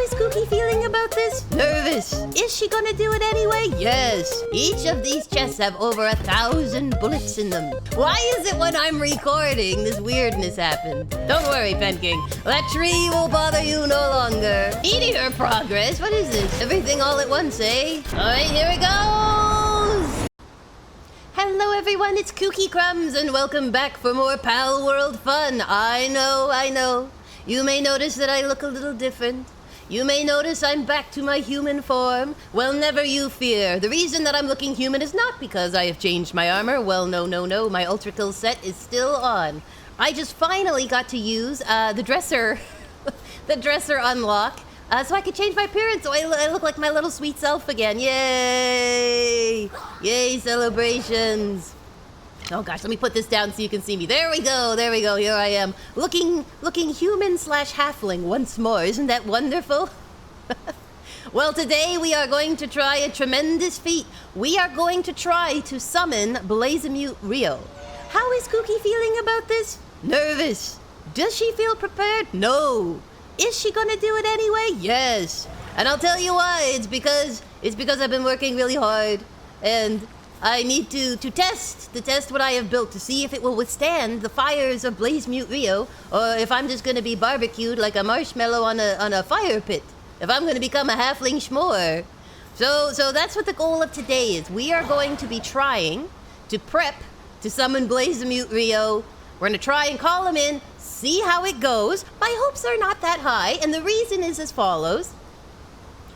is Kooky feeling about this? Nervous. Is she gonna do it anyway? Yes. Each of these chests have over 1,000 bullets in them. Why is it when I'm recording this weirdness happened? Don't worry, Penking. That tree will bother you no longer. Meteor progress? What is this? Everything all at once, eh? Alright, here it goes! Hello everyone, it's Kooky Crumbz and welcome back for more Palworld fun. I know. You may notice that I look a little different. You may notice I'm back to my human form. Well, never you fear. The reason that I'm looking human is not because I have changed my armor. Well, no. My Ultra Kill set is still on. I just finally got to use the dresser, the dresser unlock, so I could change my appearance. So I look like my little sweet self again. Yay! Yay, celebrations. Oh gosh, let me put this down so you can see me. There we go, here I am. Looking human / halfling once more. Isn't that wonderful? Well, today we are going to try a tremendous feat. We are going to try to summon BLAZAMUT RYU. How is Kooky feeling about this? Nervous. Does she feel prepared? No. Is she gonna do it anyway? Yes. And I'll tell you why. It's because I've been working really hard and I need to test what I have built to see if it will withstand the fires of BLAZAMUT RYU, or if I'm just going to be barbecued like a marshmallow on a fire pit. If I'm going to become a halfling schmore. So that's what the goal of today is. We are going to be trying to prep to summon BLAZAMUT RYU. We're going to try and call him in, see how it goes. My hopes are not that high, and the reason is as follows.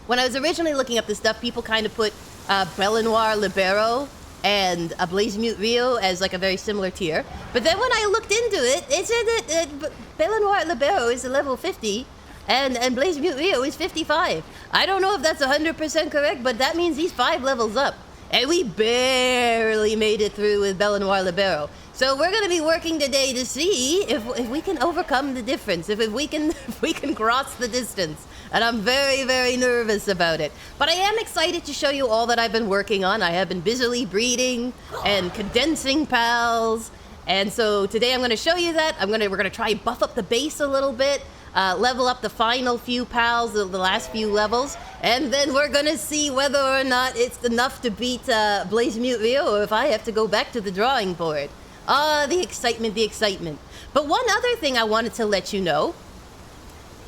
When I was originally looking up this stuff, people kind of put Belenoir Libero and a BLAZAMUT RYU as like a very similar tier. But then when I looked into it, it said that Belenoir Libero is a level 50 and BLAZAMUT RYU is 55. I don't know if that's 100% correct, but that means he's 5 levels up. And we barely made it through with Belenoir Libero. So we're going to be working today to see if we can overcome the difference, if we can cross the distance. And I'm very, very nervous about it. But I am excited to show you all that I've been working on. I have been busily breeding and condensing pals. And so today I'm going to show you that. We're going to try and buff up the base a little bit, level up the final few pals, the last few levels. And then we're going to see whether or not it's enough to beat BLAZAMUT RYU, or if I have to go back to the drawing board. Ah, the excitement. But one other thing I wanted to let you know.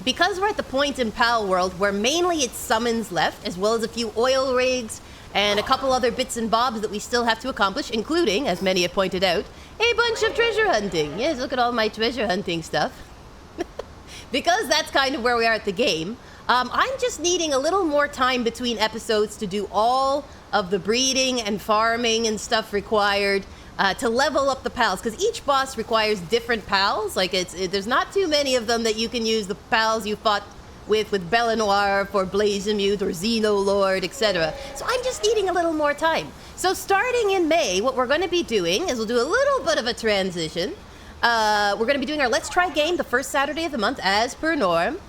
Because we're at the point in Palworld where mainly it's summons left, as well as a few oil rigs and a couple other bits and bobs that we still have to accomplish, including, as many have pointed out, a bunch of treasure hunting. Yes, look at all my treasure hunting stuff. Because that's kind of where we are at the game, I'm just needing a little more time between episodes to do all of the breeding and farming and stuff required to level up the pals, because each boss requires different pals. Like there's not too many of them that you can use the pals you fought with Belenoir for BLAZAMUT or Xenolord, etc. So I'm just needing a little more time. So starting in May, what we're going to be doing is we'll do a little bit of a transition. We're going to be doing our Let's Try game the first Saturday of the month, as per norm.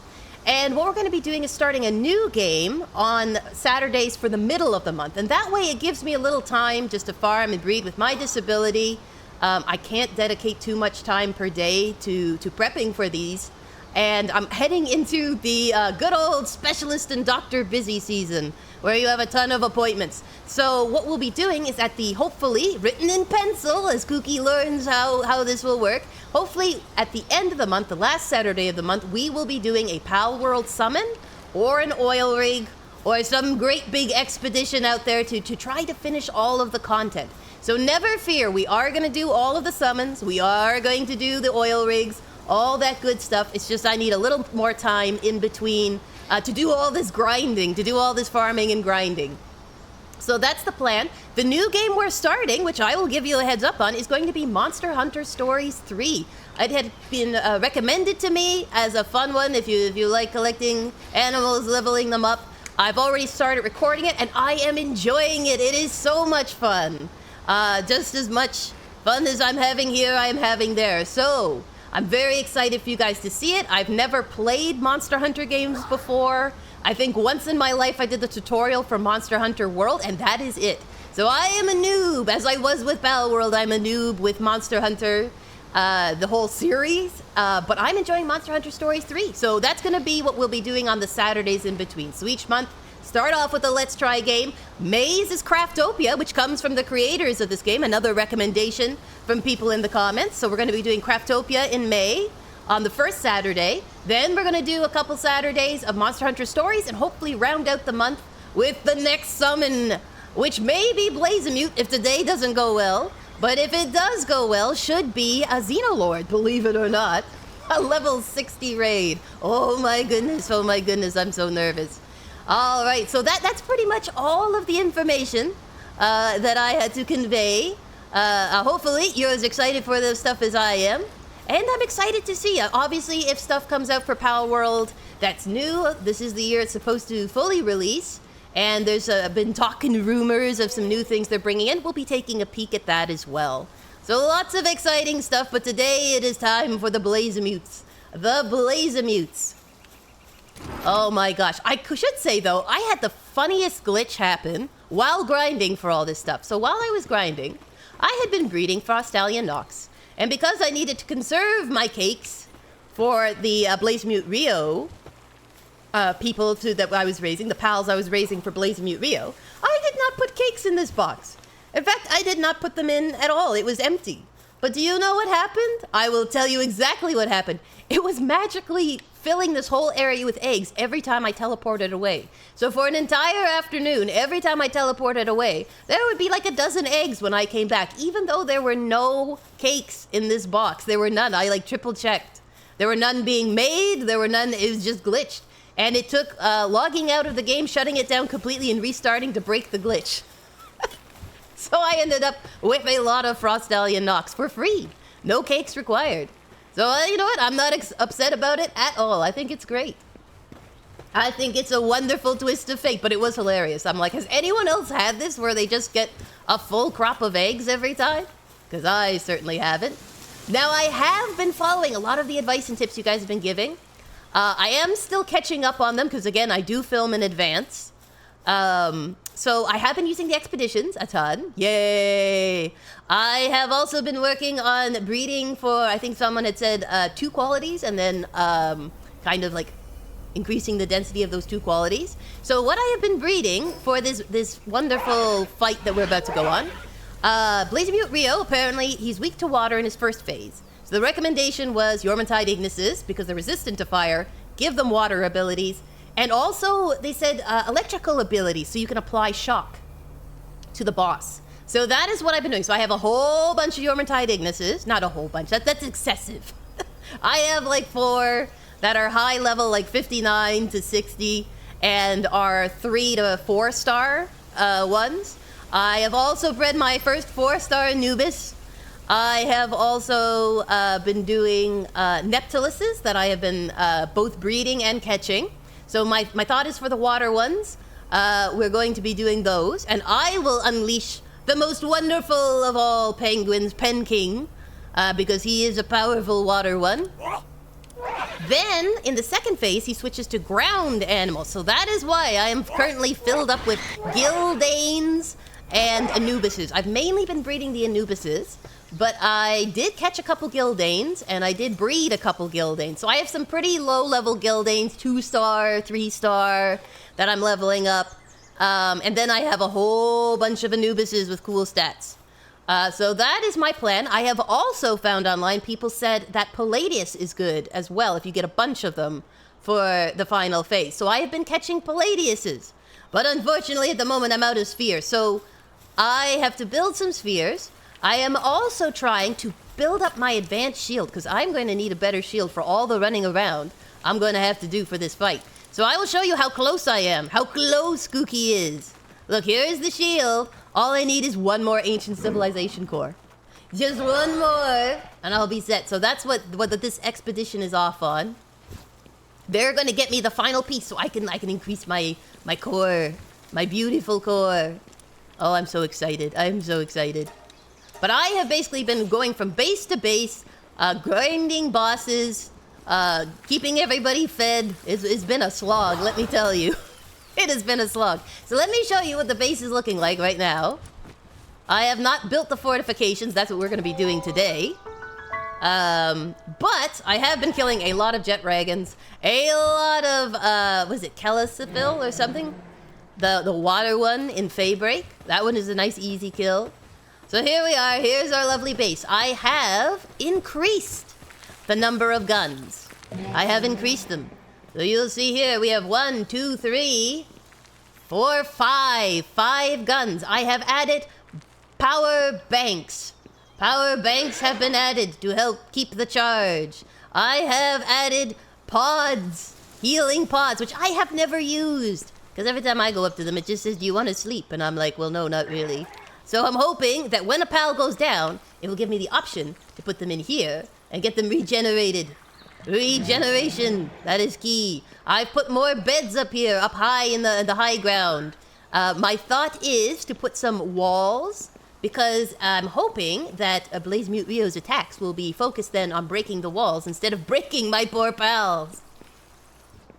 And what we're going to be doing is starting a new game on Saturdays for the middle of the month. And that way it gives me a little time just to farm and breed. With my disability, I can't dedicate too much time per day to prepping for these. And I'm heading into the good old specialist and doctor busy season, where you have a ton of appointments. So what we'll be doing is hopefully, written in pencil, as Kooky learns how this will work, hopefully at the end of the month, the last Saturday of the month, we will be doing a Palworld summon, or an oil rig, or some great big expedition out there to try to finish all of the content. So never fear, we are going to do all of the summons, we are going to do the oil rigs, all that good stuff. It's just I need a little more time in between to do all this grinding, to do all this farming and grinding. So that's the plan. The new game we're starting, which I will give you a heads up on, is going to be Monster Hunter Stories 3. It had been recommended to me as a fun one if you like collecting animals, leveling them up. I've already started recording it, and I am enjoying it. It is so much fun. Just as much fun as I'm having here, I am having there. So I'm very excited for you guys to see it. I've never played Monster Hunter games before. I think once in my life I did the tutorial for Monster Hunter World, and that is it. So I am a noob. As I was with Palworld, I'm a noob with Monster Hunter, the whole series. but I'm enjoying Monster Hunter Stories 3. So that's going to be what we'll be doing on the Saturdays in between. So each month, start off with a Let's Try game. May's is Craftopia, which comes from the creators of this game. Another recommendation from people in the comments. So we're going to be doing Craftopia in May on the first Saturday. Then we're going to do a couple Saturdays of Monster Hunter Stories and hopefully round out the month with the next summon, which may be BLAZAMUT if the day doesn't go well. But if it does go well, should be a Xenoloord, believe it or not. A level 60 raid. Oh my goodness, I'm so nervous. All right, so that's pretty much all of the information that I had to convey. Hopefully you're as excited for this stuff as I am. And I'm excited to see. Obviously, if stuff comes out for Palworld that's new, this is the year it's supposed to fully release. And there's been talking rumors of some new things they're bringing in. We'll be taking a peek at that as well. So lots of exciting stuff, but today it is time for the BLAZAMUTs. The BLAZAMUTs. Oh my gosh. I should say, though, I had the funniest glitch happen while grinding for all this stuff. So while I was grinding, I had been breeding Frostallion Nox. And because I needed to conserve my cakes for the BLAZAMUT Rio people that I was raising, the pals I was raising for BLAZAMUT Rio, I did not put cakes in this box. In fact, I did not put them in at all. It was empty. But do you know what happened? I will tell you exactly what happened. It was magically filling this whole area with eggs every time I teleported away. So for an entire afternoon, every time I teleported away, there would be like a dozen eggs when I came back, even though there were no cakes in this box. There were none. I like triple checked. There were none being made. There were none. It was just glitched. And it took logging out of the game, shutting it down completely, and restarting to break the glitch. So I ended up with a lot of Frostallion Nox for free. No cakes required. So you know what? I'm not upset about it at all. I think it's great. I think it's a wonderful twist of fate, but it was hilarious. I'm like, has anyone else had this where they just get a full crop of eggs every time? Because I certainly haven't. Now, I have been following a lot of the advice and tips you guys have been giving. I am still catching up on them because, again, I do film in advance. So I have been using the expeditions a ton. Yay! I have also been working on breeding for, I think someone had said 2 qualities, and then kind of like increasing the density of those 2 qualities. So what I have been breeding for this wonderful fight that we're about to go on, BLAZAMUT Rio, apparently he's weak to water in his first phase. So the recommendation was Yormantide Ignises, because they're resistant to fire, give them water abilities. And also, they said electrical abilities, so you can apply shock to the boss. So that is what I've been doing. So I have a whole bunch of Yormantide Ignises. Not a whole bunch. That's excessive. I have like 4 that are high level, like 59 to 60, and are 3 to 4 star ones. I have also bred my first 4-star Anubis. I have also been doing Neptuluses that I have been both breeding and catching. So my thought is for the water ones, we're going to be doing those. And I will unleash the most wonderful of all penguins, Penking, because he is a powerful water one. Then, in the second phase, he switches to ground animals. So that is why I am currently filled up with Gildanes and Anubises. I've mainly been breeding the Anubises, but I did catch a couple Gildanes, and I did breed a couple Gildanes. So I have some pretty low-level Gildanes, 2-star, 3-star, that I'm leveling up. And then I have a whole bunch of Anubises with cool stats. So that is my plan. I have also found online, people said that Palladius is good as well, if you get a bunch of them for the final phase. So I have been catching Palladiuses. But unfortunately, at the moment, I'm out of spheres. So I have to build some spheres. I am also trying to build up my advanced shield, because I'm going to need a better shield for all the running around I'm going to have to do for this fight. So I will show you how close I am, how close Kooky is. Look, here is the shield. All I need is 1 more ancient civilization core. Just 1 more, and I'll be set. So that's what this expedition is off on. They're going to get me the final piece so I can increase my core, my beautiful core. Oh, I'm so excited. I'm so excited. But I have basically been going from base to base, grinding bosses, keeping everybody fed. It's been a slog, let me tell you. It has been a slog. So let me show you what the base is looking like right now. I have not built the fortifications. That's what we're going to be doing today. But I have been killing a lot of jet dragons, a lot of, was it Kelesifil or something? The water one in Faybreak. That one is a nice easy kill. So here we are, here's our lovely base. I have increased the number of guns. I have increased them. So you'll see here, we have 1, 2, 3, 4, 5. 5 guns. I have added power banks. Power banks have been added to help keep the charge. I have added pods, healing pods, which I have never used. Because every time I go up to them, it just says, do you want to sleep? And I'm like, well, no, not really. So I'm hoping that when a pal goes down, it will give me the option to put them in here and get them regenerated. Regeneration, that is key. I've put more beds up here, up high in the high ground. My thought is to put some walls, because I'm hoping that BLAZAMUT Rio's attacks will be focused then on breaking the walls instead of breaking my poor pals.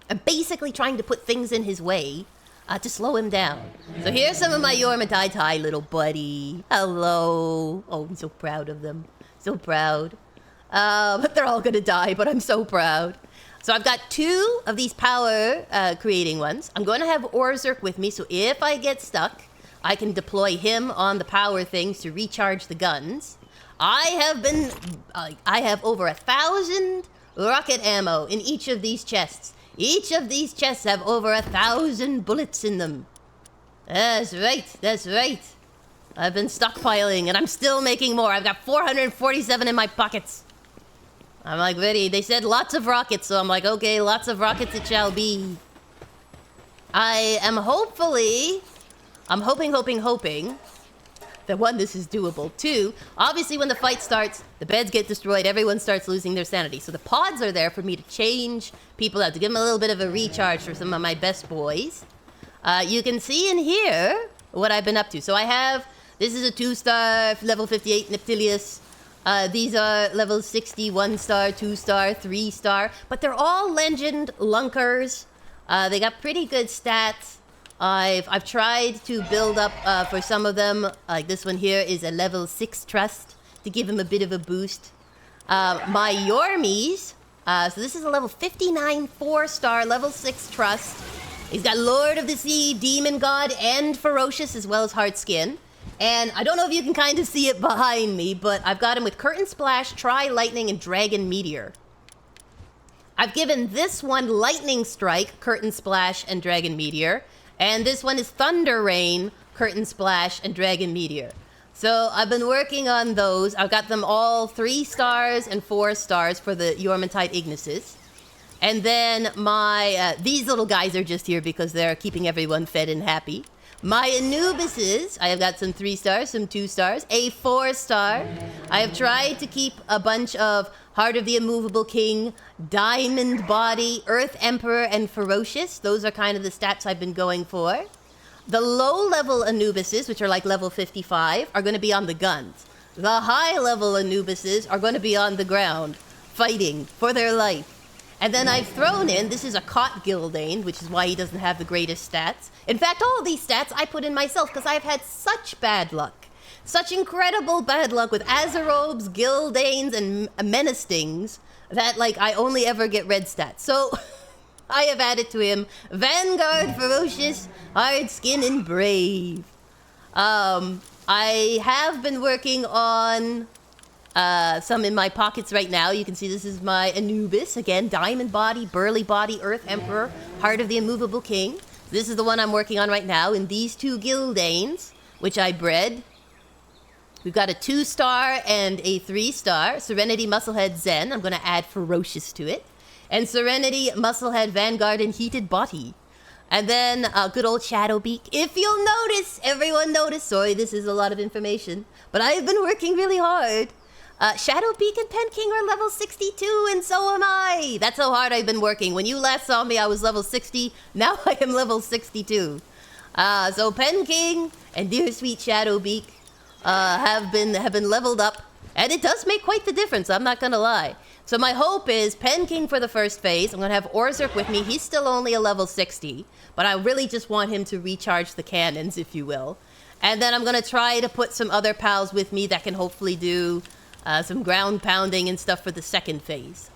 I'm basically trying to put things in his way to slow him down. So here's some of my Yormatides. Hi, little buddy. Hello. Oh, I'm so proud of them. So proud. But they're all gonna die, but I'm so proud. So I've got 2 of these power creating ones. I'm going to have Orzerk with me, so if I get stuck, I can deploy him on the power things to recharge the guns. I have over 1,000 rocket ammo in each of these chests. Each of these chests have over 1,000 bullets in them. That's right, that's right. I've been stockpiling and I'm still making more. I've got 447 in my pockets. I'm like, ready. They said lots of rockets, so I'm like, okay, lots of rockets it shall be. I am I'm hoping that 1, this is doable. 2, obviously when the fight starts, the beds get destroyed, everyone starts losing their sanity. So the pods are there for me to change people out, to give them a little bit of a recharge for some of my best boys. You can see in here what I've been up to. So I have, this is a 2-star, level 58 Neptilius. These are level 60, 1-star, 2-star, 3-star. But they're all legend lunkers. They got pretty good stats. I've tried to build up for some of them, like this one here is a level 6 trust to give him a bit of a boost. My Yormies, so this is a level 59 4-star, level 6 trust. He's got Lord of the Sea, Demon God, and Ferocious, as well as Hard Skin. And I don't know if you can kind of see it behind me, but I've got him with Curtain Splash, Tri Lightning, and Dragon Meteor. I've given this one Lightning Strike, Curtain Splash, and Dragon Meteor. And this one is Thunder Rain, Curtain Splash, and Dragon Meteor. So I've been working on those. I've got them all 3 stars and 4 stars for the Yormantide Ignises. And then my, these little guys are just here because they're keeping everyone fed and happy. My Anubises, I have got some 3 stars, some 2 stars, a 4-star. I have tried to keep a bunch of Heart of the Immovable King, Diamond Body, Earth Emperor, and Ferocious. Those are kind of the stats I've been going for. The low-level Anubises, which are like level 55, are going to be on the guns. The high-level Anubises are going to be on the ground, fighting for their life. And then I've thrown in, this is a Cot Gildane, which is why he doesn't have the greatest stats. In fact, all of these stats I put in myself because I've had such bad luck. Such incredible bad luck with Azerobes, Gildanes, and Menacings that, like, I only ever get red stats. So, I have added to him Vanguard, Ferocious, Hard Skin, and Brave. I have been working on some in my pockets right now. You can see this is my Anubis. Again, Diamond Body, Burly Body, Earth Emperor, Heart of the Immovable King. This is the one I'm working on right now in these 2 Gildanes, which I bred. We've got a 2-star and a 3-star. Serenity, Musclehead, Zen. I'm going to add Ferocious to it. And Serenity, Musclehead, Vanguard, and Heated Body. And then good old Shadowbeak. If you'll notice, everyone notice. Sorry, this is a lot of information. But I've been working really hard. Shadowbeak and Penking are level 62, and so am I. That's how hard I've been working. When you last saw me, I was level 60. Now I am level 62. So Penking and dear sweet Shadowbeak have been leveled up, and it does make quite the difference, I'm not gonna lie. So my hope is Penking for the first phase. I'm gonna have Orzerk with me. He's still only a level 60, but I really just want him to recharge the cannons, if you will. And then I'm gonna try to put some other pals with me that can hopefully do some ground pounding and stuff for the second phase.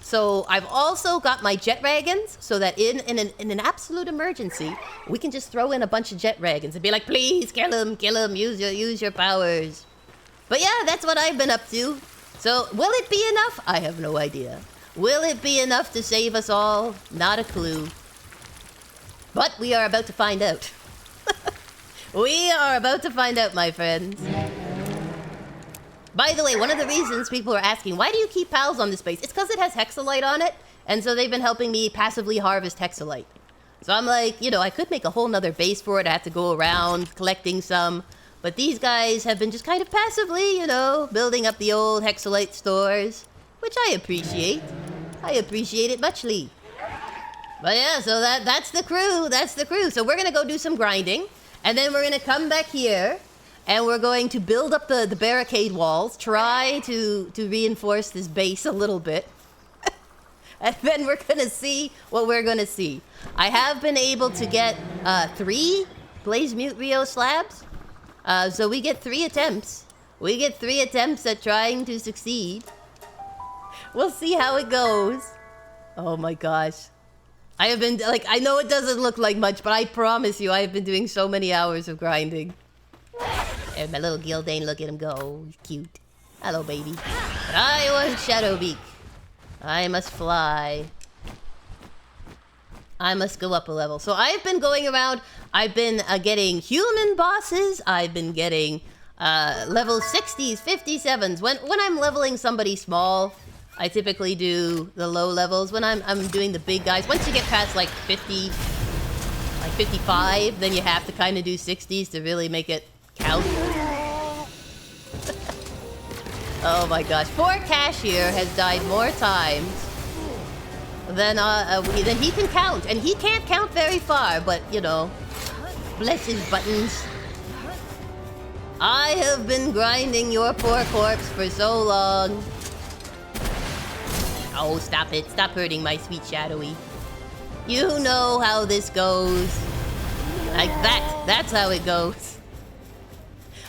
So I've also got my jet dragons, so that in an absolute emergency, we can just throw in a bunch of jet dragons and be like, please kill him, use your powers. But yeah, that's what I've been up to. So will it be enough? I have no idea. Will it be enough to save us all? Not a clue. But we are about to find out. We are about to find out, my friends. By the way, one of the reasons people are asking, why do you keep pals on this base? It's because it has hexalite on it, and so they've been helping me passively harvest hexalite. So I'm like, you know, I could make a whole nother base for it. I have to go around collecting some. But these guys have been just kind of passively, you know, building up the old hexalite stores, which I appreciate. I appreciate it muchly. But yeah, so that's the crew. That's the crew. So we're going to go do some grinding, and then we're going to come back here. And we're going to build up the barricade walls, try to reinforce this base a little bit. And then we're going to see what we're going to see. I have been able to get 3 BLAZAMUT RYU slabs. So we get 3 attempts. We get 3 attempts at trying to succeed. We'll see how it goes. Oh my gosh. I have been, like, I know it doesn't look like much, but I promise you I have been doing so many hours of grinding. There's my little Gildane, look at him go. He's cute. Hello, baby. But I want Shadowbeak. I must fly. I must go up a level. So I've been going around. I've been getting human bosses. I've been getting level 60s, 57s. When I'm leveling somebody small, I typically do the low levels. When I'm doing the big guys, once you get past like 50, like 55, then you have to kind of do 60s to really make it count. Oh my gosh. Poor Cashier has died more times than he can count. And he can't count very far, but, you know, bless his buttons. I have been grinding your poor corpse for so long. Oh, stop it. Stop hurting my sweet Shadowy. You know how this goes. Like that. That's how it goes.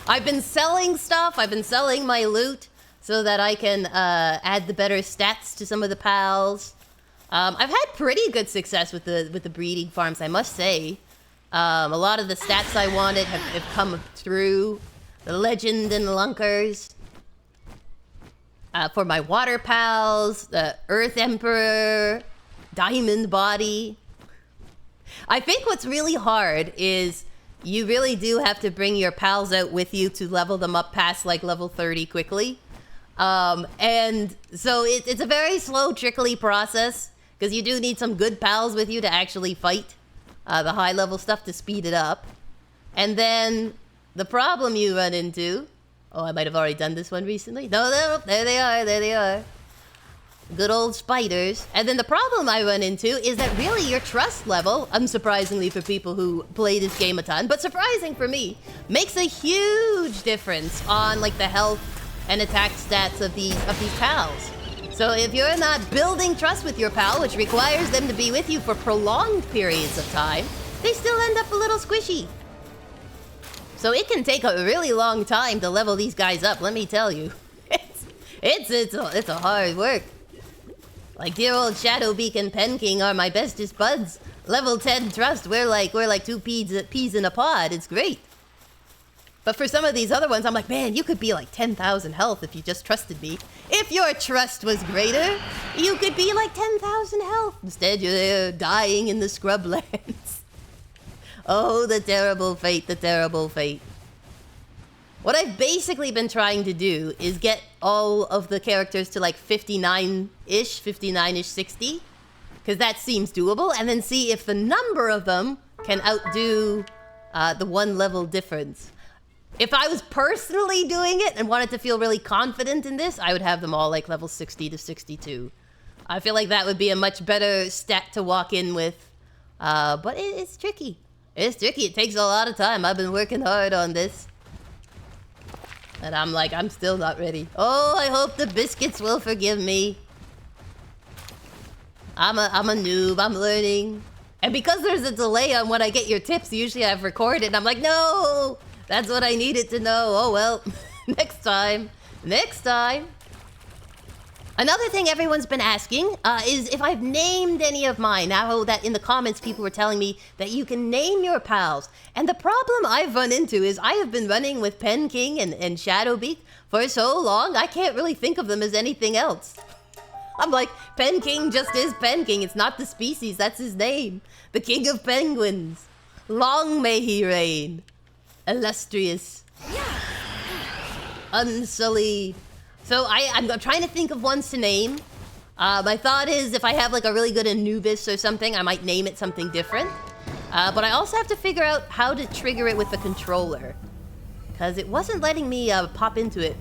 I've been selling stuff. I've been selling my loot so that I can add the better stats to some of the pals. I've had pretty good success with the breeding farms, I must say. A lot of the stats I wanted have come through. The legend and the lunkers. For my water pals, the Earth Emperor, Diamond Body. I think what's really hard is you really do have to bring your pals out with you to level them up past like level 30 quickly. And so it's a very slow, trickly process because you do need some good pals with you to actually fight the high level stuff to speed it up. And then the problem you run into... Oh, I might have already done this one recently. No, there they are, there they are. Good old spiders. And then the problem I run into is that really your trust level, unsurprisingly for people who play this game a ton, but surprising for me, makes a huge difference on like the health and attack stats of these pals. So if you're not building trust with your pal, which requires them to be with you for prolonged periods of time, they still end up a little squishy. So it can take a really long time to level these guys up, let me tell you. It's a hard work. Like dear old Shadowbeak and Penking are my bestest buds. Level 10 trust, we're like 2 peas in a pod, it's great. But for some of these other ones, I'm like, man, you could be like 10,000 health if you just trusted me. If your trust was greater, you could be like 10,000 health. Instead, you're there dying in the scrublands. Oh, the terrible fate, the terrible fate. What I've basically been trying to do is get all of the characters to like 59-ish, 59-ish, 60. Because that seems doable. And then see if the number of them can outdo the 1 level difference. If I was personally doing it and wanted to feel really confident in this, I would have them all like level 60 to 62. I feel like that would be a much better stat to walk in with. But it's tricky. It's tricky. It takes a lot of time. I've been working hard on this. And I'm like, I'm still not ready. Oh, I hope the biscuits will forgive me. I'm a noob. I'm learning. And because there's a delay on when I get your tips, usually I've recorded and I'm like, no! That's what I needed to know. Oh, well, next time. Next time. Another thing everyone's been asking is if I've named any of mine. Now that in the comments people were telling me that you can name your pals. And the problem I've run into is I have been running with Pen King and Shadowbeak for so long, I can't really think of them as anything else. I'm like, Pen King just is Pen King. It's not the species, that's his name. The King of Penguins. Long may he reign. Illustrious. Unsullied. So I'm trying to think of ones to name. My thought is if I have like a really good Anubis or something, I might name it something different. But I also have to figure out how to trigger it with the controller. Because it wasn't letting me pop into it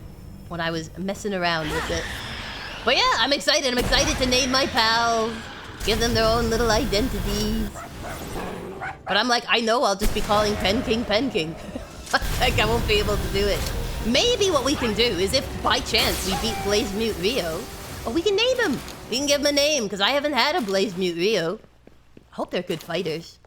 when I was messing around with it. But yeah, I'm excited. I'm excited to name my pals. Give them their own little identities. But I'm like, I know I'll just be calling Pen King Pen King. Like I won't be able to do it. Maybe what we can do is if by chance we beat BLAZAMUT Rio, we can name him. We can give him a name because I haven't had a BLAZAMUT Rio. I hope they're good fighters.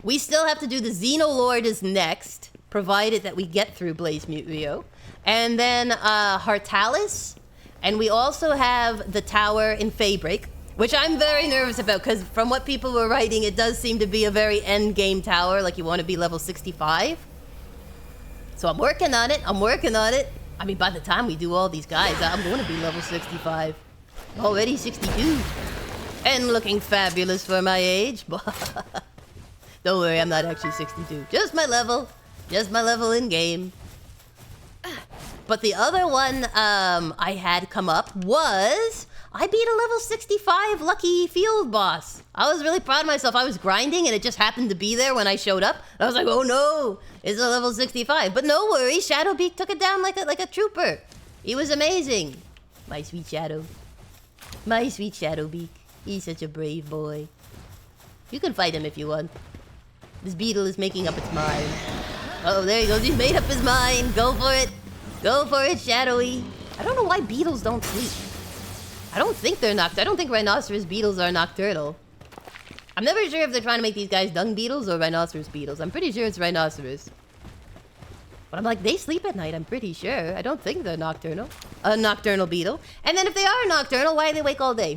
We still have to do the Xenolord is next, provided that we get through BLAZAMUT Rio. And then Hartalis. And we also have the tower in Faybreak, which I'm very nervous about because from what people were writing, it does seem to be a very end game tower, like you want to be level 65. So I'm working on it. I'm working on it. I mean, by the time we do all these guys, I'm going to be level 65. Already 62. And looking fabulous for my age. Don't worry, I'm not actually 62. Just my level. Just my level in game. But the other one I had come up was I beat a level 65 lucky field boss. I was really proud of myself. I was grinding and it just happened to be there when I showed up. I was like, oh no, it's a level 65. But no worries, Shadowbeak took it down like a trooper. He was amazing. My sweet Shadow. My sweet Shadowbeak. He's such a brave boy. You can fight him if you want. This beetle is making up its mind. Oh, there he goes. He's made up his mind. Go for it. Go for it, Shadowy. I don't know why beetles don't sleep. I don't think they're nocturnal. I don't think rhinoceros beetles are nocturnal. I'm never sure if they're trying to make these guys dung beetles or rhinoceros beetles. I'm pretty sure it's rhinoceros. But I'm like, they sleep at night, I'm pretty sure. I don't think they're nocturnal. A nocturnal beetle. And then if they are nocturnal, why do they wake all day?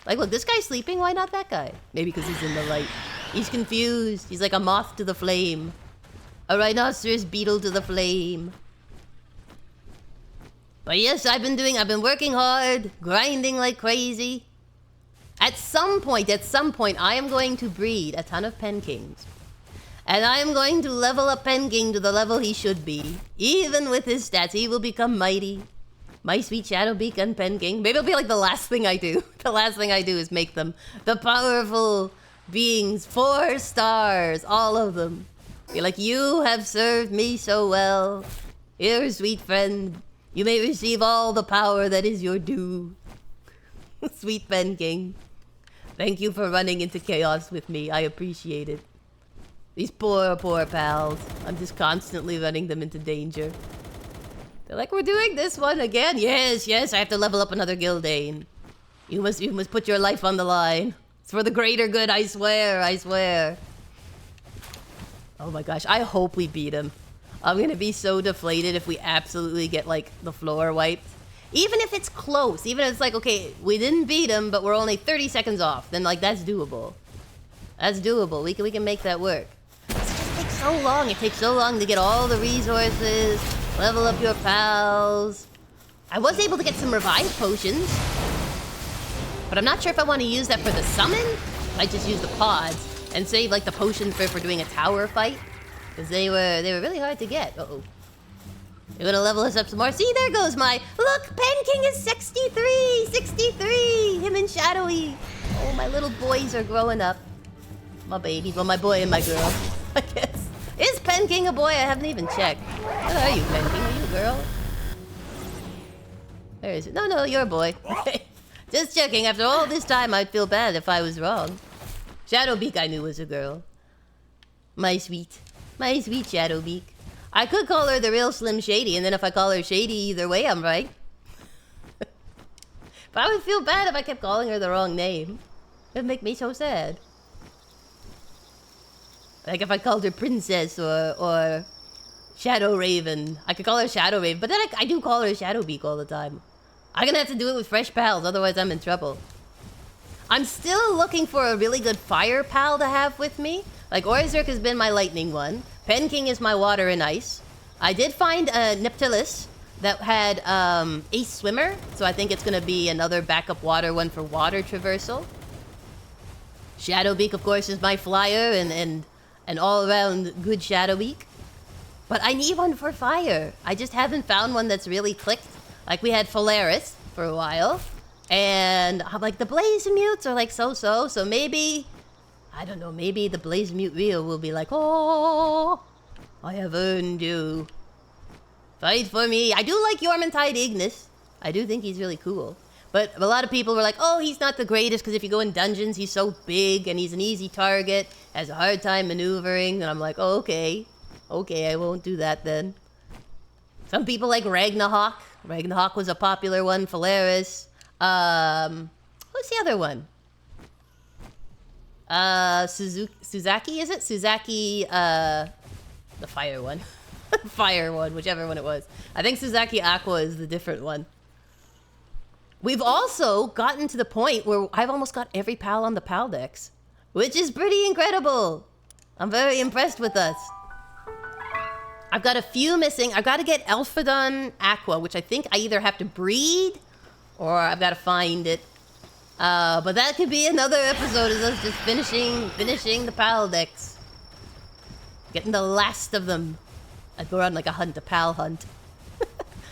Like, look, this guy's sleeping. Why not that guy? Maybe because he's in the light. He's confused. He's like a moth to the flame. A rhinoceros beetle to the flame. But yes, I've been working hard, grinding like crazy. At some point, I am going to breed a ton of Pen Kings. And I am going to level up Pen King to the level he should be. Even with his stats, he will become mighty. My sweet Shadowbeak and Pen King. Maybe it'll be like the last thing I do. The last thing I do is make them the powerful beings. 4 stars, all of them. Be like, you have served me so well. Here, sweet friend. You may receive all the power that is your due. Sweet Pen King. Thank you for running into chaos with me. I appreciate it. These poor, poor pals. I'm just constantly running them into danger. They're like, we're doing this one again. Yes, yes, I have to level up another Gildane. You must put your life on the line. It's for the greater good, I swear, I swear. Oh my gosh, I hope we beat him. I'm gonna be so deflated if we absolutely get, like, the floor wiped. Even if it's close, even if it's like, okay, we didn't beat him, but we're only 30 seconds off, then, like, that's doable. That's doable. We can make that work. It just takes so long. It takes so long to get all the resources, level up your pals. I was able to get some revive potions, but I'm not sure if I want to use that for the summon. I just use the pods and save, like, the potions for doing a tower fight. Because they were really hard to get. Uh-oh. You're gonna level us up some more. See, there goes my... Look, Pen King is 63! 63! Him and Shadowy. Oh, my little boys are growing up. My babies. Well, my boy and my girl, I guess. Is Pen King a boy? I haven't even checked. What are you, Pen King? Are you a girl? Where is it? No, you're a boy. Okay. Just checking. After all this time, I'd feel bad if I was wrong. Shadowbeak I knew was a girl. My sweet Shadowbeak. I could call her the real Slim Shady, and then if I call her Shady either way, I'm right. But I would feel bad if I kept calling her the wrong name. It'd make me so sad. Like if I called her Princess or Shadow Raven. I could call her Shadow Raven, but then I do call her Shadow Beak all the time. I'm gonna have to do it with fresh pals, otherwise I'm in trouble. I'm still looking for a really good fire pal to have with me. Like, Orzerk has been my lightning one. Penking is my water and ice. I did find a Neptilus that had Ace Swimmer, so I think it's gonna be another backup water one for water traversal. Shadowbeak, of course, is my flyer and an all-around good Shadowbeak. But I need one for fire. I just haven't found one that's really clicked. Like, we had Phalaris for a while, and I'm like, the BLAZAMUTs are like so-so, so maybe, I don't know, maybe the BLAZAMUT Rio will be like, oh, I have earned you. Fight for me. I do like Yormantide Ignis. I do think he's really cool. But a lot of people were like, oh, he's not the greatest because if you go in dungeons, he's so big and he's an easy target, has a hard time maneuvering. And I'm like, oh, okay. Okay, I won't do that then. Some people like Ragnahawk. Ragnahawk was a popular one. Phalaris. What's the other one? Suzaki, is it? Suzaki, the fire one. Fire one, whichever one it was. I think Suzaki Aqua is the different one. We've also gotten to the point where I've almost got every pal on the pal decks, which is pretty incredible. I'm very impressed with us. I've got a few missing. I've got to get Elphodon Aqua, which I think I either have to breed or I've got to find it. But that could be another episode of us just finishing the pal decks. Getting the last of them. I'd go on like a hunt, a pal hunt.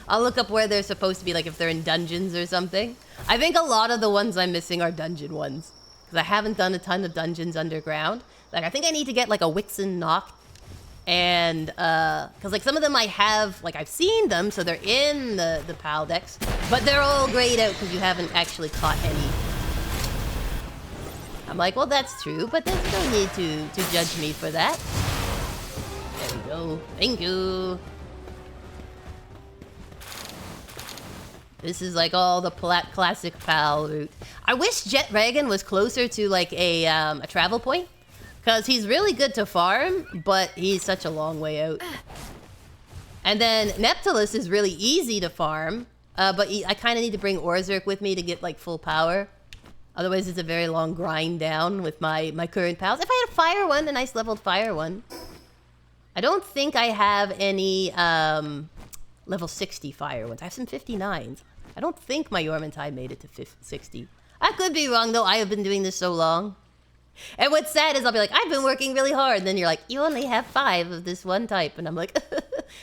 I'll look up where they're supposed to be, like if they're in dungeons or something. I think a lot of the ones I'm missing are dungeon ones. Because I haven't done a ton of dungeons underground. Like, I think I need to get like a Wixen Noct. And, because like some of them I have, like I've seen them, so they're in the PAL decks. But they're all grayed out because you haven't actually caught any. I'm like, well, that's true, but there's no need to judge me for that. There we go. Thank you. This is like all the classic PAL route. I wish Jet Dragon was closer to like a travel point. Because he's really good to farm, but he's such a long way out. And then Neptilus is really easy to farm, but I kind of need to bring Orzerk with me to get like full power. Otherwise it's a very long grind down with my current pals. If I had a fire one, a nice leveled fire one. I don't think I have any level 60 fire ones. I have some 59s. I don't think my Yormantide made it to 60. I could be wrong though, I have been doing this so long. And what's sad is I'll be like, I've been working really hard. And then you're like, you only have 5 of this one type. And I'm like,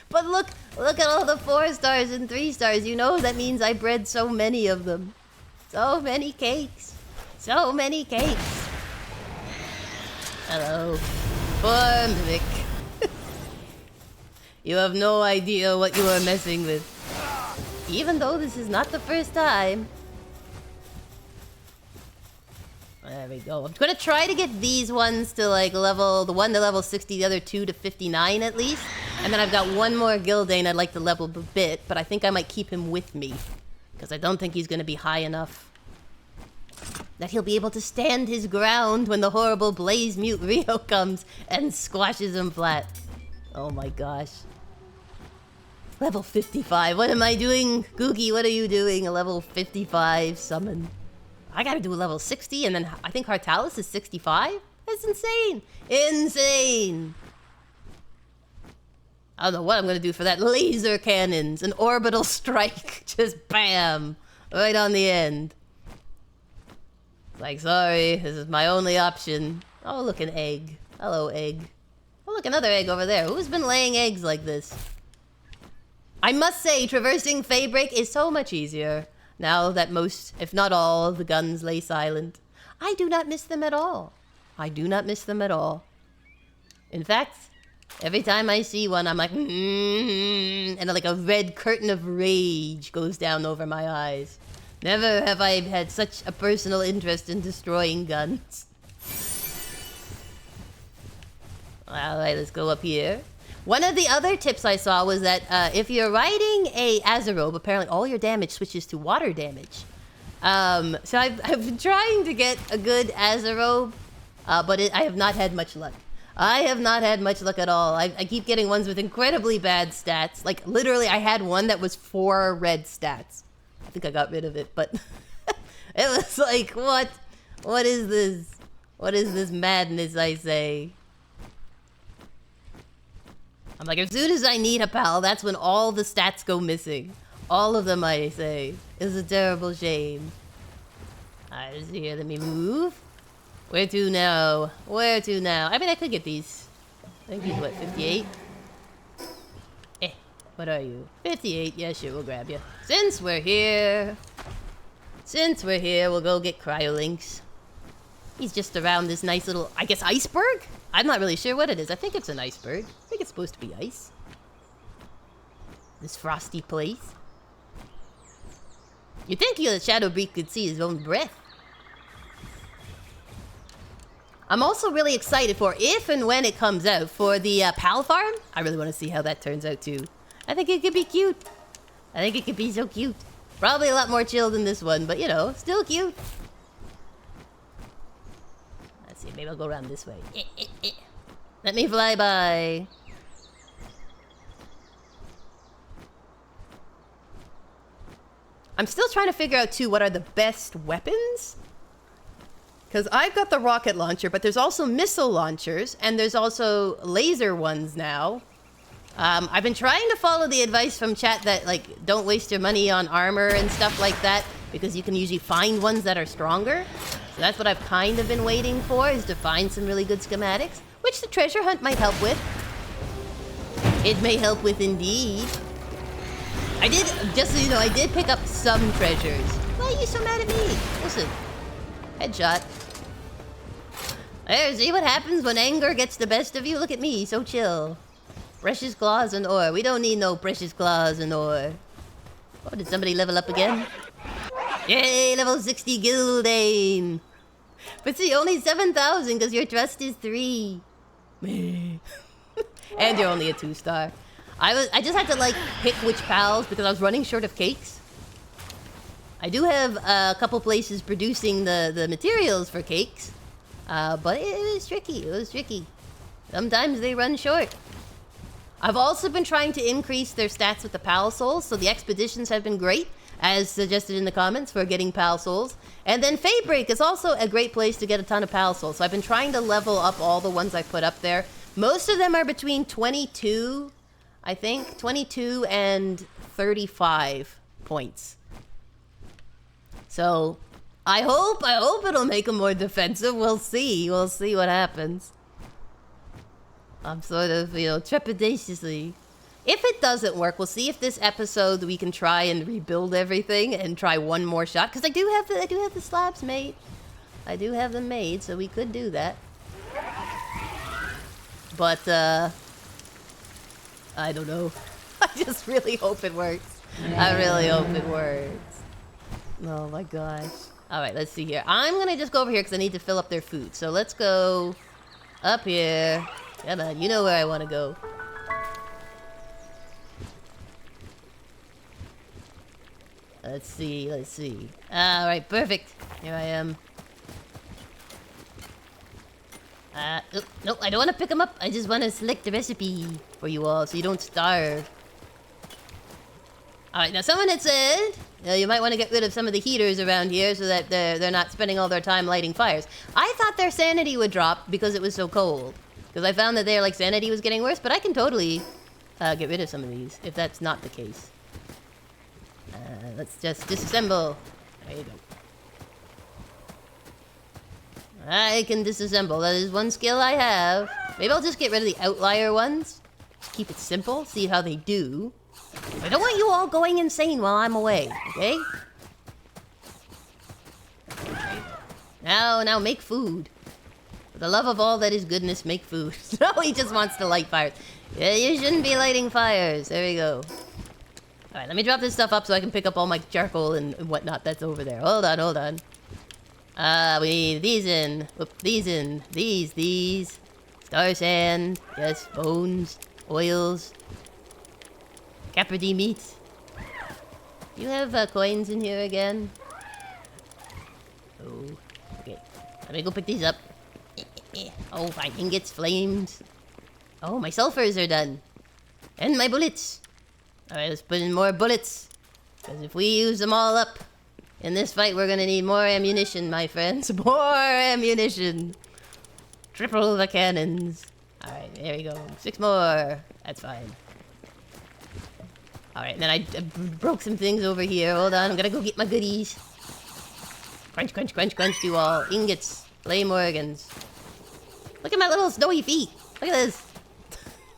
but look at all the 4 stars and 3 stars. You know that means I bred so many of them. So many cakes. So many cakes. Hello. Poor Mimic. You have no idea what you are messing with. Even though this is not the first time. There we go. I'm gonna try to get these ones to like level, the one to level 60, the other 2 to 59 at least. And then I've got one more Gildane I'd like to level a bit, but I think I might keep him with me. Because I don't think he's gonna be high enough that he'll be able to stand his ground when the horrible BLAZAMUT Rio comes and squashes him flat. Oh my gosh. Level 55. What am I doing? Kooky, what are you doing? A level 55 summon. I gotta do a level 60, and then I think Hartalis is 65? That's insane! Insane! I don't know what I'm gonna do for that. Laser cannons! An orbital strike! Just BAM! Right on the end. Like, sorry, this is my only option. Oh, look, an egg. Hello, egg. Oh, look, another egg over there. Who's been laying eggs like this? I must say, traversing Faybreak is so much easier. Now that most, if not all, of the guns lay silent. I do not miss them at all. I do not miss them at all. In fact, every time I see one, I'm like, and like a red curtain of rage goes down over my eyes. Never have I had such a personal interest in destroying guns. Alright, let's go up here. One of the other tips I saw was that if you're riding a Azarobe, apparently all your damage switches to water damage. So I've been trying to get a good Azarobe, but I have not had much luck. I have not had much luck at all. I keep getting ones with incredibly bad stats. Like, literally, I had one that was 4 red stats. I think I got rid of it, but... it was like, what? What is this? What is this madness, I say? I'm like, as soon as I need a pal, that's when all the stats go missing. All of them, I say. It's a terrible shame. Alright, let's see here. Let me move. Where to now? Where to now? I mean, I could get these. I think he's, what, 58? What are you? 58. Yeah, sure, we'll grab you. Since we're here, we'll go get Cryolinks. He's just around this nice little, I guess, iceberg? I'm not really sure what it is. I think it's an iceberg. I think it's supposed to be ice. This frosty place. You'd think the Shadow Breed could see his own breath. I'm also really excited for, if and when it comes out, for the Pal Farm. I really want to see how that turns out, too. I think it could be cute. I think it could be so cute. Probably a lot more chill than this one, but, you know, still cute. Let's see, maybe I'll go around this way. Let me fly by. I'm still trying to figure out, too, what are the best weapons? Because I've got the rocket launcher, but there's also missile launchers, and there's also laser ones now. I've been trying to follow the advice from chat that, like, don't waste your money on armor and stuff like that, because you can usually find ones that are stronger. So that's what I've kind of been waiting for, is to find some really good schematics, which the treasure hunt might help with. It may help with indeed. I did, just so you know, I did pick up some treasures. Why are you so mad at me? Listen. Headshot. There, see what happens when anger gets the best of you? Look at me, so chill. Precious claws and ore. We don't need no precious claws and ore. Oh, did somebody level up again? Yay, level 60 Gildane. But see, only 7,000 because your trust is 3. And you're only a 2-star. I just had to, like, pick which pals because I was running short of cakes. I do have a couple places producing the materials for cakes. But it was tricky. It was tricky. Sometimes they run short. I've also been trying to increase their stats with the Pal Souls, so the expeditions have been great, as suggested in the comments, for getting Pal Souls. And then Fatebreak is also a great place to get a ton of Pal Souls, so I've been trying to level up all the ones I put up there. Most of them are between 22, I think, 22 and 35 points. So, I hope it'll make them more defensive. We'll see what happens. I'm sort of, you know, trepidatiously. If it doesn't work, we'll see if this episode we can try and rebuild everything and try one more shot. Because I do have the slabs made. I do have them made, so we could do that. But I don't know. I just really hope it works. I really hope it works. Oh my gosh. All right, let's see here. I'm gonna just go over here because I need to fill up their food. So let's go up here. Come on, you know where I want to go. Let's see. Alright, perfect. Here I am. Nope, I don't want to pick them up. I just want to select the recipe for you all so you don't starve. Alright, now someone had said you might want to get rid of some of the heaters around here so that they're not spending all their time lighting fires. I thought their sanity would drop because it was so cold. Because I found that their sanity was getting worse, but I can totally get rid of some of these if that's not the case. Let's just disassemble. There you go. I can disassemble. That is one skill I have. Maybe I'll just get rid of the outlier ones. Just keep it simple. See how they do. I don't want you all going insane while I'm away, okay? Now make food. For the love of all that is goodness, make food. No, he just wants to light fires. Yeah, you shouldn't be lighting fires. There we go. Alright, let me drop this stuff up so I can pick up all my charcoal and whatnot that's over there. Hold on. We need these in. Whoop, these in. These. Star sand. Yes, bones. Oils. Capricorn meat. You have coins in here again? Oh, okay. Let me go pick these up. Yeah. Oh, my ingots, flames. Oh, my sulfurs are done. And my bullets. Alright, let's put in more bullets. Because if we use them all up in this fight, we're gonna need more ammunition, my friends. More ammunition. Triple the cannons. Alright, there we go. 6 more. That's fine. Alright, then I broke some things over here. Hold on, I'm gonna go get my goodies. Crunch, crunch, crunch, crunch to all. Ingots. Flame organs. Look at my little snowy feet. Look at this.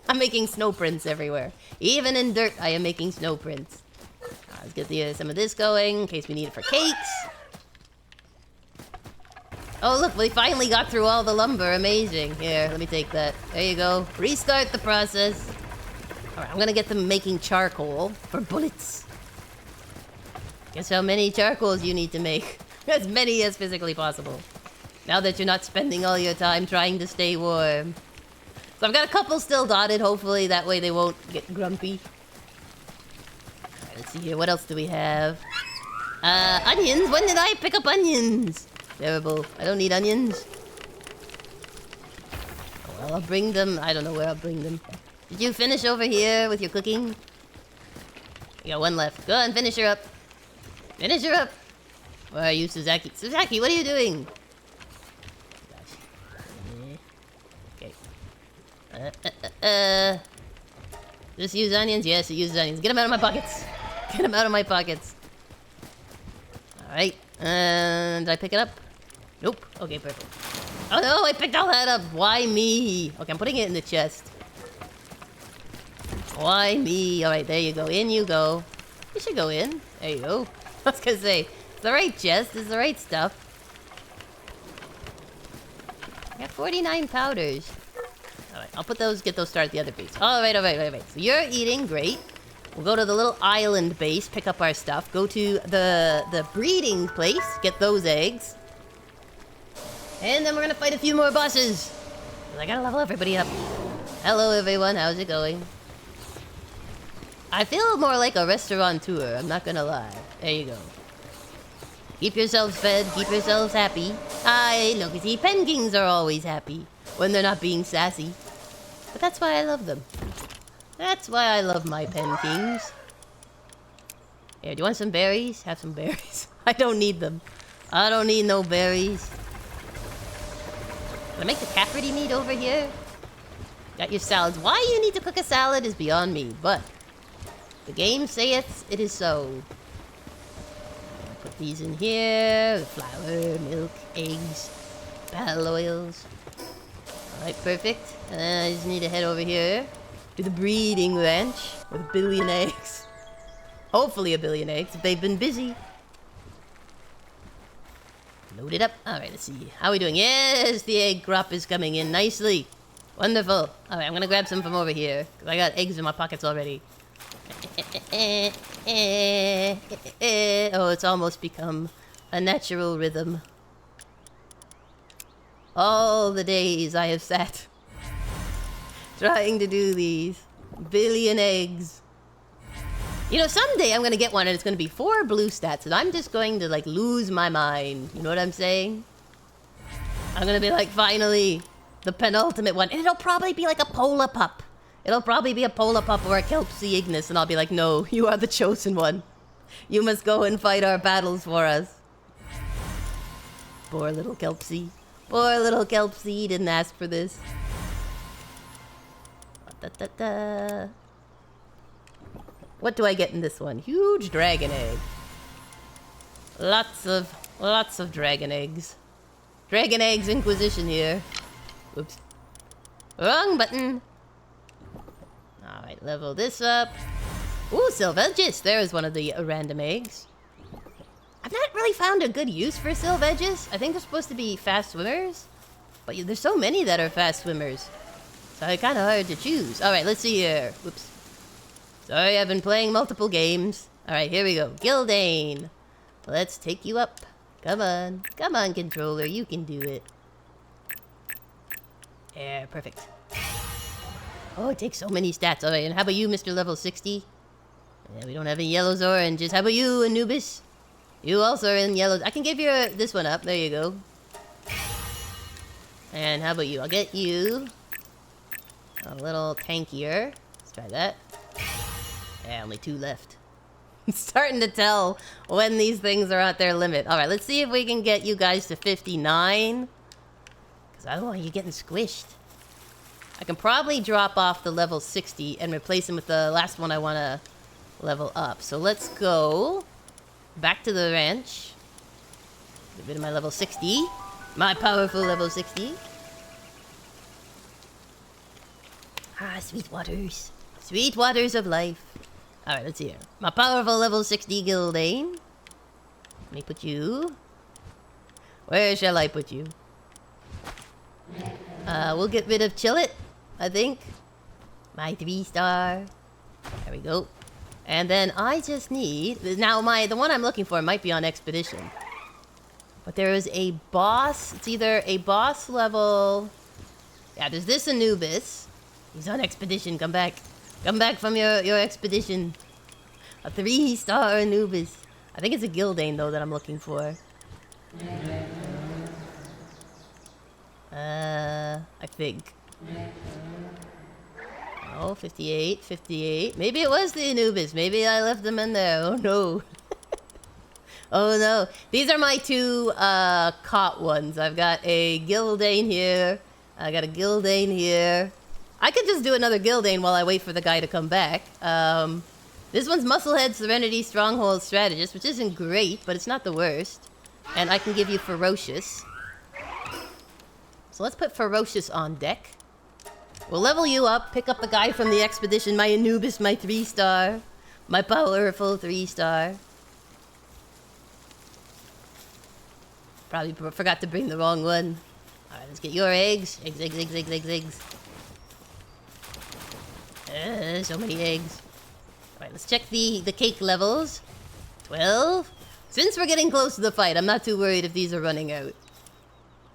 I'm making snow prints everywhere. Even in dirt, I am making snow prints. Let's get some of this going in case we need it for cakes. Oh, look, we finally got through all the lumber. Amazing. Here, let me take that. There you go. Restart the process. Alright, I'm gonna get them making charcoal for bullets. Guess how many charcoals you need to make? As many as physically possible. Now that you're not spending all your time trying to stay warm. So I've got a couple still dotted, hopefully that way they won't get grumpy. Alright, let's see here, what else do we have? Onions? When did I pick up onions? Terrible. I don't need onions. Oh, well, I'll bring them. I don't know where I'll bring them. Did you finish over here with your cooking? You got one left. Go on, finish her up. Finish her up. Where are you, Suzaki? Suzaki, what are you doing? Okay. Just use onions? Yes, it uses onions. Get them out of my pockets. Get them out of my pockets. Alright. Did I pick it up? Nope. Okay, perfect. Oh no, I picked all that up. Why me? Okay, I'm putting it in the chest. Why me? Alright, there you go. In you go. You should go in. There you go. I was gonna say, it's the right chest. It's the right stuff. I got 49 powders. Alright, I'll put those, get those started at the other base. Alright. So you're eating, great. We'll go to the little island base, pick up our stuff. Go to the breeding place, get those eggs. And then we're gonna fight a few more bosses. I gotta level everybody up. Hello everyone, how's it going? I feel more like a restaurateur, I'm not gonna lie. There you go. Keep yourselves fed, keep yourselves happy. Hi, look, you see, penguins are always happy when they're not being sassy. But that's why I love them. That's why I love my pen kings. Here, do you want some berries? Have some berries. I don't need them. I don't need no berries. Can I make the Cafferty meat over here? Got your salads. Why you need to cook a salad is beyond me, but the game saith it is so. Put these in here. Flour, milk, eggs, battle oils. Alright, perfect. I just need to head over here to the breeding ranch with a billion eggs. Hopefully a billion eggs if they've been busy. Load it up. Alright, let's see. How are we doing? Yes, the egg crop is coming in nicely. Wonderful. Alright, I'm gonna grab some from over here, because I got eggs in my pockets already. Oh, it's almost become a natural rhythm. All the days I have sat trying to do these. Billion eggs. You know, someday I'm gonna get one and it's gonna be 4 blue stats and I'm just going to, like, lose my mind. You know what I'm saying? I'm gonna be like, finally, the penultimate one. And it'll probably be like a Polar Pup. It'll probably be a Polar Pup or a Kelpsy Ignis and I'll be like, no, you are the chosen one. You must go and fight our battles for us. Poor little Kelpsy. Poor little Kelpsy didn't ask for this. What do I get in this one? Huge dragon egg. Lots of dragon eggs. Dragon eggs inquisition here. Oops. Wrong button. Alright, level this up. Ooh, Sylvaegis. There is one of the random eggs. I've not really found a good use for Sylvaegis. I think they're supposed to be fast swimmers. But there's so many that are fast swimmers. So it's kind of hard to choose. Alright, let's see here. Whoops. Sorry, I've been playing multiple games. Alright, here we go. Gildane. Let's take you up. Come on. Come on, controller. You can do it. Yeah, perfect. Oh, it takes so many stats. Alright, and how about you, Mr. Level 60? Yeah, we don't have any yellows or oranges. How about you, Anubis? You also are in yellows. I can give you this one up. There you go. And how about you? I'll get you a little tankier. Let's try that. Yeah, only 2 left. I'm starting to tell when these things are at their limit. Alright, let's see if we can get you guys to 59. Because I don't want you getting squished. I can probably drop off the level 60 and replace him with the last one I want to level up. So let's go back to the ranch. Get rid of my level 60. My powerful level 60. Ah, sweet waters. Sweet waters of life. Alright, let's see here. My powerful level 60 Gildane. Let me put you... Where shall I put you? We'll get rid of Chillet, I think. My 3-star. There we go. And then I just need... Now, the one I'm looking for might be on Expedition. But there is a boss. It's either a boss level... Yeah, there's this Anubis. He's on Expedition. Come back. Come back from your expedition. A 3-star Anubis. I think it's a Gildane, though, that I'm looking for. I think. Oh, 58, 58. Maybe it was the Anubis. Maybe I left them in there. Oh, no. Oh, no. These are my 2 caught ones. I've got a Gildane here. I got a Gildane here. I could just do another Gildane while I wait for the guy to come back. This one's Musclehead, Serenity, Stronghold, Strategist, which isn't great, but it's not the worst. And I can give you Ferocious. So let's put Ferocious on deck. We'll level you up, pick up the guy from the expedition, my Anubis, my 3-star. My powerful 3-star. Probably forgot to bring the wrong one. Alright, let's get your eggs. Eggs, eggs, eggs, eggs, eggs, eggs. So many eggs. Alright, let's check the cake levels. 12. Since we're getting close to the fight, I'm not too worried if these are running out.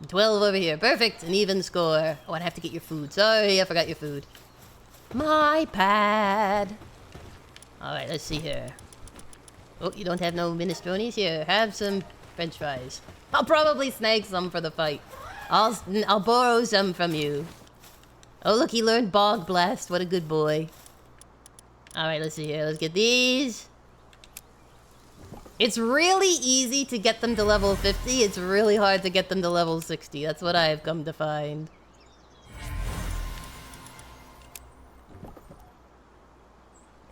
12 over here. Perfect. An even score. Oh, I'd have to get your food. Sorry, I forgot your food. My pad. Alright, let's see here. Oh, you don't have no minestrones? Here, have some french fries. I'll probably snag some for the fight. I'll borrow some from you. Oh, look, he learned Bog Blast. What a good boy. Alright, let's see here. Let's get these. It's really easy to get them to level 50. It's really hard to get them to level 60. That's what I've come to find.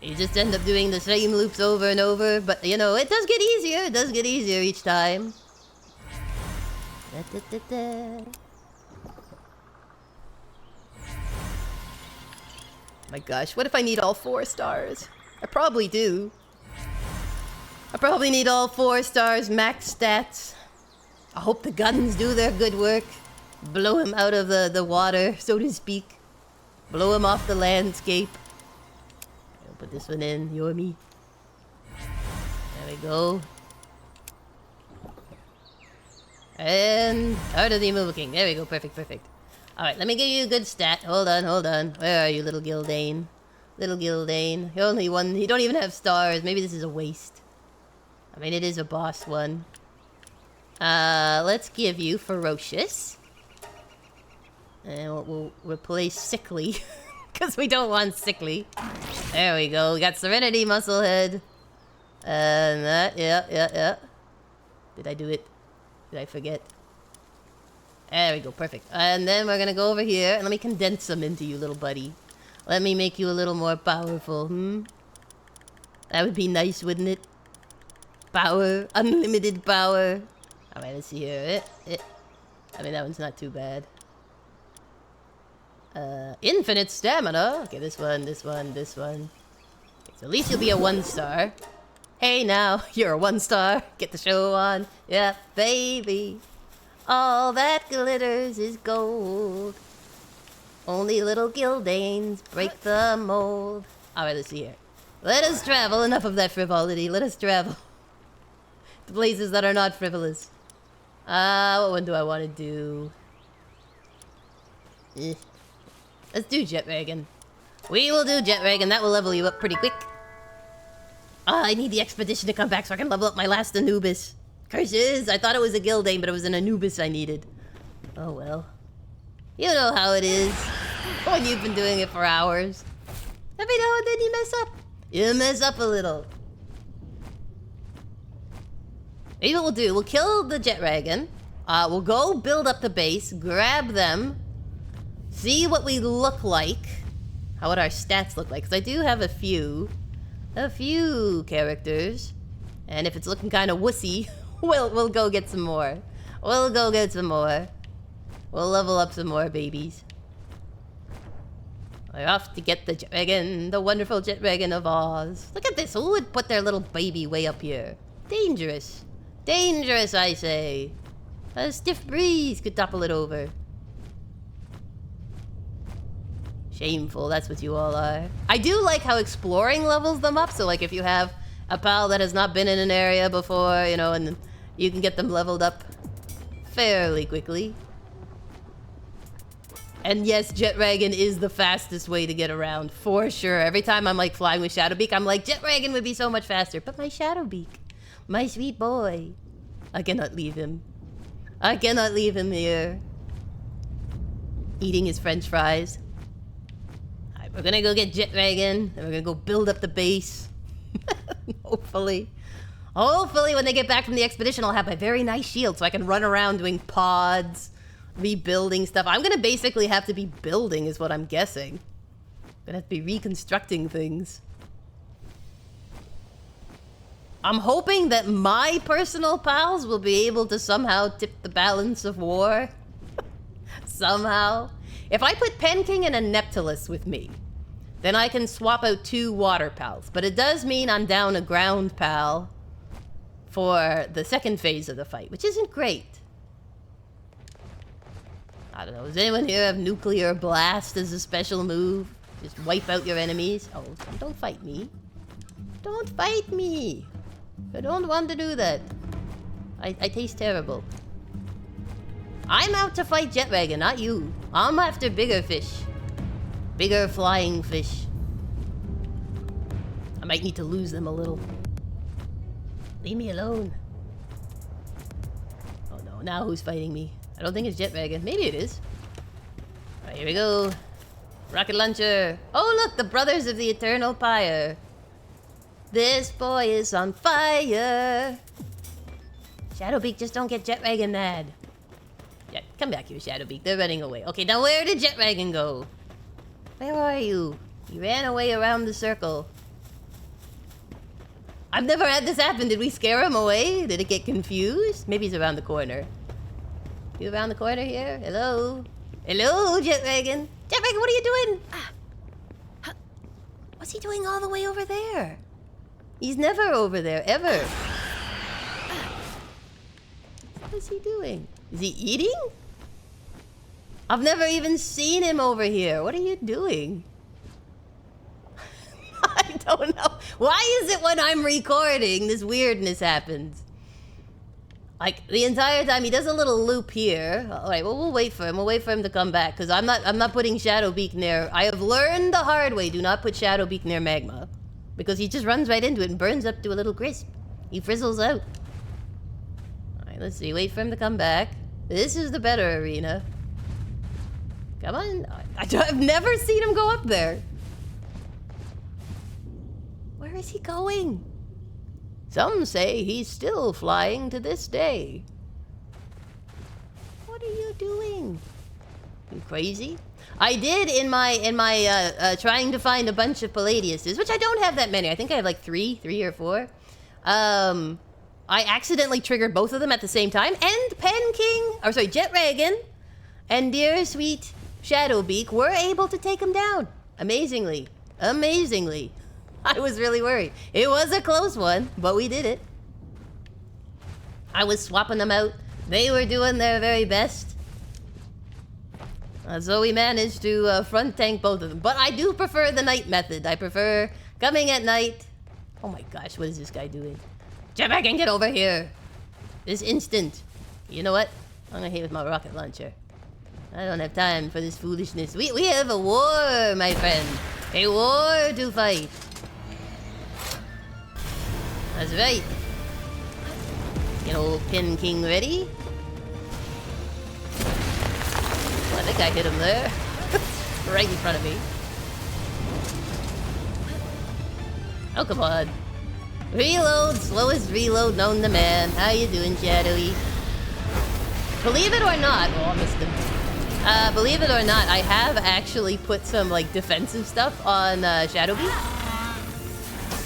You just end up doing the same loops over and over. But, you know, it does get easier. It does get easier each time. Da, da, da, da. My gosh, what if I need all 4 stars? I probably do. I probably need all 4 stars, max stats. I hope the guns do their good work. Blow him out of the water, so to speak. Blow him off the landscape. I'll put this one in, Yormi. There we go. And out of the Immovable King. There we go, perfect, perfect. Alright, let me give you a good stat. Hold on, hold on. Where are you, little Gildane? Little Gildane. You're only one. You don't even have stars. Maybe this is a waste. I mean, it is a boss one. Let's give you Ferocious. And we'll replace Sickly. Because we don't want Sickly. There we go. We got Serenity, Musclehead. And that, yeah. Did I do it? Did I forget? There we go, perfect. And then we're gonna go over here and let me condense them into you, little buddy. Let me make you a little more powerful, That would be nice, wouldn't it? Power, unlimited power. Alright, let's see here. I mean, that one's not too bad. Infinite stamina. Okay, this one. Okay, so at least you'll be a 1-star. Hey now, you're a 1-star. Get the show on. Yeah, baby. All that glitters is gold. Only little Gildanes break the mold. Alright, let's see here. Let us travel. Enough of that frivolity. Let us travel. To places that are not frivolous. What one do I want to do? Let's do Jet Wagon. We will do Jet Wagon. That will level you up pretty quick. I need the expedition to come back so I can level up my last Anubis. Curses! I thought it was a Gildane, but it was an Anubis I needed. Oh well. You know how it is when you've been doing it for hours. Every now and then you mess up. You mess up a little. Maybe what we'll do, we'll kill the jet dragon. We'll go build up the base, grab them, see what we look like. How would our stats look like? Because I do have a few characters. And if it's looking kind of wussy, we'll go get some more. We'll go get some more. We'll level up some more babies. We're off to get the jet dragon, the wonderful jet dragon of Oz. Look at this, who would put their little baby way up here? Dangerous. Dangerous, I say. A stiff breeze could topple it over. Shameful, that's what you all are. I do like how exploring levels them up, so like if you have a pal that has not been in an area before, you know, and you can get them leveled up fairly quickly. And yes, jet dragon is the fastest way to get around, for sure. Every time I'm like flying with Shadowbeak, I'm like, jet dragon would be so much faster. But my Shadowbeak, my sweet boy, I cannot leave him. I cannot leave him here. Eating his french fries. Alright, we're gonna go get jet dragon, and we're gonna go build up the base. Hopefully. Hopefully when they get back from the expedition, I'll have my very nice shield so I can run around doing pods. Rebuilding stuff. I'm gonna basically have to be building is what I'm guessing. Gonna have to be reconstructing things. I'm hoping that my personal pals will be able to somehow tip the balance of war. Somehow. If I put Penking and a Neptilus with me, then I can swap out 2 water pals. But it does mean I'm down a ground pal for the second phase of the fight, which isn't great. I don't know, does anyone here have nuclear blast as a special move? Just wipe out your enemies? Oh, don't fight me. Don't fight me. I don't want to do that. I taste terrible. I'm out to fight jet dragon, not you. I'm after bigger fish. Bigger flying fish. I might need to lose them a little. Leave me alone. Oh no, now who's fighting me? I don't think it's jet dragon. Maybe it is. Alright, here we go. Rocket launcher. Oh look, the brothers of the eternal pyre. This boy is on fire. Shadowbeak, just don't get jet dragon mad. Yeah, come back here, Shadowbeak. They're running away. Okay, now where did jet dragon go? Where are you? You ran away around the circle. I've never had this happen. Did we scare him away? Did it get confused? Maybe he's around the corner. You around the corner here? Hello? Hello, jet dragon? Jet dragon, what are you doing? What's he doing all the way over there? He's never over there, ever. What's he doing? Is he eating? I've never even seen him over here. What are you doing? I don't know. Why is it when I'm recording this weirdness happens? Like the entire time he does a little loop here. All right, well we'll wait for him. We'll wait for him to come back because I'm not putting Shadowbeak near. I have learned the hard way. Do not put Shadowbeak near magma because he just runs right into it and burns up to a little crisp. He frizzles out. All right, let's see. Wait for him to come back. This is the better arena. Come on. I've never seen him go up there. Where is he going? Some say he's still flying to this day. What are you doing? You crazy? I did in my trying to find a bunch of Palladiuses, which I don't have that many. I think I have like three or four. I accidentally triggered both of them at the same time, and Jet Dragon and dear sweet Shadowbeak were able to take him down. Amazingly. Amazingly. I was really worried. It was a close one, but we did it. I was swapping them out. They were doing their very best. So we managed to front tank both of them. But I do prefer the night method. I prefer coming at night. Oh my gosh, what is this guy doing? Jet Dragon, get over here. This instant. You know what? I'm gonna hit with my rocket launcher. I don't have time for this foolishness. We have a war, my friend. A war to fight. That's right. Get old Pin King ready. I think I hit him there. Right in front of me. Oh, come on. Reload, slowest reload known to man. How you doing, Shadowy? Believe it or not, oh, I missed him. Believe it or not, I have actually put some like defensive stuff on Shadowy.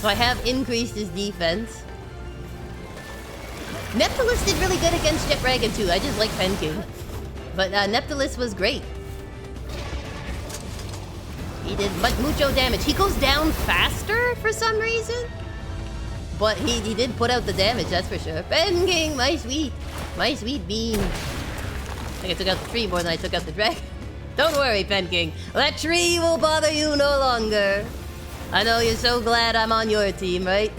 So I have increased his defense. Neptilus did really good against Jet Dragon too. I just like Pen King. But Neptilus was great. He did mucho damage. He goes down faster for some reason. But he did put out the damage, that's for sure. Pen King, my sweet bean. I think I took out the tree more than I took out the dragon. Don't worry, Pen King. That tree will bother you no longer. I know you're so glad I'm on your team, right?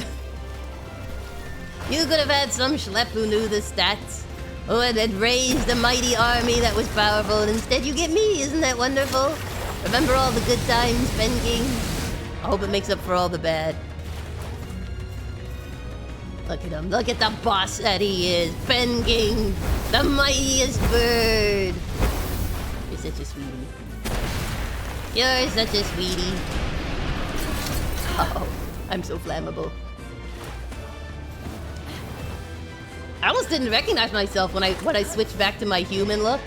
You could have had some schlep who knew the stats. Who had raised a mighty army that was powerful, and instead you get me, isn't that wonderful? Remember all the good times, Pen King? I hope it makes up for all the bad. Look at him, look at the boss that he is. Pen King, the mightiest bird. You're such a sweetie. You're such a sweetie. Uh-oh, I'm so flammable. I almost didn't recognize myself when I switched back to my human look.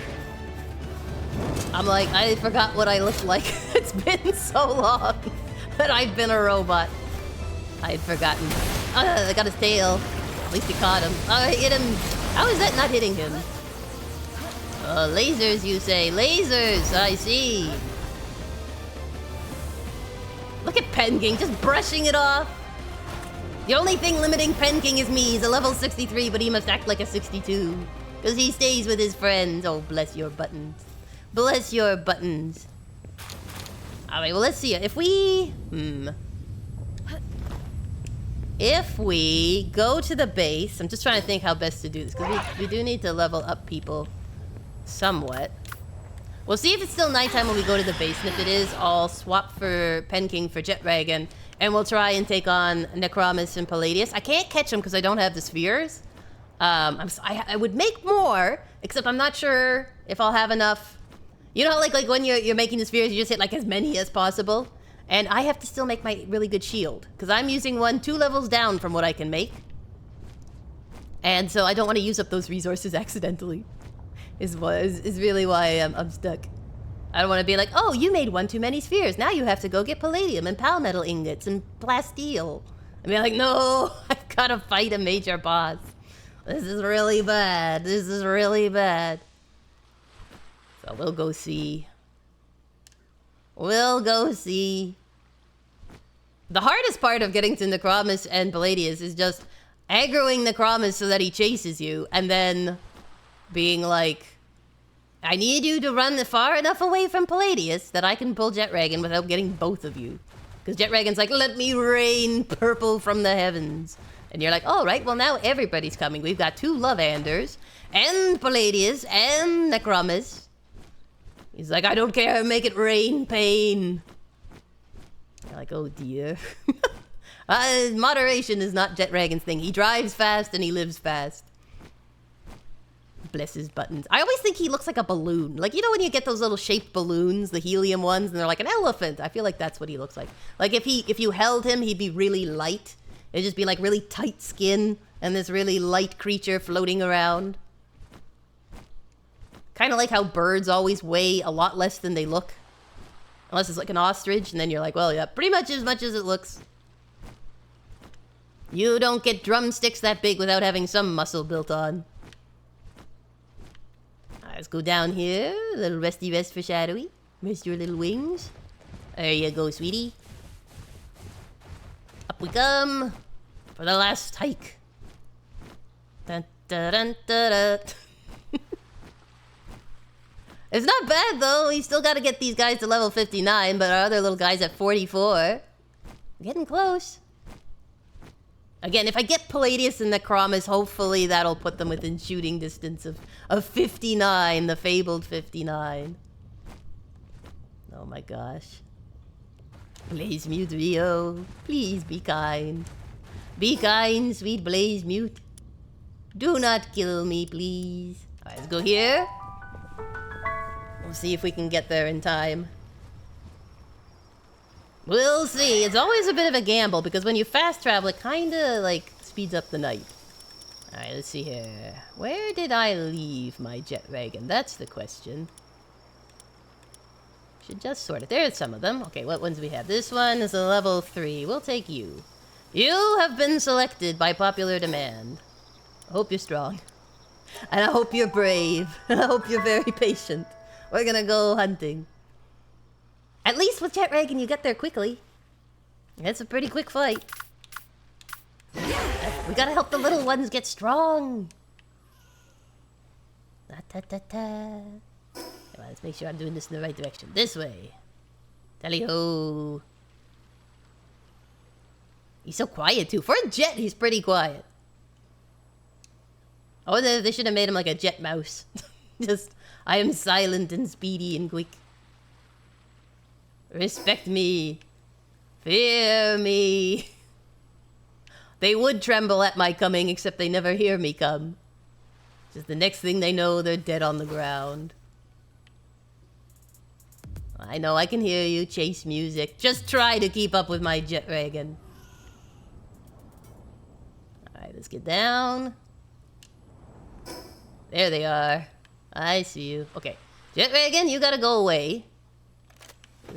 I'm like, I forgot what I looked like. It's been so long that I've been a robot. I had forgotten. I got his tail. At least he caught him. I hit him. How is that not hitting him? Lasers, you say. Lasers, I see. Look at Pen King, just brushing it off. The only thing limiting Pen King is me. He's a level 63, but he must act like a 62. Because he stays with his friends. Oh, bless your buttons. Bless your buttons. Alright, well, let's see. If we... If we go to the base... I'm just trying to think how best to do this. Because we do need to level up people somewhat. We'll see if it's still nighttime when we go to the base. And if it is, I'll swap for Pen King for Jet Dragon. And we'll try and take on Necromus and Palladius. I can't catch them because I don't have the spheres. I would make more, except I'm not sure if I'll have enough. You know, like when you're making the spheres, you just hit like as many as possible. And I have to still make my really good shield because I'm using one 2 levels down from what I can make. And so I don't want to use up those resources accidentally. Is really why I'm stuck. I don't want to be like, oh, you made 1 too many spheres. Now you have to go get palladium and pal metal ingots and plasteel. I mean, like, no, I've got to fight a major boss. This is really bad. This is really bad. So we'll go see. We'll go see. The hardest part of getting to Necromus and Palladius is just aggroing Necromus so that he chases you and then being like, I need you to run far enough away from Palladius that I can pull Jet Dragon without getting both of you. Because Jet Dragon's like, let me rain purple from the heavens. And you're like, all right, well now everybody's coming. We've got 2 Love-Anders and Palladius and Necromus. He's like, I don't care, make it rain pain. You're like, oh dear. Moderation is not Jet Dragon's thing. He drives fast and he lives fast. Bless his buttons. I always think he looks like a balloon. Like, you know when you get those little shaped balloons, the helium ones, and they're like an elephant? I feel like that's what he looks like. Like, if you held him, he'd be really light. It'd just be like really tight skin and this really light creature floating around. Kind of like how birds always weigh a lot less than they look. Unless it's like an ostrich, and then you're like, well, yeah, pretty much as it looks. You don't get drumsticks that big without having some muscle built on. Let's go down here. A little resty rest for Shadowy. Rest your little wings. There you go, sweetie. Up we come for the last hike. Dun, dun, dun, dun, dun. It's not bad, though. You still got to get these guys to level 59, but our other little guy's at 44. Getting close. Again, if I get Palladius and Necromus, hopefully that'll put them within shooting distance of 59, the fabled 59. Oh my gosh. BLAZAMUT Rio, please be kind. Be kind, sweet BLAZAMUT. Do not kill me, please. Alright, let's go here. We'll see if we can get there in time. We'll see. It's always a bit of a gamble because when you fast travel, it kind of like speeds up the night. Alright, let's see here. Where did I leave my jet wagon? That's the question. Should just sort it. There's some of them. Okay, what ones do we have? This one is a level 3. We'll take you. You have been selected by popular demand. I hope you're strong. And I hope you're brave. And I hope you're very patient. We're gonna go hunting. At least with jet wagon, you get there quickly. It's a pretty quick fight. We gotta help the little ones get strong. Let's make sure I'm doing this in the right direction. This way. Tally-ho. He's so quiet, too. For a jet, he's pretty quiet. Oh, they should have made him like a jet mouse. Just, I am silent and speedy and quick. Respect me. Fear me. They would tremble at my coming, except they never hear me come. Just the next thing they know, they're dead on the ground. I know I can hear you, chase music. Just try to keep up with my jet wagon. Alright, let's get down. There they are. I see you. Okay. Jet wagon, you gotta go away.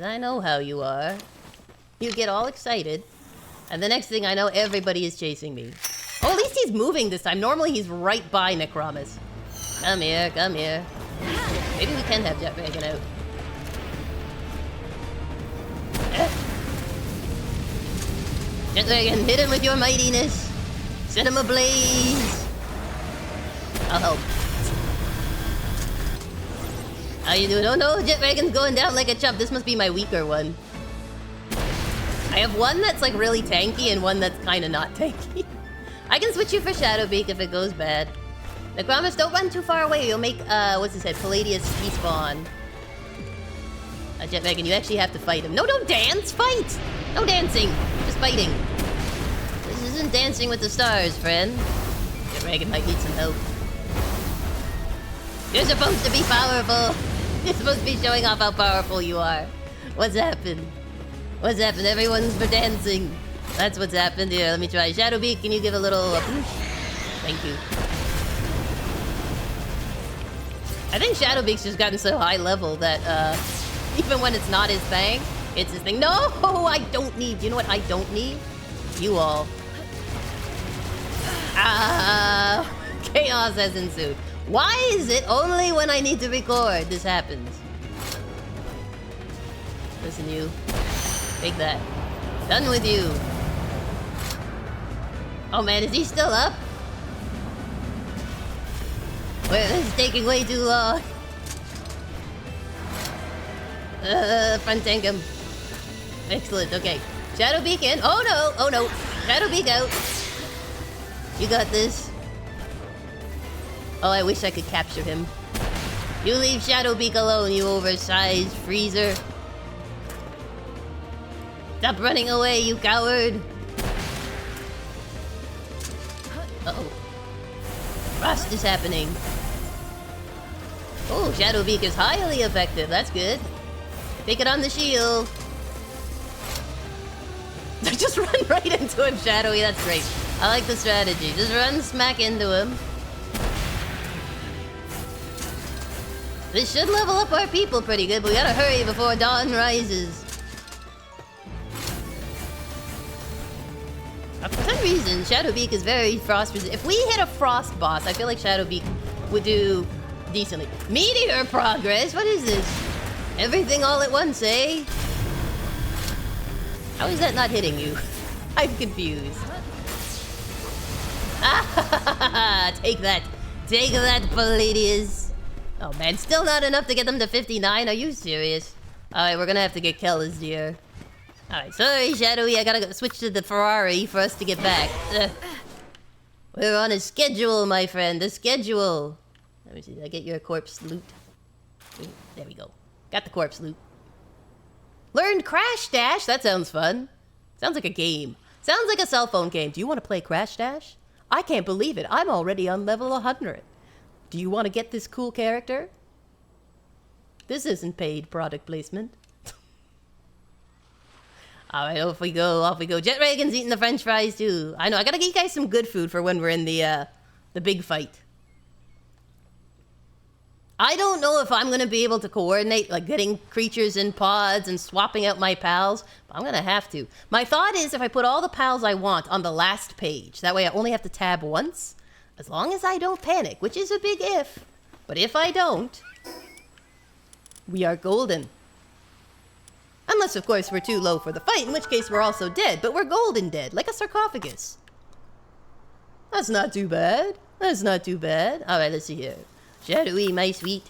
I know how you are. You get all excited. And the next thing I know, everybody is chasing me. Oh, at least he's moving this time. Normally he's right by Necromus. Come here, come here. Maybe we can have jet wagon out. Jet wagon, hit him with your mightiness. Set him ablaze. I'll help. How you doing? Oh no, jet wagon's going down like a chump. This must be my weaker one. I have one that's like really tanky and one that's kind of not tanky. I can switch you for Shadowbeak if it goes bad. Necromus, don't run too far away. You'll make, what's his head? Palladius despawn. Jet wagon, you actually have to fight him. No, don't dance! Fight! No dancing! Just fighting. This isn't Dancing with the Stars, friend. Jet wagon might need some help. You're supposed to be powerful. You're supposed to be showing off how powerful you are. What's happened? What's happened? Everyone's for dancing. That's what's happened here. Let me try. Shadowbeak, can you give a little push? Thank you. I think Shadowbeak's just gotten so high level that even when it's not his thing, it's his thing. No, I don't need. You know what I don't need? You all. Chaos has ensued. Why is it only when I need to record this happens? Listen, you. Take that. Done with you. Oh man, is he still up? Wait, this is taking way too long. Front tank him. Excellent, okay. Shadowbeak in. Oh no, oh no. Shadowbeak out. You got this. Oh, I wish I could capture him. You leave Shadowbeak alone, you oversized freezer. Stop running away, you coward! Uh-oh. Frost is happening. Oh, Shadowbeak is highly effective. That's good. Take it on the shield. Just run right into him, Shadowy. That's great. I like the strategy. Just run smack into him. This should level up our people pretty good, but we gotta hurry before dawn rises. For some reason, Shadowbeak is very frost resistant. If we hit a frost boss, I feel like Shadowbeak would do decently. Meteor progress? What is this? Everything all at once, eh? How is that not hitting you? I'm confused. Take that. Take that, Palladius. Oh man, still not enough to get them to 59? Are you serious? Alright, we're gonna have to get Kellis here. Alright, sorry, Shadowy, I gotta switch to the Ferrari for us to get back. We're on a schedule, my friend, a schedule. Let me see, did I get your corpse loot? There we go. Got the corpse loot. Learned Crash Dash? That sounds fun. Sounds like a game. Sounds like a cell phone game. Do you want to play Crash Dash? I can't believe it. I'm already on level 100. Do you want to get this cool character? This isn't paid product placement. Alright, off we go, off we go. Jet Reagan's eating the french fries too. I know, I gotta get you guys some good food for when we're in the big fight. I don't know if I'm gonna be able to coordinate, like, getting creatures in pods and swapping out my pals, but I'm gonna have to. My thought is if I put all the pals I want on the last page, that way I only have to tab once, as long as I don't panic, which is a big if. But if I don't, we are golden. Unless, of course, we're too low for the fight, in which case we're also dead, but we're golden dead, like a sarcophagus. That's not too bad. That's not too bad. Alright, let's see here. Shadowy, my sweet.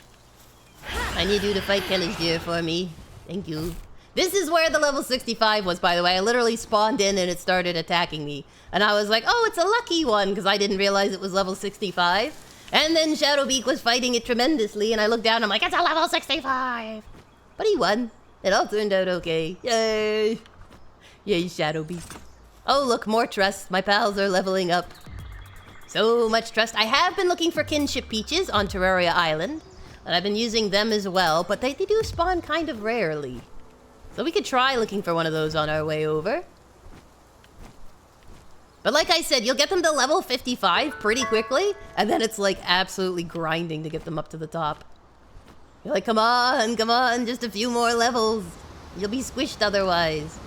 I need you to fight Kelly's deer for me. Thank you. This is where the level 65 was, by the way. I literally spawned in and it started attacking me. And I was like, oh, it's a lucky one, because I didn't realize it was level 65. And then Shadowbeak was fighting it tremendously, and I looked down and I'm like, it's a level 65! But he won. It all turned out okay. Yay! Yay, Shadowbeak. Oh, look, more trust. My pals are leveling up. So much trust. I have been looking for kinship peaches on Terraria Island, and I've been using them as well, but they do spawn kind of rarely. So we could try looking for one of those on our way over. But like I said, you'll get them to level 55 pretty quickly, and then it's like absolutely grinding to get them up to the top. You're like, come on, just a few more levels. You'll be squished otherwise.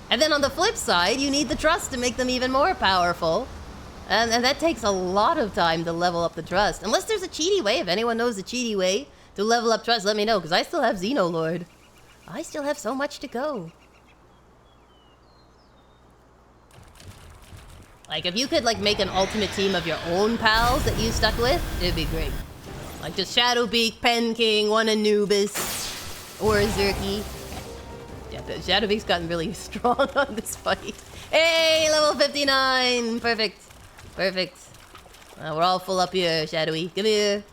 And then on the flip side, you need the trust to make them even more powerful. And that takes a lot of time to level up the trust. Unless there's a cheaty way. If anyone knows a cheaty way to level up trust, let me know. Because I still have Xenolord. I still have so much to go. Like, if you could, like, make an ultimate team of your own pals that you stuck with, it'd be great. Like, just Shadowbeak, Penking, one Anubis, or a Zerky. Yeah, Shadowbeak's gotten really strong on this fight. Hey, level 59! Perfect. Perfect. We're all full up here, Shadowy. Come here.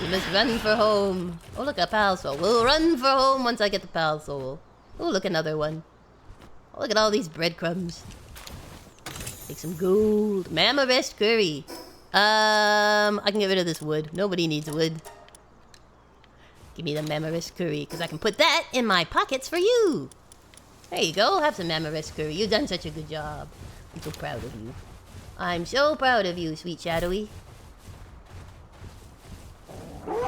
We must run for home. Oh, look, a pal soul. We'll run for home once I get the pal soul. Oh, look, another one. Oh, look at all these breadcrumbs. Take some gold. Mama Rest Curry. I can get rid of this wood. Nobody needs wood. Give me the Mama Rest Curry, because I can put that in my pockets for you. There you go. Have some Mama Rest Curry. You've done such a good job. I'm so proud of you. I'm so proud of you, sweet Shadowy.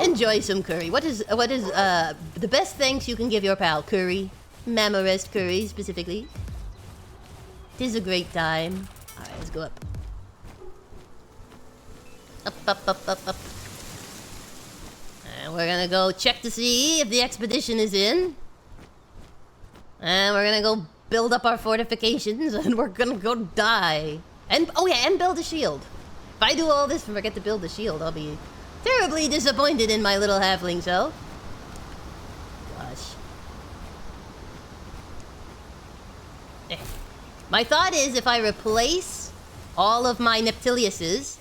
Enjoy some curry. What is the best thanks you can give your pal? Curry. Mama Rest Curry, specifically. Tis a great time. Alright, let's go up. Up. And we're gonna go check to see if the expedition is in. And we're gonna go build up our fortifications, and we're gonna go die. And, oh yeah, and build a shield. If I do all this and forget to build the shield, I'll be terribly disappointed in my little halfling self. Gosh. My thought is if I replace all of my Neptiliuses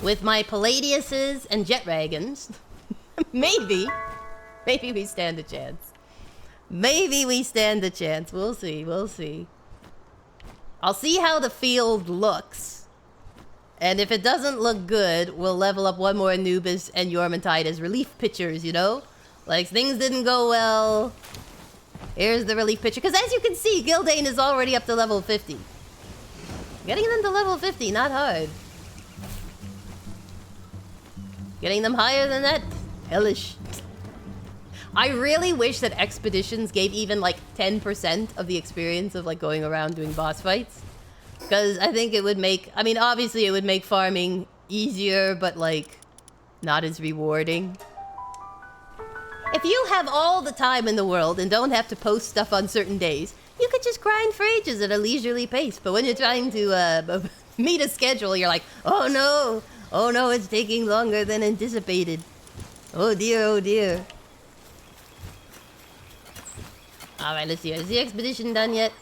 with my Palladiuses and Jet Dragons, maybe we stand a chance. Maybe we stand a chance. We'll see, we'll see. I'll see how the field looks. And if it doesn't look good, we'll level up one more Anubis and Yormantide as relief pitchers, you know? Like, things didn't go well. Here's the relief pitcher. Because as you can see, Gildane is already up to level 50. Getting them to level 50, not hard. Getting them higher than that, hellish. I really wish that expeditions gave even like 10% of the experience of like going around doing boss fights. Because I think it would make, I mean, obviously it would make farming easier, but like not as rewarding. If you have all the time in the world and don't have to post stuff on certain days, you could just grind for ages at a leisurely pace. But when you're trying to meet a schedule, you're like, oh no, it's taking longer than anticipated. Oh dear. Alright, let's see. Is the expedition done yet?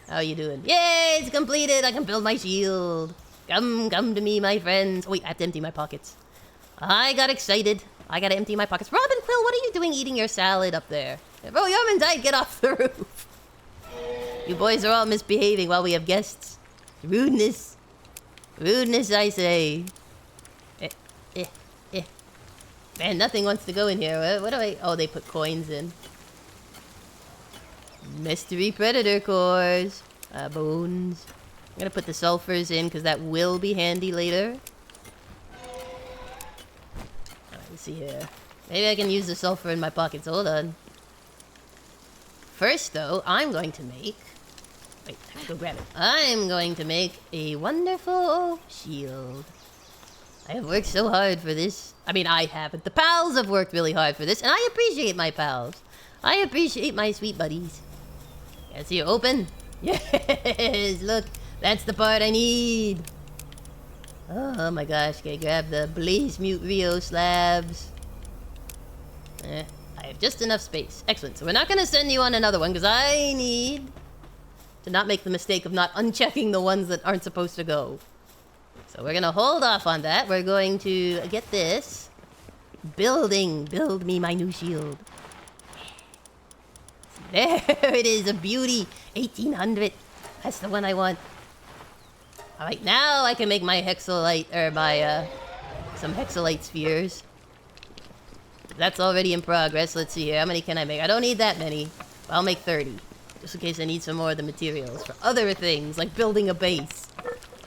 How are you doing? Yay, it's completed! I can build my shield! Come to me, my friends. Oh, wait, I have to empty my pockets. I got excited. I gotta empty my pockets. Robin Quill, what are you doing eating your salad up there? Oh, Yarman, get off the roof! You boys are all misbehaving while we have guests. Rudeness. Rudeness, I say. Man, nothing wants to go in here. What do I... Oh, they put coins in. Mystery predator cores. Bones. I'm gonna put the sulfurs in because that will be handy later. Alright, let's see here. Maybe I can use the sulfur in my pockets. Hold on. First, though, I'm going to make... Wait, I have to go grab it. I'm going to make a wonderful shield. I have worked so hard for this. I mean, I haven't. The pals have worked really hard for this, and I appreciate my pals. I appreciate my sweet buddies. Yeah, see you open? Yes, look. That's the part I need. Oh my gosh, okay, grab the BLAZAMUT Rio slabs. I have just enough space. Excellent. So we're not going to send you on another one, because I need to not make the mistake of not unchecking the ones that aren't supposed to go. So we're going to hold off on that. We're going to get this. Building. Build me my new shield. There it is. A beauty. 1800. That's the one I want. Alright, now I can make my hexalite, or my, some hexalite spheres. That's already in progress. Let's see here. How many can I make? I don't need that many. I'll make 30. Just in case I need some more of the materials for other things, like building a base.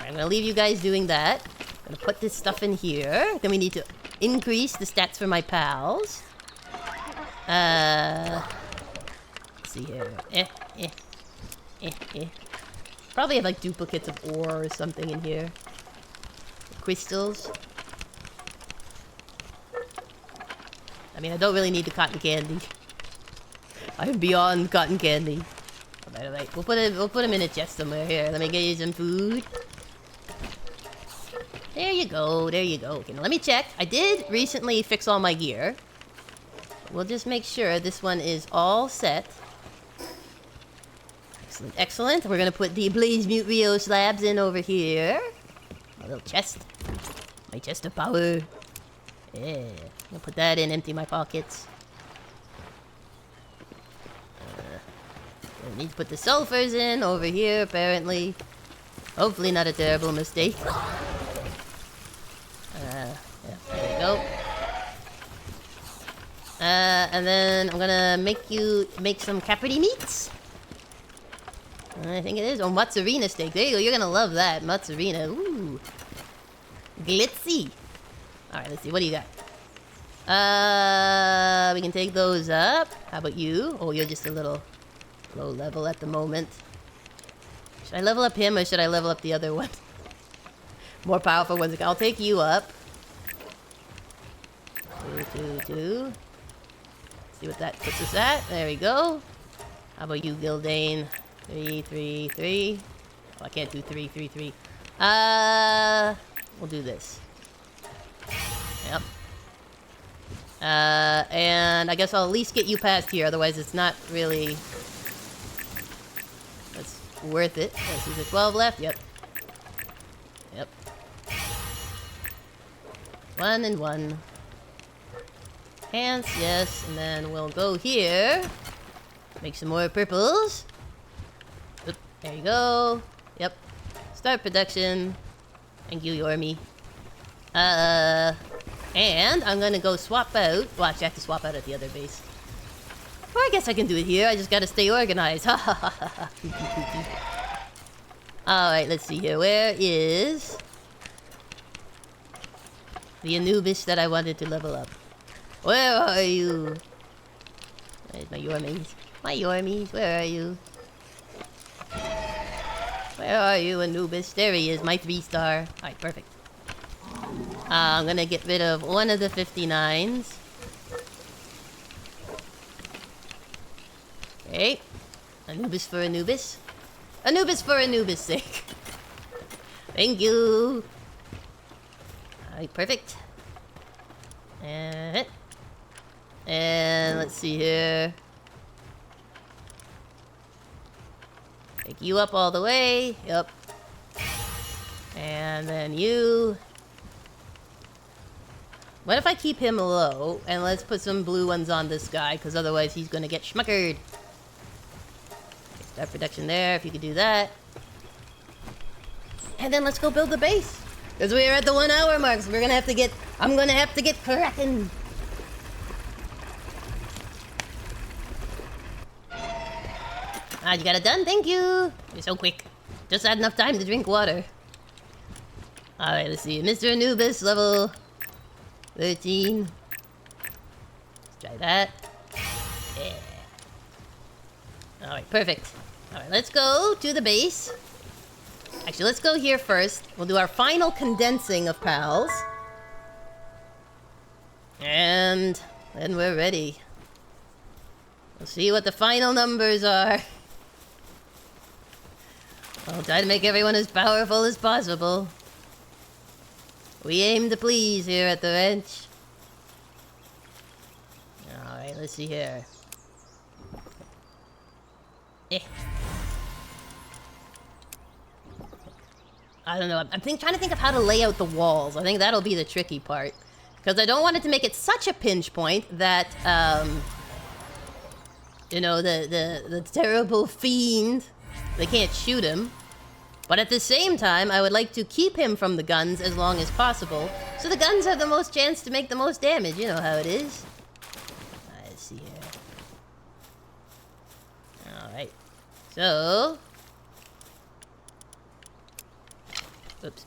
I'm gonna leave you guys doing that. I'm gonna put this stuff in here. Then we need to increase the stats for my pals. Let's see here. Probably have like duplicates of ore or something in here. Crystals. I mean, I don't really need the cotton candy. I'm beyond cotton candy. Alright, we'll put him in a chest somewhere. Here, let me get you some food. There you go, there you go. Okay, now let me check. I did recently fix all my gear. We'll just make sure this one is all set. Excellent, excellent. We're gonna put the BLAZAMUT Rio slabs in over here. A little chest. My chest of power. Yeah. I'll put that in, empty my pockets. I need to put the sulfurs in over here, apparently. Hopefully not a terrible mistake. Yeah, there we go. And then I'm gonna make some caprese meats. I think it is. Oh, mozzarella steak. There you go. You're gonna love that. Mozzarella. Ooh. Glitzy. Alright, let's see. What do you got? We can take those up. How about you? Oh, you're just a little low level at the moment. Should I level up him or should I level up the other one? More powerful ones. I'll take you up. 2. See what that puts us at. There we go. How about you, Gildane? 3. Oh, I can't do 3. We'll do this. Yep. And I guess I'll at least get you past here, otherwise it's not really... That's worth it. Is there 12 left? Yep. 1 and 1. Pants, yes, and then we'll go here. Make some more purples. Oop, there you go. Yep. Start production. Thank you, Yormi. And I'm gonna go swap out. Well, actually, I have to swap out at the other base. Well, I guess I can do it here. I just gotta stay organized. Alright, let's see here. Where is the Anubis that I wanted to level up? Where are you? Where's my Yormies? My Yormies, where are you? Where are you, Anubis? There he is, my 3-star. Alright, perfect. I'm gonna get rid of one of the 59s. Okay. Anubis for Anubis. Anubis for Anubis' sake. Thank you. Alright, perfect. And let's see here. Take you up all the way. Yep. And then you. What if I keep him low, and let's put some blue ones on this guy, because otherwise he's going to get schmuckered. Start production there, if you could do that. And then let's go build the base. Because we're at the 1 hour mark, so we're going to have to get... I'm going to have to get cracking. Ah, you got it done? Thank you! You're so quick. Just had enough time to drink water. Alright, let's see. Mr. Anubis, level 13. Let's try that. Yeah. Alright, perfect. Alright, let's go to the base. Actually, let's go here first. We'll do our final condensing of pals. And then we're ready. We'll see what the final numbers are. I'll try to make everyone as powerful as possible. We aim to please here at the wrench. Alright, let's see here. I don't know. I'm trying to think of how to lay out the walls. I think that'll be the tricky part. Because I don't want it to make it such a pinch point that, you know, the terrible fiend, they can't shoot him. But at the same time, I would like to keep him from the guns as long as possible, so the guns have the most chance to make the most damage. You know how it is. Let's see here. Alright. So... Oops.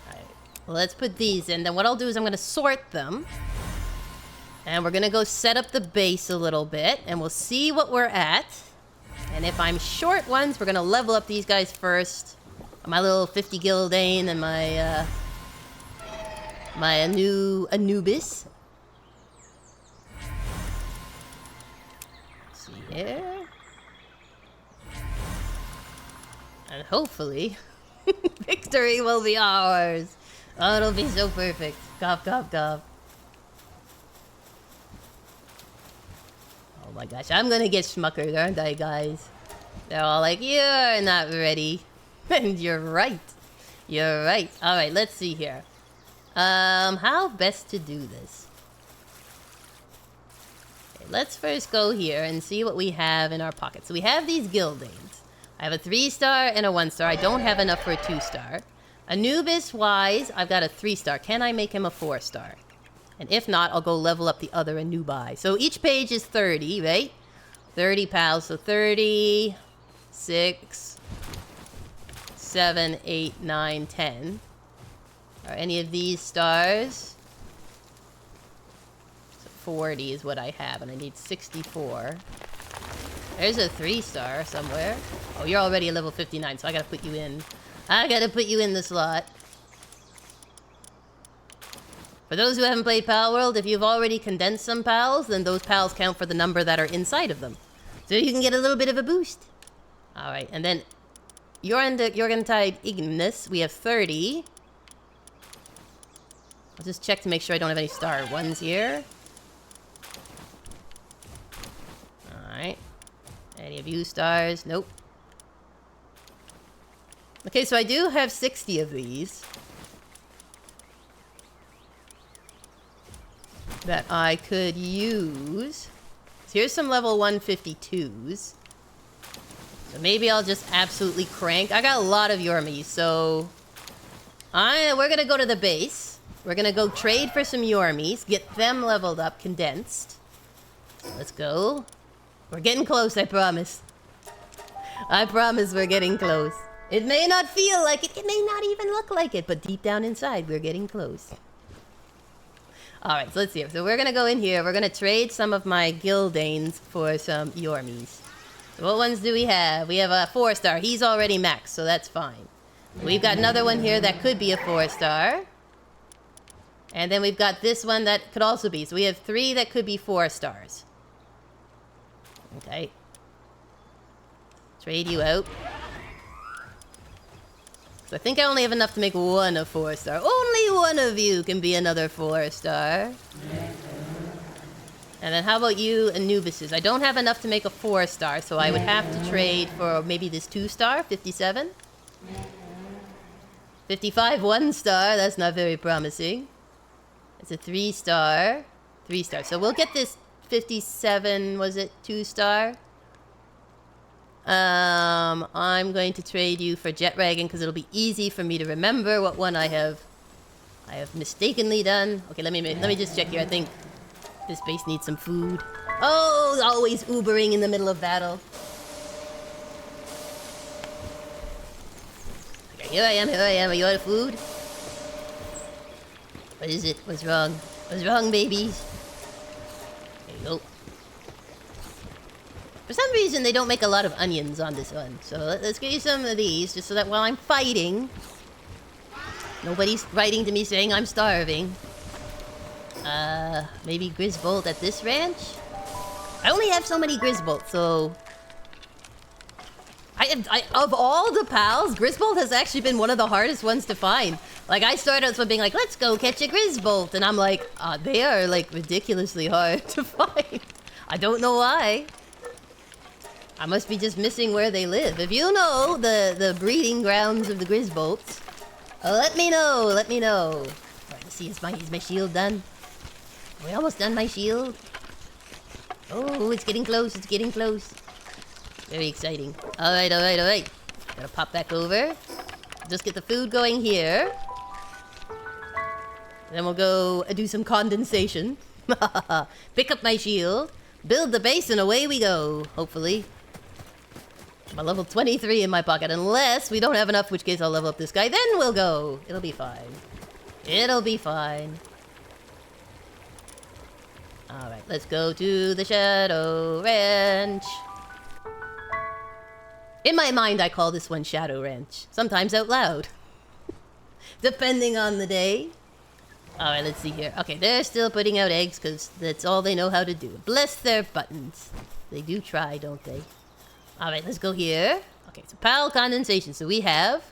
Alright. Well, let's put these in. Then what I'll do is I'm going to sort them. And we're going to go set up the base a little bit, and we'll see what we're at. And if I'm short ones, we're going to level up these guys first. My little 50 Gildane and my, my Anubis. Let's see here. And hopefully, victory will be ours. Oh, it'll be so perfect. Cough, cough, cough. Oh my gosh, I'm gonna get schmuckered, aren't I, guys? They're all like, you're not ready. And you're right. You're right. Alright, let's see here. How best to do this? Okay, let's first go here and see what we have in our pocket. So we have these Gildanes. I have a 3-star and a 1-star. I don't have enough for a 2-star. Anubis-wise, I've got a 3-star. Can I make him a 4-star? And if not, I'll go level up the other Anubi. So each page is 30, right? 30 pals. So 30, 6, 7, 8, 9, 10. Are any of these stars? So 40 is what I have, and I need 64. There's a 3-star somewhere. Oh, you're already a level 59, so I gotta put you in. I gotta put you in the slot. For those who haven't played Palworld, if you've already condensed some pals, then those pals count for the number that are inside of them. So you can get a little bit of a boost. Alright, and then Jorgentide Ignis, we have 30. I'll just check to make sure I don't have any star 1s here. Alright. Any of you stars? Nope. Okay, so I do have 60 of these that I could use. So here's some level 152s. So maybe I'll just absolutely crank. I got a lot of Yormies, so we're gonna go to the base. We're gonna go trade for some Yormies, get them leveled up, condensed. Let's go. We're getting close, I promise. I promise we're getting close. It may not feel like it, it may not even look like it, but deep down inside, we're getting close. Alright, so let's see. So we're gonna go in here, we're gonna trade some of my Gildanes for some Yormies. So what ones do we have? We have a 4-star. He's already maxed, so that's fine. We've got another one here that could be a 4-star. And then we've got this one that could also be. So we have 3 that could be 4-stars. Okay. Trade you out. So I think I only have enough to make one a 4-star. Only one of you can be another 4-star. And then how about you, Anubises? I don't have enough to make a 4-star, so I would have to trade for maybe this 2-star, 57. 55, 1-star. That's not very promising. It's a 3-star. 3-star. So we'll get this 57, was it 2-star? I'm going to trade you for Jet Dragon because it'll be easy for me to remember what one I have mistakenly done. Okay, let me just check here. I think This base needs some food. Oh, always Ubering in the middle of battle. Okay, here I am, here I am. Are you out of food? What is it? What's wrong? What's wrong, babies? There you go. For some reason, they don't make a lot of onions on this one. So let's get you some of these, just so that while I'm fighting, nobody's writing to me saying I'm starving. Maybe Grisbolt at this ranch? I only have so many Grisbolts, so... of all the pals, Grisbolt has actually been one of the hardest ones to find. Like, I started with being like, let's go catch a Grisbolt. And I'm like, they are, like, ridiculously hard to find. I don't know why. I must be just missing where they live. If you know the breeding grounds of the Grisbolts, let me know, let me know. Alright, let's see, is my shield done? Are we almost done my shield? Oh, it's getting close, it's getting close. Very exciting. Alright, alright, alright. Gotta pop back over. Just get the food going here. Then we'll go do some condensation. Pick up my shield. Build the base and away we go, hopefully. I'm a level 23 in my pocket, unless we don't have enough, which case I'll level up this guy. Then we'll go. It'll be fine. It'll be fine. Alright, let's go to the Shadow Ranch. In my mind, I call this one Shadow Ranch. Sometimes out loud. Depending on the day. Alright, let's see here. Okay, they're still putting out eggs because that's all they know how to do. Bless their buttons. They do try, don't they? Alright, let's go here. Okay, so Pal Condensation. So we have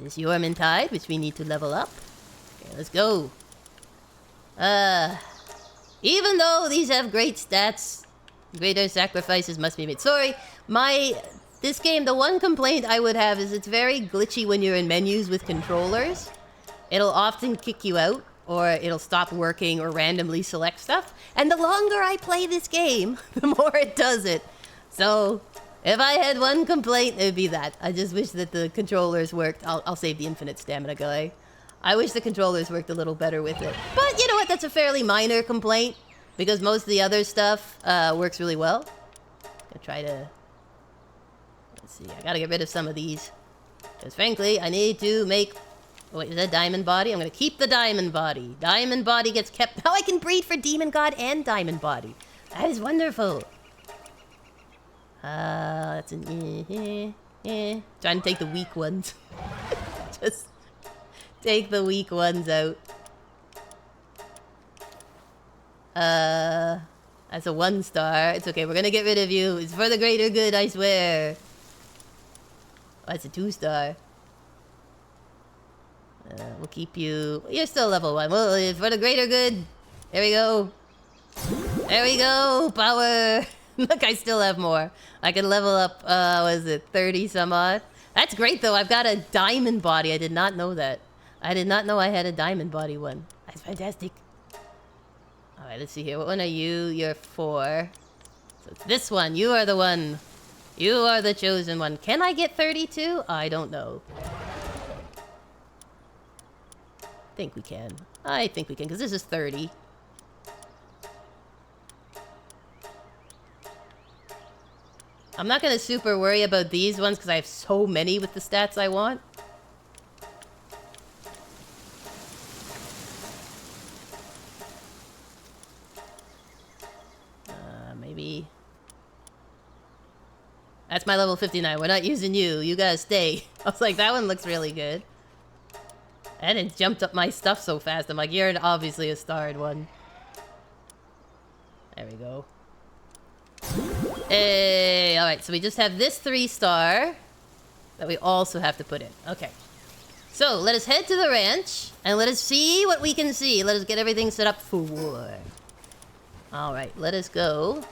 this Yormintide, which we need to level up. Okay, let's go. Even though these have great stats, greater sacrifices must be made. Sorry, this game, the one complaint I would have is it's very glitchy when you're in menus with controllers. It'll often kick you out, or it'll stop working or randomly select stuff. And the longer I play this game, the more it does it. So, if I had one complaint, it would be that. I just wish that the controllers worked. I'll save the infinite stamina guy. I wish the controllers worked a little better with it. But you know what? That's a fairly minor complaint, because most of the other stuff works really well. Gonna try to... Let's see, I gotta get rid of some of these. Because frankly, I need to make... Oh, wait, is that Diamond Body? I'm gonna keep the Diamond Body. Diamond Body gets kept... Now I can breed for Demon God and Diamond Body. That is wonderful. That's an... Trying to take the weak ones. Just... take the weak ones out. That's a 1 star. It's okay, we're gonna get rid of you. It's for the greater good, I swear. Oh, that's a 2 star. We'll keep you... You're still level 1. Well, for the greater good. There we go. There we go. Power. Look, I still have more. I can level up, what is it, 30 some odd? That's great, though. I've got a Diamond Body. I did not know that. I did not know I had a Diamond Body one. That's fantastic. Alright, let's see here. What one are you? You're 4. So it's this one. You are the one. You are the chosen one. Can I get 32? I don't know. I think we can. I think we can, because this is 30. I'm not going to super worry about these ones, because I have so many with the stats I want. Maybe... That's my level 59. We're not using you. You gotta stay. I was like, that one looks really good. And it jumped up my stuff so fast. I'm like, you're obviously a starred one. There we go. Hey, alright, so we just have this 3 star that we also have to put in. Okay. So, let us head to the ranch and let us see what we can see. Let us get everything set up for war. Alright, let us go.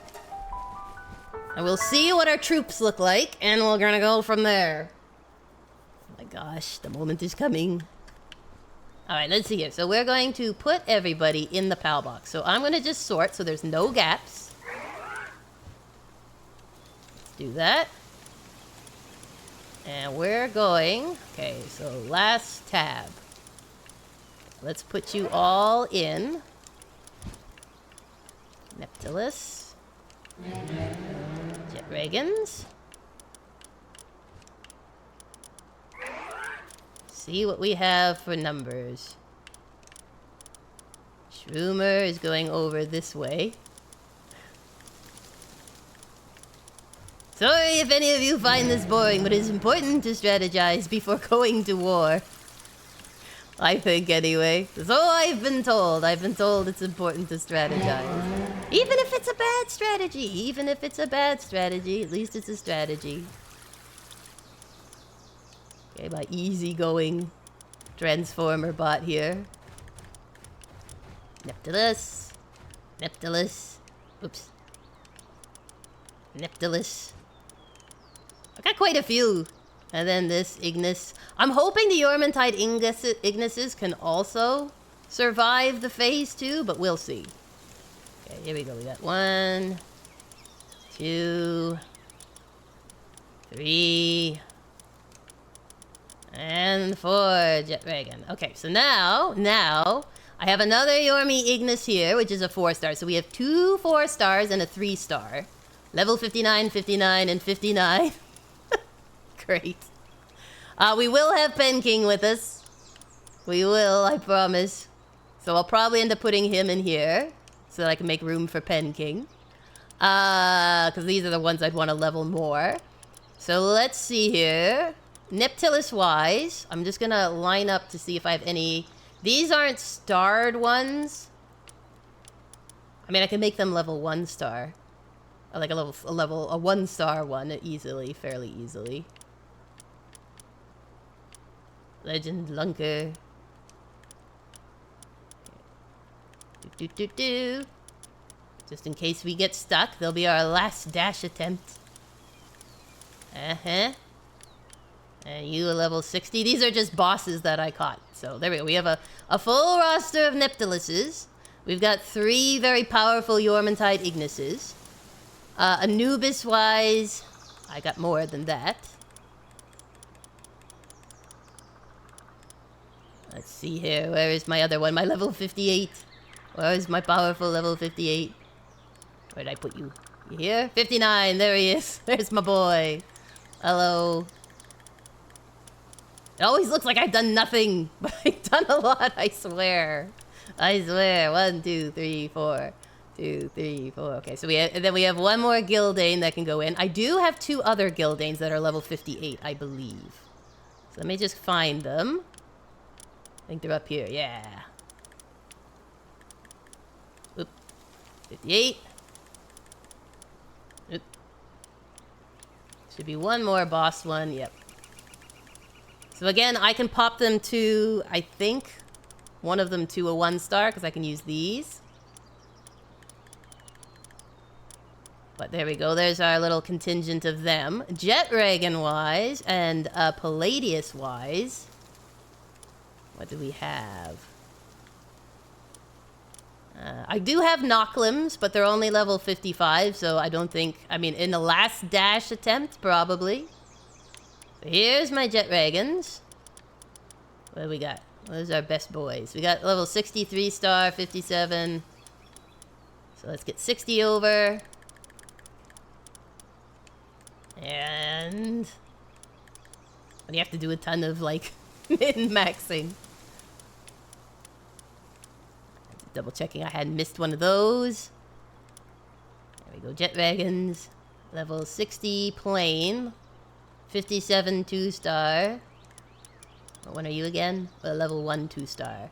And we'll see what our troops look like, and we're gonna go from there. Oh my gosh, the moment is coming. Alright, let's see here. So we're going to put everybody in the PAL box. So I'm gonna just sort so there's no gaps. Let's do that. And we're going... Okay, so last tab. Let's put you all in. Neptilus. Jet Dragons. See what we have for numbers. Shroomer is going over this way. Sorry if any of you find this boring, but it's important to strategize before going to war. I think, anyway. So I've been told. I've been told it's important to strategize. Even if it's a bad strategy. Even if it's a bad strategy. At least it's a strategy. Okay, my easygoing transformer bot here. Neptilus. Neptilus. Oops. Neptilus. I got quite a few. And then this Ignis. I'm hoping the Yormantide Ignises can also survive the phase 2, but we'll see. Okay, here we go. We got 1, 2, 3, and 4 Jet Dragon. Okay, so now I have another Yormi Ignis here, which is a 4-star. So we have 2 4-stars and a 3-star. Level 59, 59, and 59. Great. We will have Pen King with us. We will, I promise. So I'll probably end up putting him in here so that I can make room for Pen King. Because these are the ones I'd want to level more. So let's see here. Neptilus-wise, I'm just going to line up to see if I have any... These aren't starred ones. I mean, I can make them level 1-star. Like a 1-star one easily, fairly easily. Legend Lunker. Just in case we get stuck, they'll be our last dash attempt. And you a level 60. These are just bosses that I caught. So there we go. We have a full roster of Neptiluses. We've got 3 very powerful Yormantide Ignises. Anubis-wise, I got more than that. Let's see here. Where is my other one? My level 58. Where is my powerful level 58? Where did I put you? You here? 59. There he is. There's my boy. Hello. It always looks like I've done nothing, but I've done a lot, I swear. I swear. 1, 2, 3, 4. 2, 3, 4. Okay, so we have one more Gildane that can go in. I do have 2 other Gildanes that are level 58, I believe. So let me just find them. I think they're up here. Yeah. Oop. 58. Oop. Should be one more boss one. Yep. So again, I can pop them to, I think, one of them to a 1-star because I can use these. But there we go. There's our little contingent of them. Jet Dragon-wise and Palladius-wise. What do we have? I do have Knocklims, but they're only level 55, so I don't think... I mean, in the last dash attempt, probably. So here's my Jet Dragons. What do we got? Those are our best boys. We got level 63 star, 57. So let's get 60 over. And... you have to do a ton of, like, min-maxing. Double checking I hadn't missed one of those. There we go, Jet Dragons. Level 60 plain. 57 2-star. What one are you again? Level 1 2-star.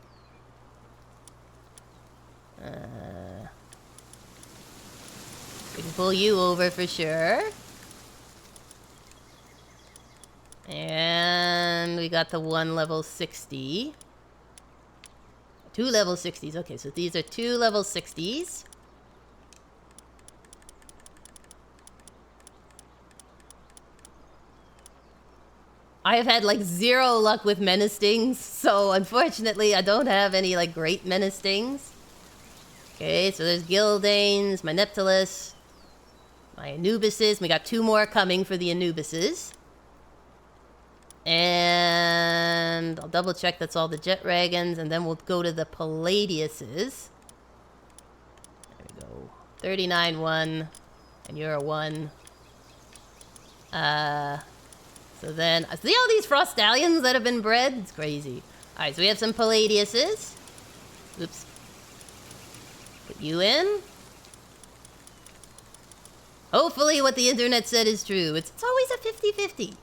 We can pull you over for sure. And we got the 1 level 60. 2 level 60s. Okay, so these are 2 level 60s. I have had like 0 luck with Menace Stings, so unfortunately I don't have any like great Menace Stings. Okay, so there's Gildanes, my Neptilus, my Anubises. We got 2 more coming for the Anubises. And I'll double check that's all the Jet Dragons, and then we'll go to the Palladiuses. There we go. 39, 1. And you're a 1. So then... See all these frostallions that have been bred? It's crazy. Alright, so we have some Palladiuses. Oops. Put you in. Hopefully what the internet said is true. It's always a 50-50.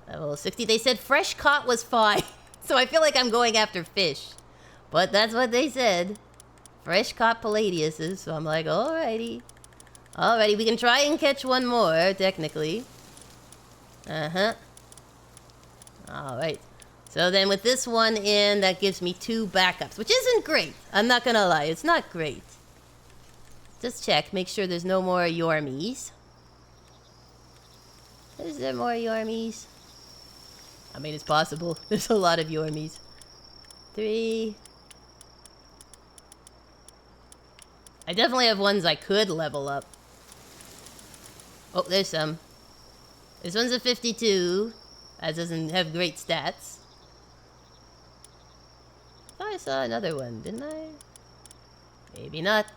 Level 60. They said fresh caught was fine. So I feel like I'm going after fish. But that's what they said. Fresh caught Palladiuses. So I'm like, alrighty. Alrighty, we can try and catch one more, technically. Uh-huh. Alright. So then with this one in, that gives me 2 backups, which isn't great. I'm not gonna lie, it's not great. Just check, make sure there's no more Yormies. Is there more Yormies? I mean, it's possible. There's a lot of Yormies. 3. I definitely have ones I could level up. Oh, there's some. This one's a 52. That doesn't have great stats. I thought I saw another one, didn't I? Maybe not.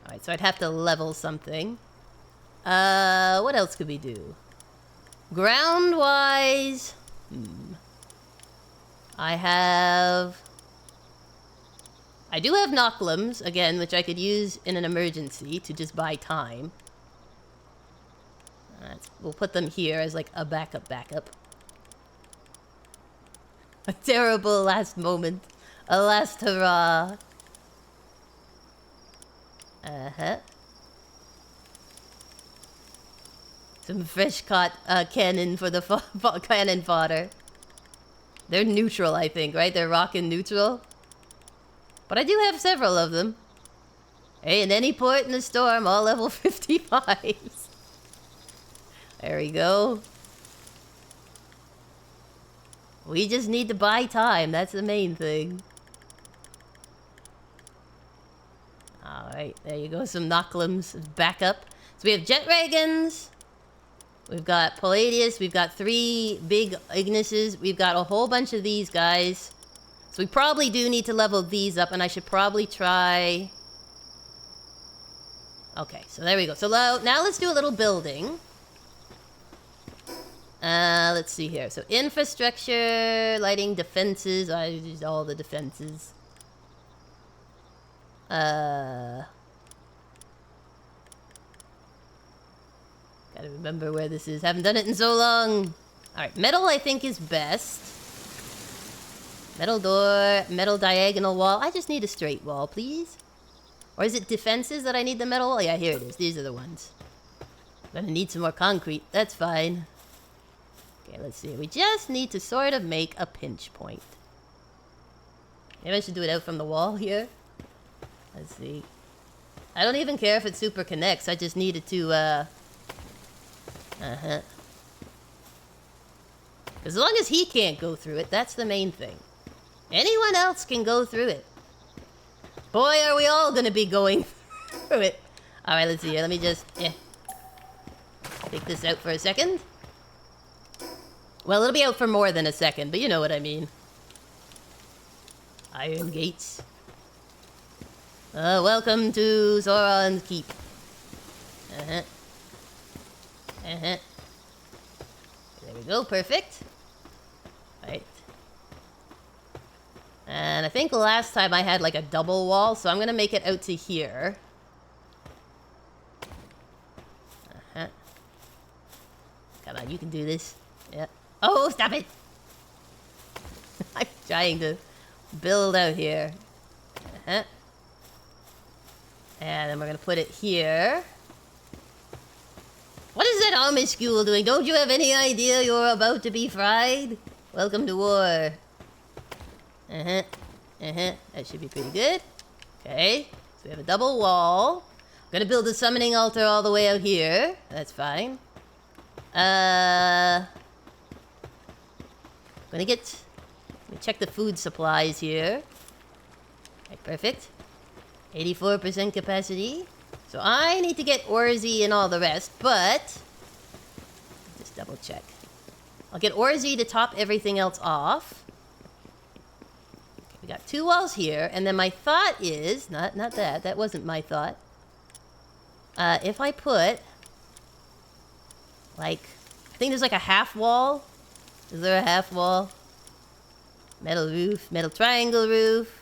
Alright, so I'd have to level something. What else could we do? Ground-wise... I do have Knocklums, again, which I could use in an emergency to just buy time. We'll put them here as like a backup. A terrible last moment. A last hurrah. Uh-huh. Some fresh caught cannon for the cannon fodder. They're neutral, I think, right? They're rockin' neutral. But I do have several of them. Hey, in any port in the storm, all level 55s. There we go. We just need to buy time. That's the main thing. Alright, there you go. Some Knocklums backup. So we have Jet Dragons. We've got Palladius. We've got 3 big Ignises. We've got a whole bunch of these guys. So we probably do need to level these up, and I should probably try... Okay, so there we go. So now let's do a little building. Let's see here. So infrastructure, lighting, defenses. I use all the defenses. Gotta remember where this is. Haven't done it in so long. Alright, metal I think is best. Metal door, metal diagonal wall. I just need a straight wall, please. Or is it defenses that I need the metal wall? Yeah, here it is. These are the ones. I'm gonna need some more concrete. That's fine. Okay, let's see. We just need to sort of make a pinch point. Maybe I should do it out from the wall here. Let's see. I don't even care if it super connects. I just needed to, As long as he can't go through it, that's the main thing. Anyone else can go through it. Boy, are we all gonna be going through it. Alright, let's see here. Let me just, take this out for a second. Well, it'll be out for more than a second, but you know what I mean. Iron gates. Welcome to Sauron's Keep. There we go, perfect. Right. And I think last time I had like a double wall, so I'm gonna make it out to here. Come on, you can do this. Yeah. Oh, stop it! I'm trying to build out here. And then we're gonna put it here. What is that Amish school doing? Don't you have any idea you're about to be fried? Welcome to war. That should be pretty good. Okay, so we have a double wall. I'm gonna build a summoning altar all the way out here. That's fine. Let me check the food supplies here. Okay, perfect. 84% capacity. So I need to get Orzi and all the rest, but... just double check. I'll get Orzi to top everything else off. Okay, we got 2 walls here, and then my thought is... Not that. That wasn't my thought. If I put... Like... I think there's like a half wall. Is there a half wall? Metal roof. Metal triangle roof.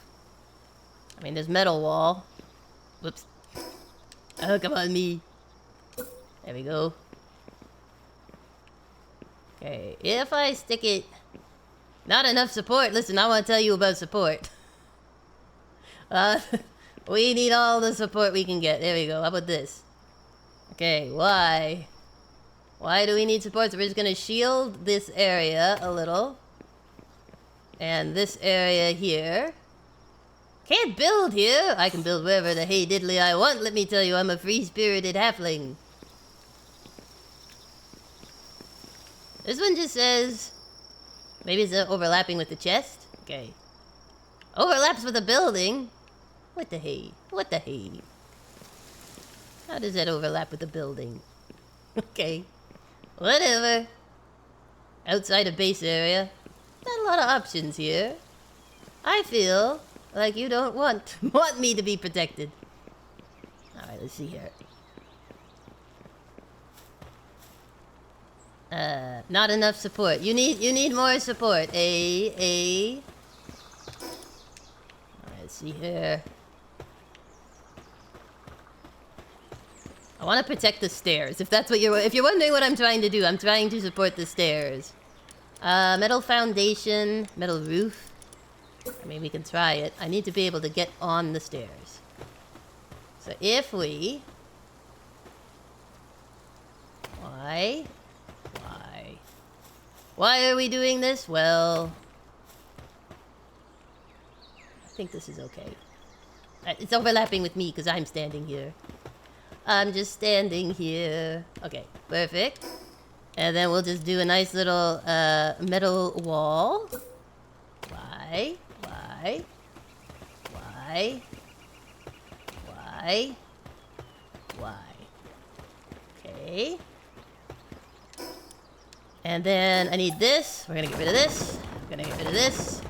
I mean, there's metal wall. Whoops. Oh, come on, me. There we go. Okay, if I stick it... Not enough support. Listen, I want to tell you about support. We need all the support we can get. There we go. How about this? Okay, why? Why do we need support? So we're just going to shield this area a little. And this area here. Can't build here. I can build wherever the hey diddly I want. Let me tell you, I'm a free-spirited halfling. This one just says... Maybe it's overlapping with the chest? Okay. Overlaps with the building? What the hey? What the hey? How does that overlap with the building? Okay. Whatever. Outside of base area. Not a lot of options here. I feel like you don't want me to be protected. Alright, let's see here. Not enough support. You need more support. Alright, let's see here. I want to protect the stairs. If that's what if you're wondering what I'm trying to do, I'm trying to support the stairs. Metal foundation, metal roof. I mean, we can try it. I need to be able to get on the stairs. So if we... Why? Why are we doing this? Well... I think this is okay. It's overlapping with me because I'm standing here. I'm just standing here. Okay, perfect. And then we'll just do a nice little metal wall. Why? Okay. And then I need this. We're gonna get rid of this. We're gonna get rid of this.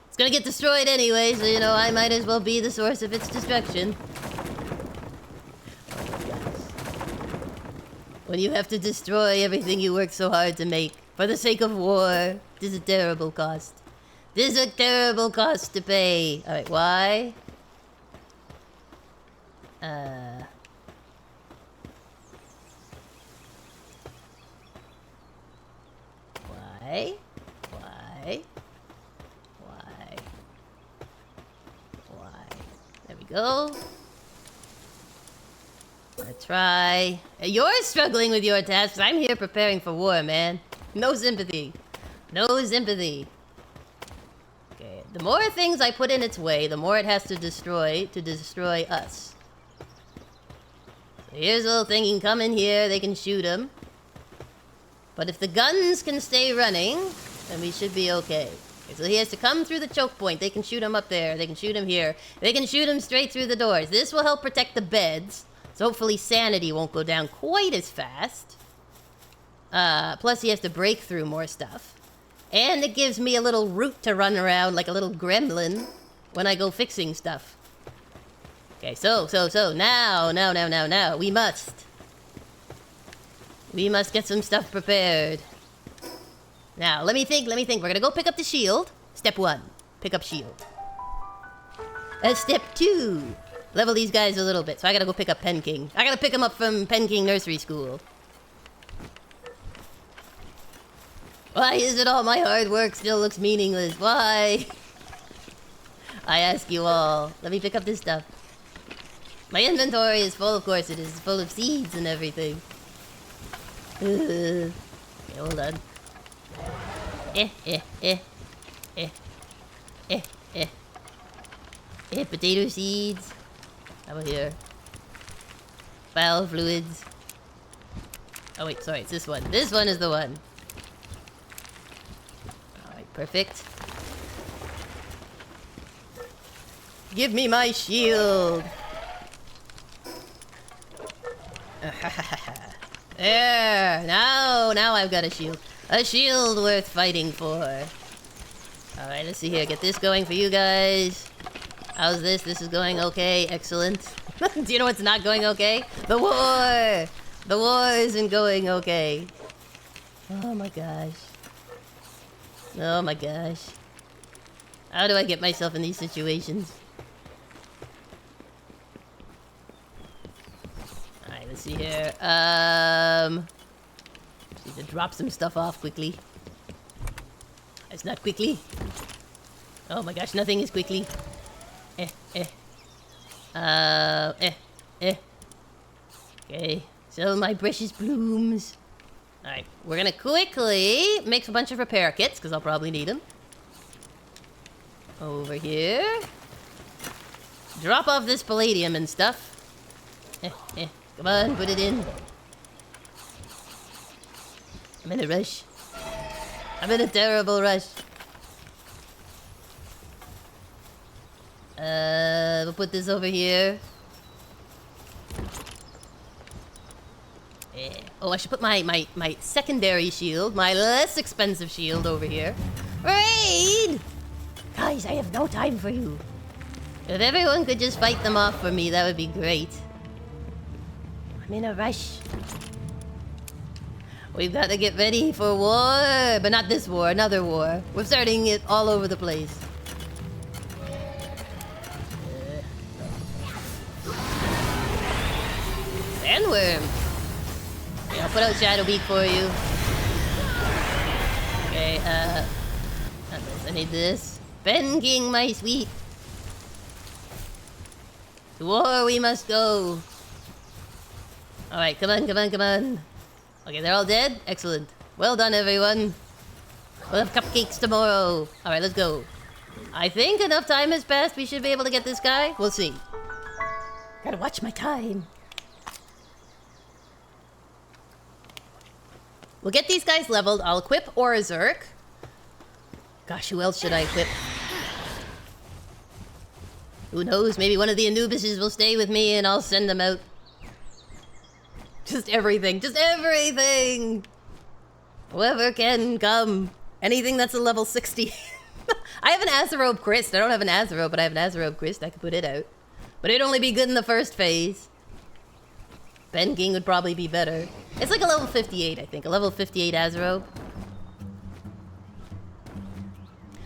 It's gonna get destroyed anyway, so you know, I might as well be the source of its destruction. When you have to destroy everything you worked so hard to make for the sake of war, this is a terrible cost. This is a terrible cost to pay. Alright, why? Why? There we go. Let's try. You're struggling with your tasks. I'm here preparing for war, man. No sympathy. No sympathy. Okay, the more things I put in its way, the more it has to destroy us. So here's a little thing. You can come in here. They can shoot him. But if the guns can stay running, then we should be okay. Okay, so he has to come through the choke point. They can shoot him up there. They can shoot him here. They can shoot him straight through the doors. This will help protect the beds. So hopefully sanity won't go down quite as fast. Plus he has to break through more stuff. And it gives me a little route to run around like a little gremlin when I go fixing stuff. Okay, so, now, we must get some stuff prepared. Now, let me think. We're gonna go pick up the shield. Step 1, pick up shield. Step 2, level these guys a little bit. So I gotta go pick up Pen King. I gotta pick him up from Pen King Nursery School. Why is it all my hard work still looks meaningless? Why? I ask you all. Let me pick up this stuff. My inventory is full, of course it is. It's full of seeds and everything. Okay, hold on. Potato seeds. How about here? Bile fluids. Oh wait, sorry, it's this one. This one is the one. Alright, perfect. Give me my shield! There! Now I've got a shield. A shield worth fighting for. Alright, let's see here. Get this going for you guys. How's this? This is going okay. Excellent. Do you know what's not going okay? The war! The war isn't going okay. Oh my gosh. Oh my gosh. How do I get myself in these situations? Alright, let's see here. Just need to drop some stuff off quickly. It's not quickly. Oh my gosh, nothing is quickly. Okay, so my precious blooms. Alright, we're gonna quickly make a bunch of repair kits, because I'll probably need them. Over here. Drop off this palladium and stuff. Come on, put it in. I'm in a rush. I'm in a terrible rush. We'll put this over here. Oh, I should put my secondary shield, my less expensive shield over here. Raid! Guys, I have no time for you. If everyone could just fight them off for me, that would be great. I'm in a rush. We've got to get ready for war. But not this war, another war. We're starting it all over the place. Sandworm. Okay, I'll put out Shadow Beak for you. Okay, not this. I need this. Ben King, my sweet. To war we must go. Alright, come on, come on, come on. Okay, they're all dead? Excellent. Well done, everyone. We'll have cupcakes tomorrow. Alright, let's go. I think enough time has passed. We should be able to get this guy. We'll see. Gotta watch my time. We'll get these guys leveled. I'll equip Orzurk. Gosh, who else should I equip? Who knows? Maybe one of the Anubises will stay with me and I'll send them out. Just everything. Just everything! Whoever can come. Anything that's a level 60. I have an Azerobe Christ. I don't have an Azerobe, but I have an Azerobe Christ. I could put it out. But it'd only be good in the first phase. Ben King would probably be better. It's like a level 58, I think. A level 58 Azerobe.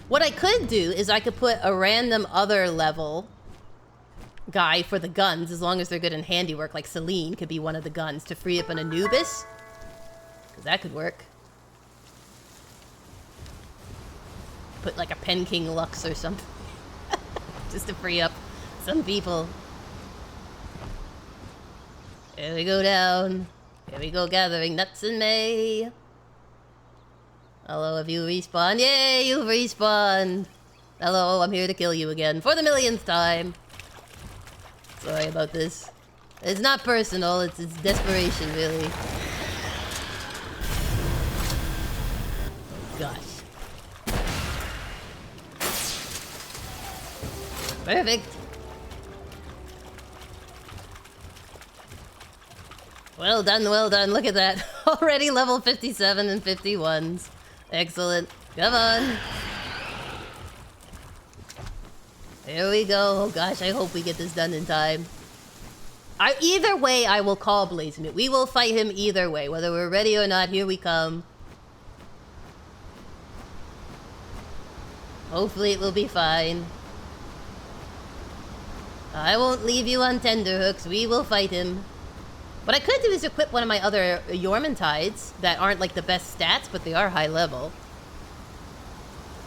What I could do is I could put a random other level guy for the guns, as long as they're good in handiwork, like Celine could be one of the guns to free up an Anubis. Because that could work. Put like a Pen King Lux or something. Just to free up some people. Here we go down. Here we go gathering nuts in May. Hello, have you respawned? Yay, you've respawned! Hello, I'm here to kill you again for the millionth time. Sorry about this. It's not personal, it's desperation, really. Gosh. Perfect. Well done, well done. Look at that. Already level 57 and 51s. Excellent. Come on. There we go. Oh gosh, I hope we get this done in time. Either way, I will call BLAZAMUT. We will fight him either way. Whether we're ready or not, here we come. Hopefully it will be fine. I won't leave you on tenterhooks. We will fight him. What I could do is equip one of my other Yormantides that aren't like the best stats, but they are high level.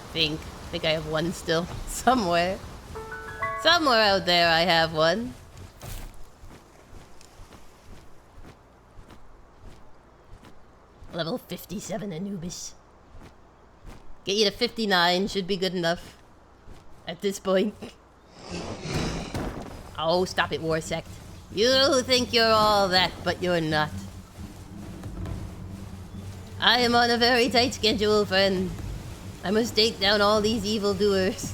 I think I have one still. Somewhere. Somewhere out there I have one. Level 57 Anubis. Get you to 59 should be good enough. At this point. Oh, stop it, War Sect. You think you're all that, but you're not. I am on a very tight schedule, friend. I must take down all these evildoers.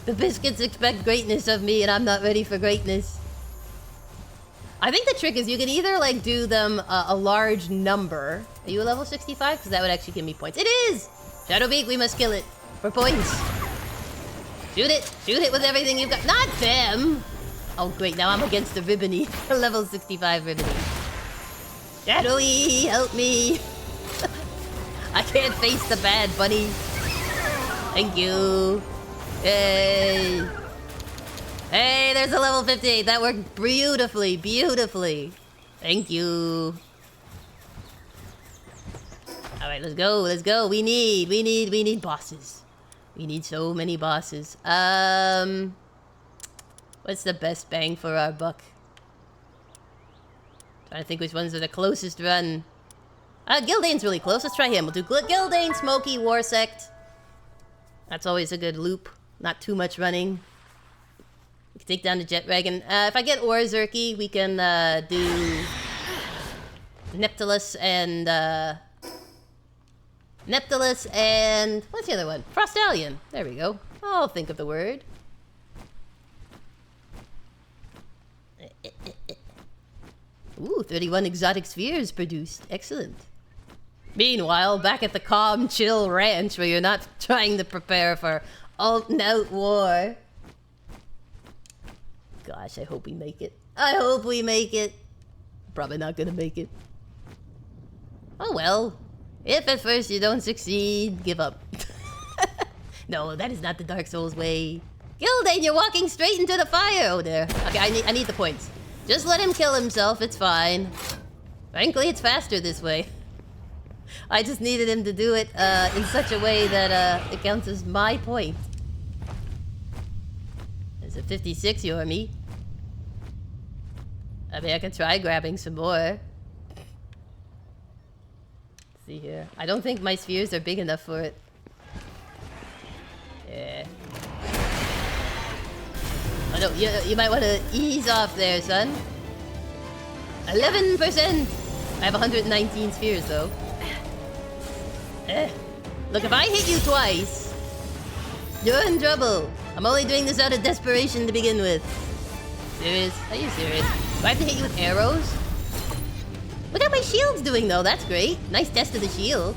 The biscuits expect greatness of me, and I'm not ready for greatness. I think the trick is you can either, like, do them a large number. Are you a level 65? Because that would actually give me points. It is! Shadowbeak, we must kill it. For points. Shoot it! Shoot it with everything you've got. Not them! Oh, great. Now I'm against the Ribbony. Level 65 Ribbony. Shadowy, help me! I can't face the bad bunny. Thank you. Yay! Hey, there's a level 58. That worked beautifully, beautifully. Thank you. All right, let's go. Let's go. We need bosses. We need so many bosses. What's the best bang for our buck? Trying to think which ones are the closest run. Gildane's really close. Let's try him. We'll do Gildane, Smokey, Warsect. That's always a good loop. Not too much running. We can take down the Jet Dragon. If I get Orzerky, we can do Neptulus and what's the other one? Frostallion. There we go. I'll think of the word. Ooh, 31 exotic spheres produced. Excellent. Meanwhile, back at the calm, chill ranch where you're not trying to prepare for out-and-out war. Gosh, I hope we make it. I hope we make it. Probably not gonna make it. Oh well. If at first you don't succeed, give up. No, that is not the Dark Souls way. Gildane, you're walking straight into the fire! Oh, there. Okay, I need the points. Just let him kill himself, it's fine. Frankly, it's faster this way. I just needed him to do it in such a way that it counts as my point. There's a 56, Yormi. I mean, I can try grabbing some more. Let's see here. I don't think my spheres are big enough for it. Yeah. Oh no, you might want to ease off there, son. 11%! I have 119 spheres, though. Look, if I hit you twice, you're in trouble. I'm only doing this out of desperation to begin with. Serious? Are you serious? Do I have to hit you with arrows? Look how my shield's doing, though. That's great. Nice test of the shield.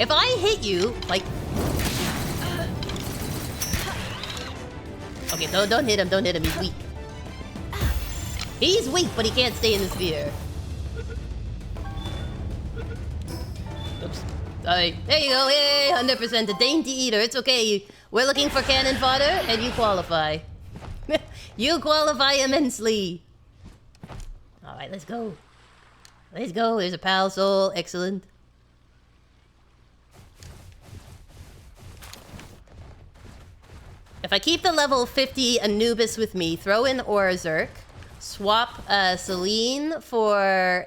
If I hit you, like... Okay, don't hit him. Don't hit him. He's weak. He's weak, but he can't stay in the sphere. Oops. Sorry. There you go. Hey, 100%. The dainty eater. It's okay. We're looking for cannon fodder, and you qualify. You qualify immensely. Alright, let's go. Let's go. There's a pal soul. Excellent. If I keep the level 50 Anubis with me, throw in Orzerk, swap Celine for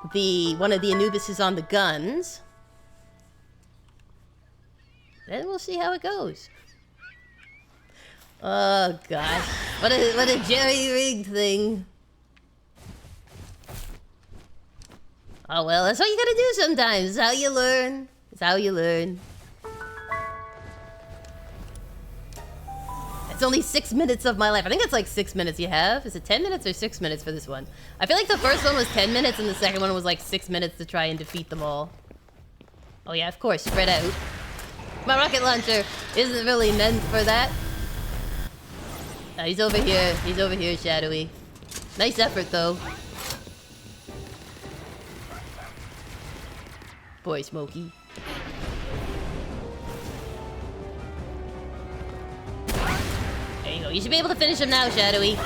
one of the Anubises on the guns, then we'll see how it goes. Oh gosh, what a jerry-rigged thing. Oh well, that's what you gotta do sometimes. It's how you learn. It's how you learn. It's only 6 minutes of my life. I think it's like 6 minutes you have. Is it 10 minutes or 6 minutes for this one? I feel like the first one was 10 minutes and the second one was like 6 minutes to try and defeat them all. Oh yeah, of course, spread out. My rocket launcher isn't really meant for that. He's over here. He's over here, Shadowy. Nice effort, though. Boy, Smokey. There you go. You should be able to finish him now, Shadowy.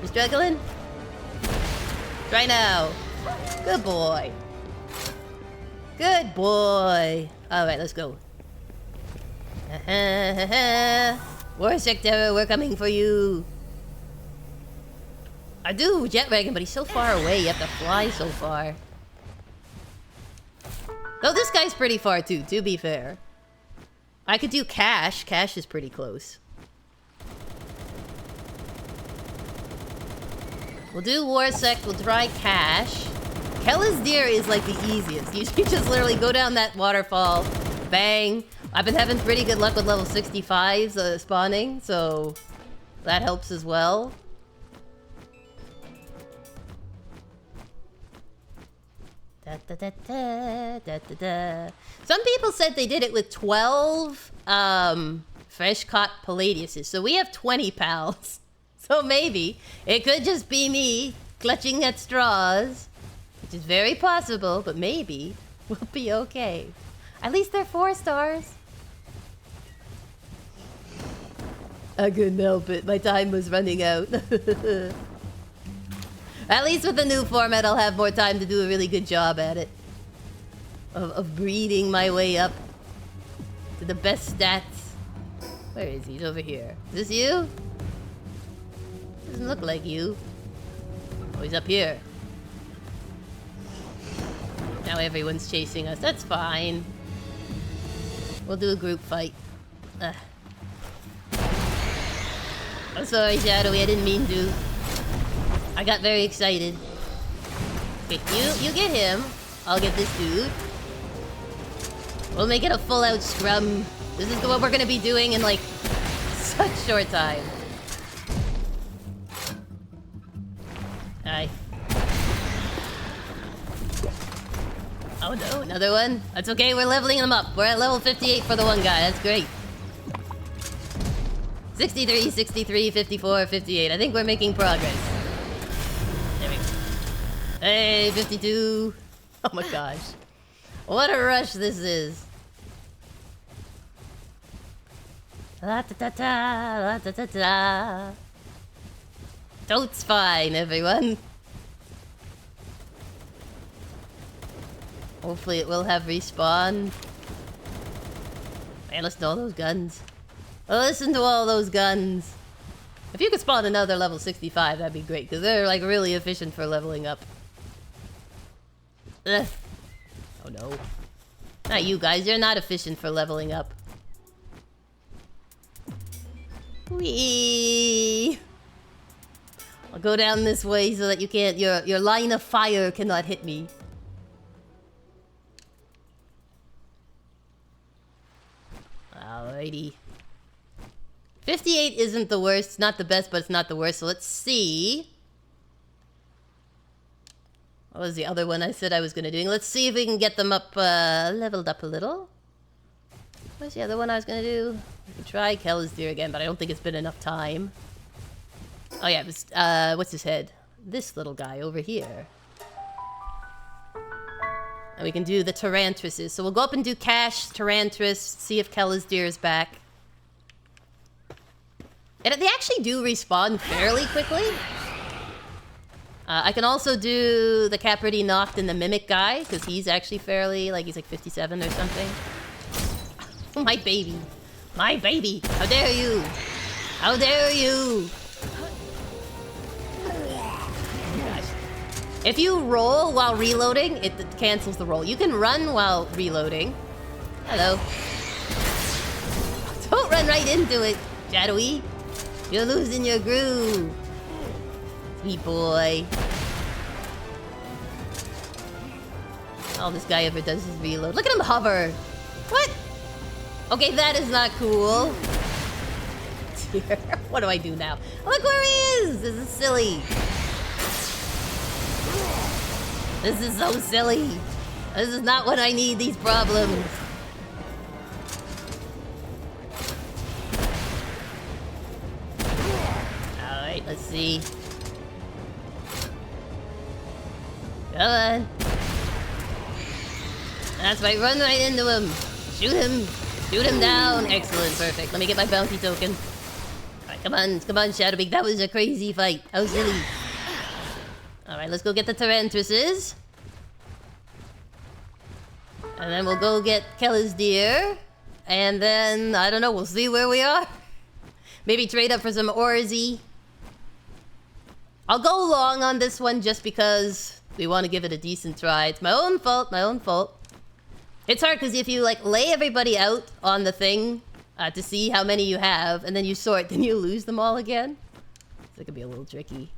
You struggling? Try now. Good boy. Good boy. Alright, let's go. War Sector, we're coming for you. I do Jet Dragon, but he's so far away. You have to fly so far. Though this guy's pretty far too, to be fair. I could do Cash. Cash is pretty close. We'll do Warsect. We'll try Cash. Kellis Deer is like the easiest. You just literally go down that waterfall. Bang. I've been having pretty good luck with level 65s spawning, so that helps as well. Da, da, da, da, da, da, da. Some people said they did it with 12 fresh caught Palladiuses. So we have 20 pals. So maybe it could just be me clutching at straws, which is very possible, but maybe we'll be okay. At least they're 4 stars. I couldn't help it. My time was running out. At least with the new format, I'll have more time to do a really good job at it. Of breeding my way up to the best stats. Where is he? He's over here. Is this you? Doesn't look like you. Oh, he's up here. Now everyone's chasing us. That's fine. We'll do a group fight. I'm sorry, Shadowy. I didn't mean to. I got very excited. Okay, you get him. I'll get this dude. We'll make it a full-out scrum. This is what we're gonna be doing in, like, such short time. Hi. Oh no, another one? That's okay, we're leveling them up. We're at level 58 for the one guy, that's great. 63, 63, 54, 58. I think we're making progress. There we go. Hey, 52. Oh my gosh. What a rush this is. La ta ta ta, la ta ta ta. Totes fine, everyone. Hopefully it will have respawn. Man, listen to all those guns. Listen to all those guns. If you could spawn another level 65, that'd be great, because they're like really efficient for leveling up. Ugh. Oh no. Not you guys, you're not efficient for leveling up. Whee! I'll go down this way so that you can't, your line of fire cannot hit me. Alrighty. 58 isn't the worst. It's not the best, but it's not the worst. So let's see. What was the other one I said I was going to do? Let's see if we can get them up, leveled up a little. What's the other one I was going to do? I could try Kel's Deer again, but I don't think it's been enough time. Oh yeah, it was, what's his head? This little guy over here. And we can do the Tarantruses. So we'll go up and do Cash, Tarantrus, see if Kel's Deer is back. And they actually do respawn fairly quickly. I can also do the Capricorn Noct and the Mimic guy, because he's actually fairly, like, he's like 57 or something. Oh, my baby. My baby. How dare you? How dare you? Gosh. If you roll while reloading, it cancels the roll. You can run while reloading. Hello. Don't run right into it, Shadowy. You're losing your groove. Sweet boy. All this guy ever does is reload. Look at him hover. What? Okay, that is not cool. What do I do now? Look where he is! This is silly. This is so silly. This is not what I need, these problems. Alright, let's see. Come on. That's right, run right into him. Shoot him. Shoot him down. Excellent, perfect. Let me get my bounty token. Alright, come on, Shadowbeak. That was a crazy fight. That was silly. Alright, let's go get the Tarantruses. And then we'll go get Kel's Deer. And then, I don't know, we'll see where we are. Maybe trade up for some Orzi. I'll go long on this one just because we want to give it a decent try. It's my own fault, my own fault. It's hard because if you like lay everybody out on the thing to see how many you have, and then you sort, then you lose them all again. So it could be a little tricky.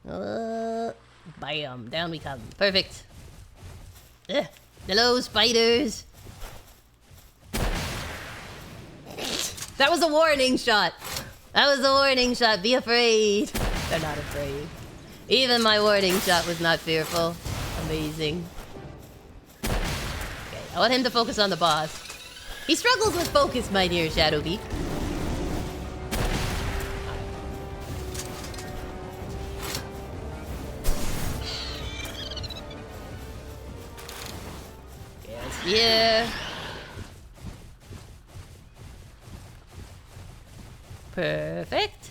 Bam, down we come. Perfect. Ugh. Hello, spiders. That was a warning shot. That was a warning shot. Be afraid. They're not afraid. Even my warning shot was not fearful. Amazing. Okay, I want him to focus on the boss. He struggles with focus, my dear Shadowbeak. Yeah. Perfect.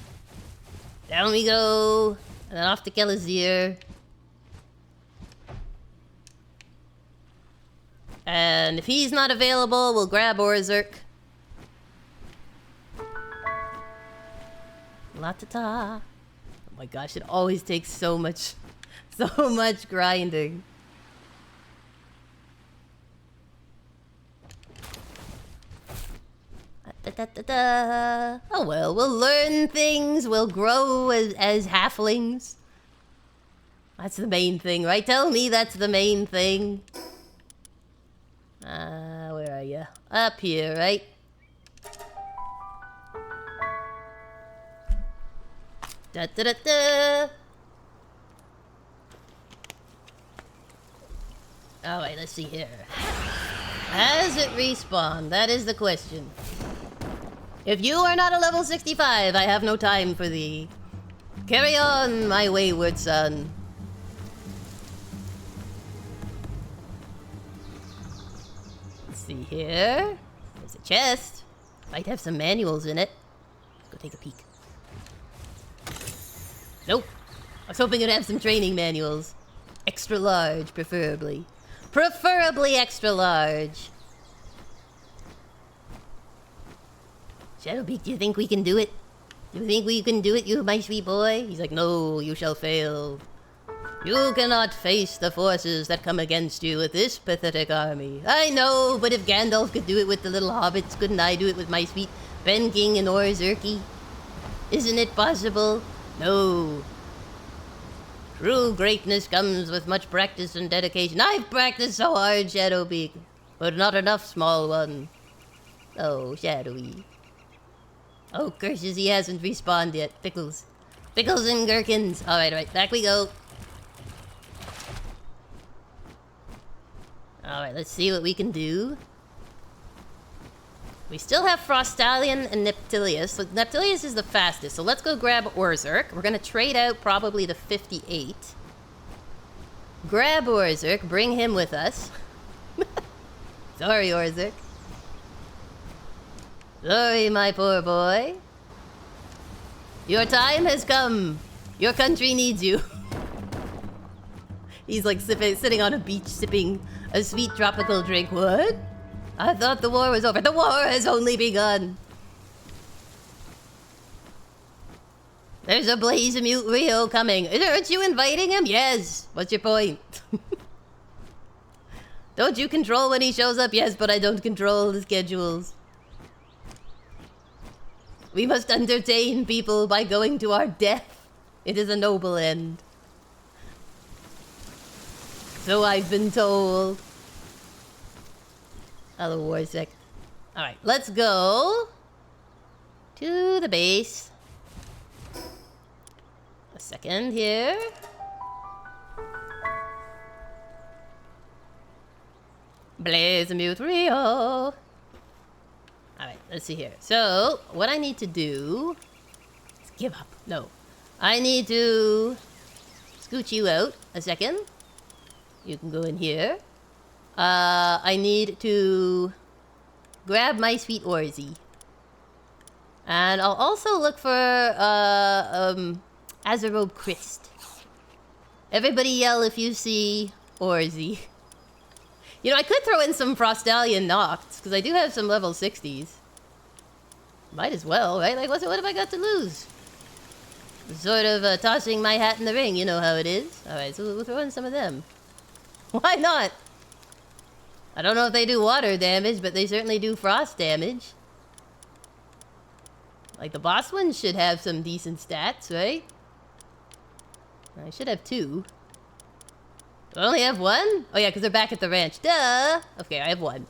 Down we go. And then off to Kelazir. And if he's not available, we'll grab Orzerk. La-ta-ta. Oh my gosh, it always takes so much grinding. Da-da-da-da. Oh well, we'll learn things, we'll grow as halflings. That's the main thing, right? Tell me that's the main thing. Where are you? Up here, right? Da-da-da-da. Alright, let's see here. Has it respawned? That is the question. If you are not a level 65, I have no time for thee. Carry on, my wayward son. Let's see here. There's a chest. Might have some manuals in it. Let's go take a peek. Nope. I was hoping it'd have some training manuals. Extra large, preferably. Preferably extra large. Shadowbeak, do you think we can do it? Do you think we can do it, you my sweet boy? He's like, no, you shall fail. You cannot face the forces that come against you with this pathetic army. I know, but if Gandalf could do it with the little hobbits, couldn't I do it with my sweet Ben King and Orzerky? Isn't it possible? No. True greatness comes with much practice and dedication. I've practiced so hard, Shadowbeak, but not enough, small one. Oh, Shadowy. Oh, curses, he hasn't respawned yet. Pickles. Pickles and gherkins. Alright, back we go. Alright, let's see what we can do. We still have Frostallion and Neptilius. So Neptilius is the fastest, so let's go grab Orzerk. We're gonna trade out probably the 58. Grab Orzerk, bring him with us. Sorry, Orzerk. Sorry, my poor boy. Your time has come. Your country needs you. He's like sitting on a beach sipping a sweet tropical drink. What? I thought the war was over. The war has only begun. There's a BLAZAMUT Rio coming. Aren't you inviting him? Yes. What's your point? Don't you control when he shows up? Yes, but I don't control the schedules. We must entertain people by going to our death. It is a noble end. So I've been told. Hello, Warsec. Alright, let's go to the base. A second here. BLAZAMUT Rio. Alright, let's see here. So, what I need to do is give up. No. I need to scooch you out a second. You can go in here. I need to grab my sweet Orzy. And I'll also look for Azerobe Christ. Everybody yell if you see Orzy. You know, I could throw in some Frostallion Nocts, because I do have some level 60s. Might as well, right? Like, what have I got to lose? Sort of tossing my hat in the ring, you know how it is. Alright, so we'll throw in some of them. Why not? I don't know if they do water damage, but they certainly do frost damage. Like, the boss ones should have some decent stats, right? I should have 2. Do I only have 1? Oh yeah, because they're back at the ranch. Duh! Okay, I have 1.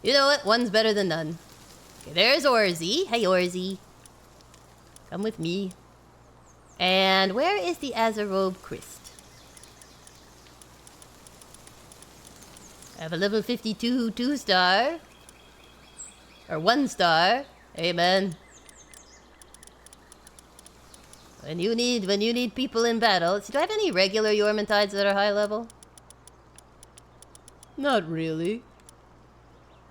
You know what? 1's better than none. Okay, there's Orzy. Hey, Orzy. Come with me. And where is the Azarobe Christ? I have a level 52 2-star. Or 1-star. Amen. When you need people in battle. Do I have any regular Yormantides that are high level? Not really.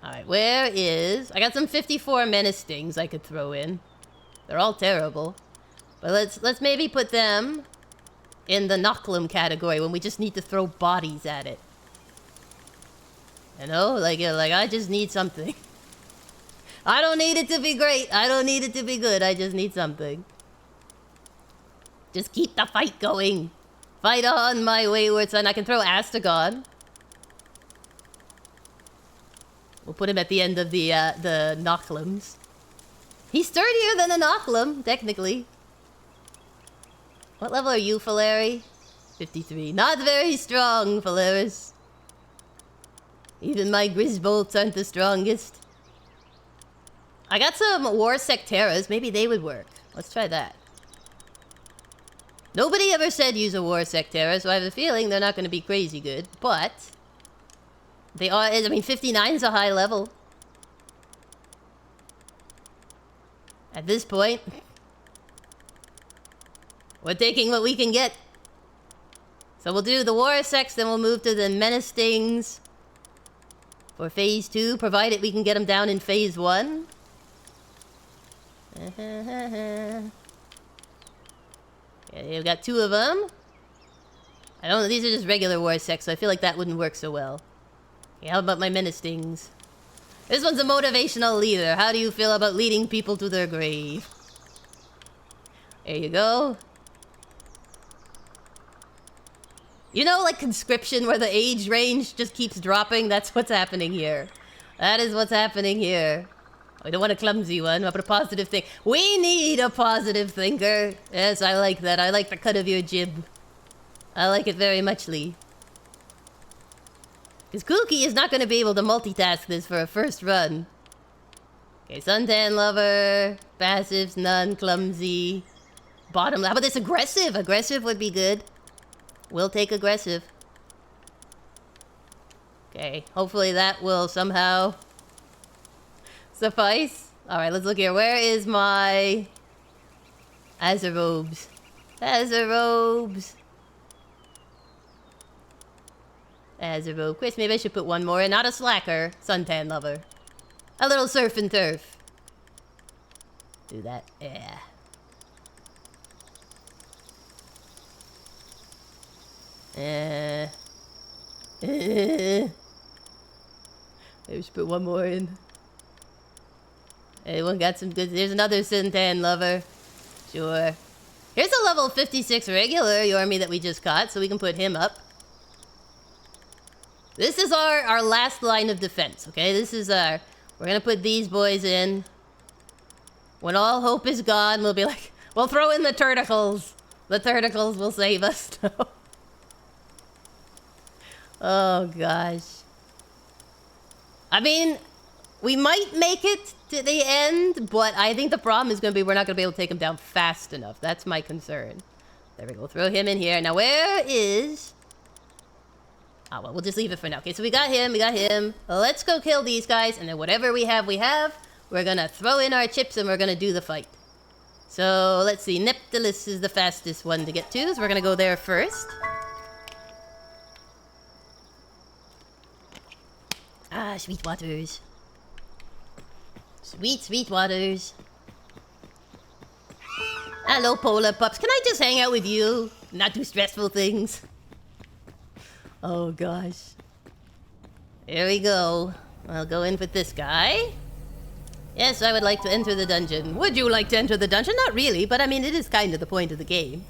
Alright, where is... I got some 54 menace stings I could throw in. They're all terrible. But let's maybe put them in the Knocklum category when we just need to throw bodies at it. You know? Like I just need something. I don't need it to be great. I don't need it to be good. I just need something. Just keep the fight going. Fight on, my wayward son. I can throw Astagon. We'll put him at the end of the Knocklums. He's sturdier than a Knocklum, technically. What level are you, Falari? 53. Not very strong, Falaris. Even my Grisbolts aren't the strongest. I got some War Secteras. Maybe they would work. Let's try that. Nobody ever said use a War Sectera, so I have a feeling they're not going to be crazy good. But they are. I mean, 59 is a high level. At this point, we're taking what we can get. So we'll do the War Sex, then we'll move to the Menace Stings for Phase 2, provided we can get them down in Phase 1. Okay, we've got 2 of them. I don't know, these are just regular War Sex, so I feel like that wouldn't work so well. Okay, how about my Menace Stings? This one's a motivational leader. How do you feel about leading people to their grave? There you go. You know, like conscription, where the age range just keeps dropping? That's what's happening here. That is what's happening here. I don't want a clumsy one. I put a positive thing. We need a positive thinker. Yes, I like that. I like the cut of your jib. I like it very muchly. Because Kooky is not going to be able to multitask this for a first run. Okay, Suntan Lover. Passives, none. Clumsy. Bottom. How about this? Aggressive? Aggressive would be good. We'll take aggressive. Okay, hopefully that will somehow suffice. Alright, let's look here. Where is my Azarobes? Azarobes. Azarobe. Chris, maybe I should put one more in. Not a slacker. Suntan Lover. A little surf and turf. Do that. Yeah. Maybe we should put one more in. Anyone got some good... There's another Suntan Lover. Sure. Here's a level 56 regular Yormi that we just caught, so we can put him up. This is our last line of defense, okay? This is our... We're gonna put these boys in. When all hope is gone, we'll be like... We'll throw in the Turticles. The Turticles will save us. Oh, gosh. I mean, we might make it to the end, but I think the problem is going to be we're not going to be able to take him down fast enough. That's my concern. There we go. Throw him in here. Now, where is... Oh, well, we'll just leave it for now. Okay, so we got him. We got him. Let's go kill these guys, and then whatever we have, we're going to throw in our chips, and we're going to do the fight. So, let's see. Neptilus is the fastest one to get to, so we're going to go there first. Ah, sweet waters. Sweet, sweet waters. Hello, polar pups. Can I just hang out with you? Not do stressful things. Oh, gosh. Here we go. I'll go in with this guy. Yes, I would like to enter the dungeon. Would you like to enter the dungeon? Not really, but I mean, it is kind of the point of the game.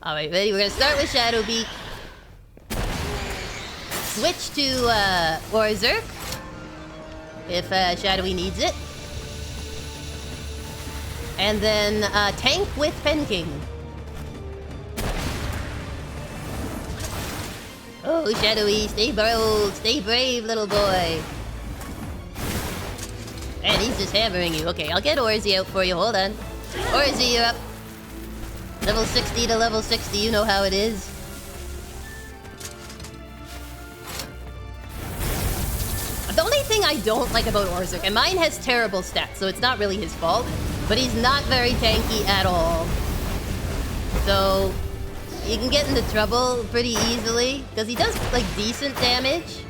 Alright, ready? We're gonna start with Shadowbeak. Switch to Orzerk if Shadowy needs it. And then tank with Penking. Oh, Shadowy, stay bold, stay brave, little boy. And he's just hammering you. Okay, I'll get Orzi out for you. Hold on. Orzi, you're up. Level 60 to level 60, you know how it is. The only thing I don't like about Orzik, and mine has terrible stats, so it's not really his fault, but he's not very tanky at all. So, you can get into trouble pretty easily, because he does, like, decent damage.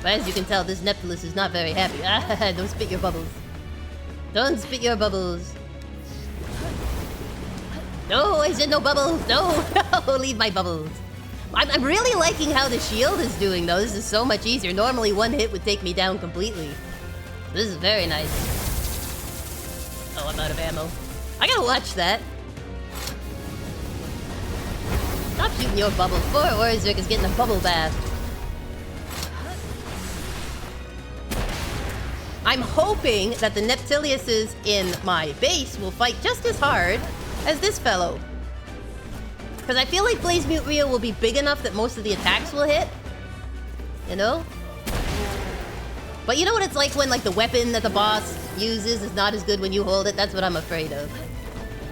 But as you can tell, this Neptulus is not very happy. Ah, don't spit your bubbles. Don't spit your bubbles. No, I said no bubbles. No, no, leave my bubbles. I'm really liking how the shield is doing, though. This is so much easier. Normally, one hit would take me down completely. This is very nice. Oh, I'm out of ammo. I gotta watch that. Stop shooting your bubbles. Poor Orzik is getting a bubble bath. I'm hoping that the Neptiliuses in my base will fight just as hard as this fellow. Because I feel like BLAZAMUT RYU will be big enough that most of the attacks will hit. You know? But you know what it's like when like the weapon that the boss uses is not as good when you hold it? That's what I'm afraid of.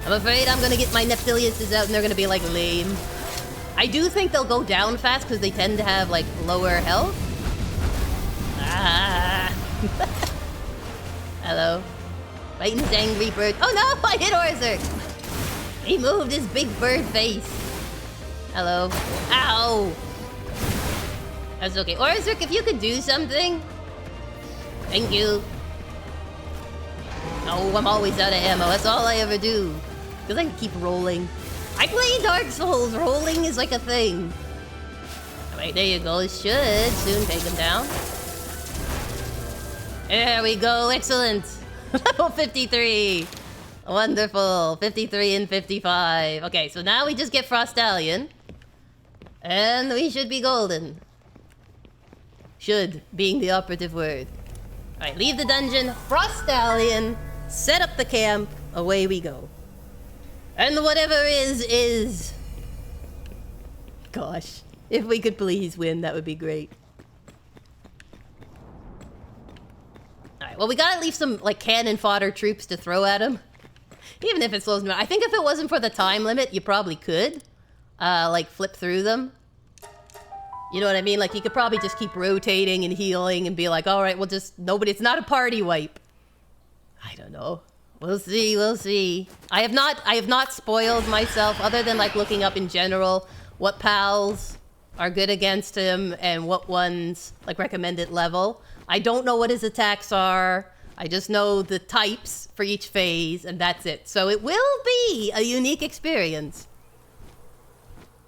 I'm afraid I'm gonna get my Neptiliuses out and they're gonna be like lame. I do think they'll go down fast because they tend to have like lower health. Ah. Hello. Fighting his angry bird. Oh no! I hit Orzik! He moved his big bird face. Hello. Ow! That's okay. Orzik, if you could do something. Thank you. Oh, I'm always out of ammo. That's all I ever do. Because I can keep rolling. I play Dark Souls. Rolling is like a thing. Alright, there you go. It should soon take him down. There we go. Excellent. Level 53. Wonderful. 53 and 55. Okay, so now we just get Frostallion. And we should be golden. Should being the operative word. Alright, leave the dungeon. Frostallion. Set up the camp. Away we go. And whatever is. Gosh. If we could please win, that would be great. Alright, well we gotta leave some, like, cannon fodder troops to throw at him. Even if it slows him down. I think if it wasn't for the time limit, you probably could. Like, flip through them. You know what I mean? Like, you could probably just keep rotating and healing and be like, alright, we'll just... Nobody... It's not a party wipe. I don't know. We'll see, we'll see. I have not spoiled myself, other than, like, looking up in general what pals are good against him and what ones, like, recommended level. I don't know what his attacks are. I just know the types for each phase, and that's it. So it will be a unique experience.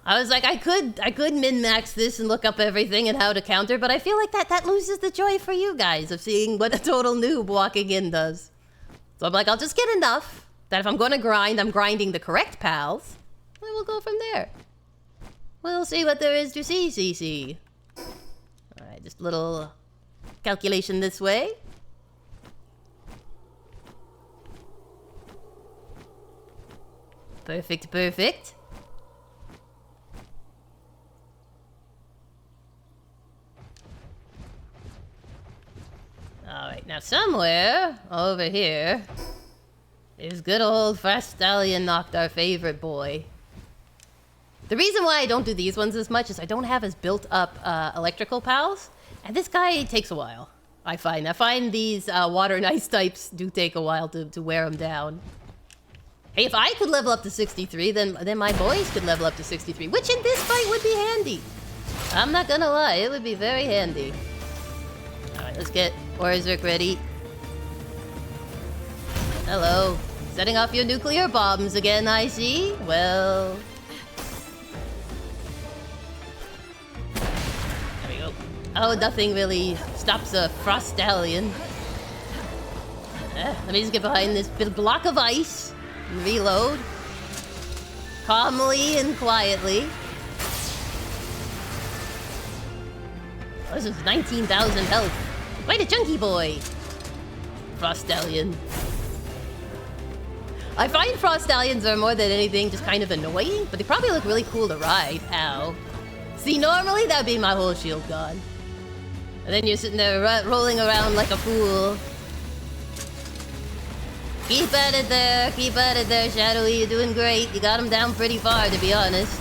I was like, I could min-max this and look up everything and how to counter, but I feel like that loses the joy for you guys of seeing what a total noob walking in does. So I'm like, I'll just get enough that if I'm going to grind, I'm grinding the correct pals, and we'll go from there. We'll see what there is to see. Alright, just a little calculation this way. Perfect, perfect. Alright, now somewhere over here is good old Frostallion knocked our favorite boy. The reason why I don't do these ones as much is I don't have as built up electrical pals. And this guy takes a while, I find. I find these water and ice types do take a while to wear them down. Hey, if I could level up to 63, then my boys could level up to 63, which in this fight would be handy. I'm not gonna lie, it would be very handy. Alright, let's get Orzik ready. Hello. Setting off your nuclear bombs again, I see. Well... There we go. Oh, nothing really stops a Frostallion. Let me just get behind this block of ice. Reload. Calmly and quietly. Oh, this is 19,000 health. Quite a chunky boy. Frostallion. I find Frostallions are more than anything just kind of annoying, but they probably look really cool to ride. Ow. See, normally that'd be my whole shield gone. And then you're sitting there rolling around like a fool. Keep at it there. Keep at it there, Shadowy. You're doing great. You got him down pretty far, to be honest.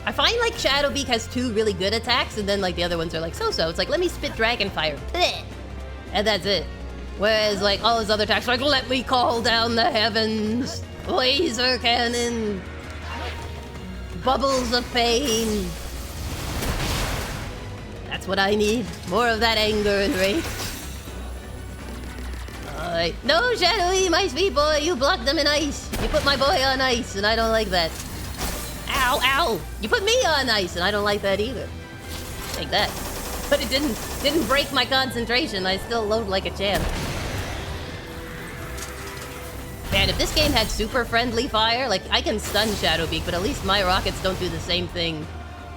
I find like Shadowbeak has 2 really good attacks, and then like the other ones are like so-so. It's like, let me spit Dragon Fire. Bleh. And that's it. Whereas like all his other attacks are like, let me call down the heavens. Laser cannon. Bubbles of pain. That's what I need. More of that anger and rage. Alright. No, Shadowy, my sweet boy, you blocked them in ice. You put my boy on ice, and I don't like that. Ow, ow! You put me on ice, and I don't like that either. Take that. But it didn't break my concentration. I still load like a champ. Man, if this game had super friendly fire, like I can stun Shadowbeak, but at least my rockets don't do the same thing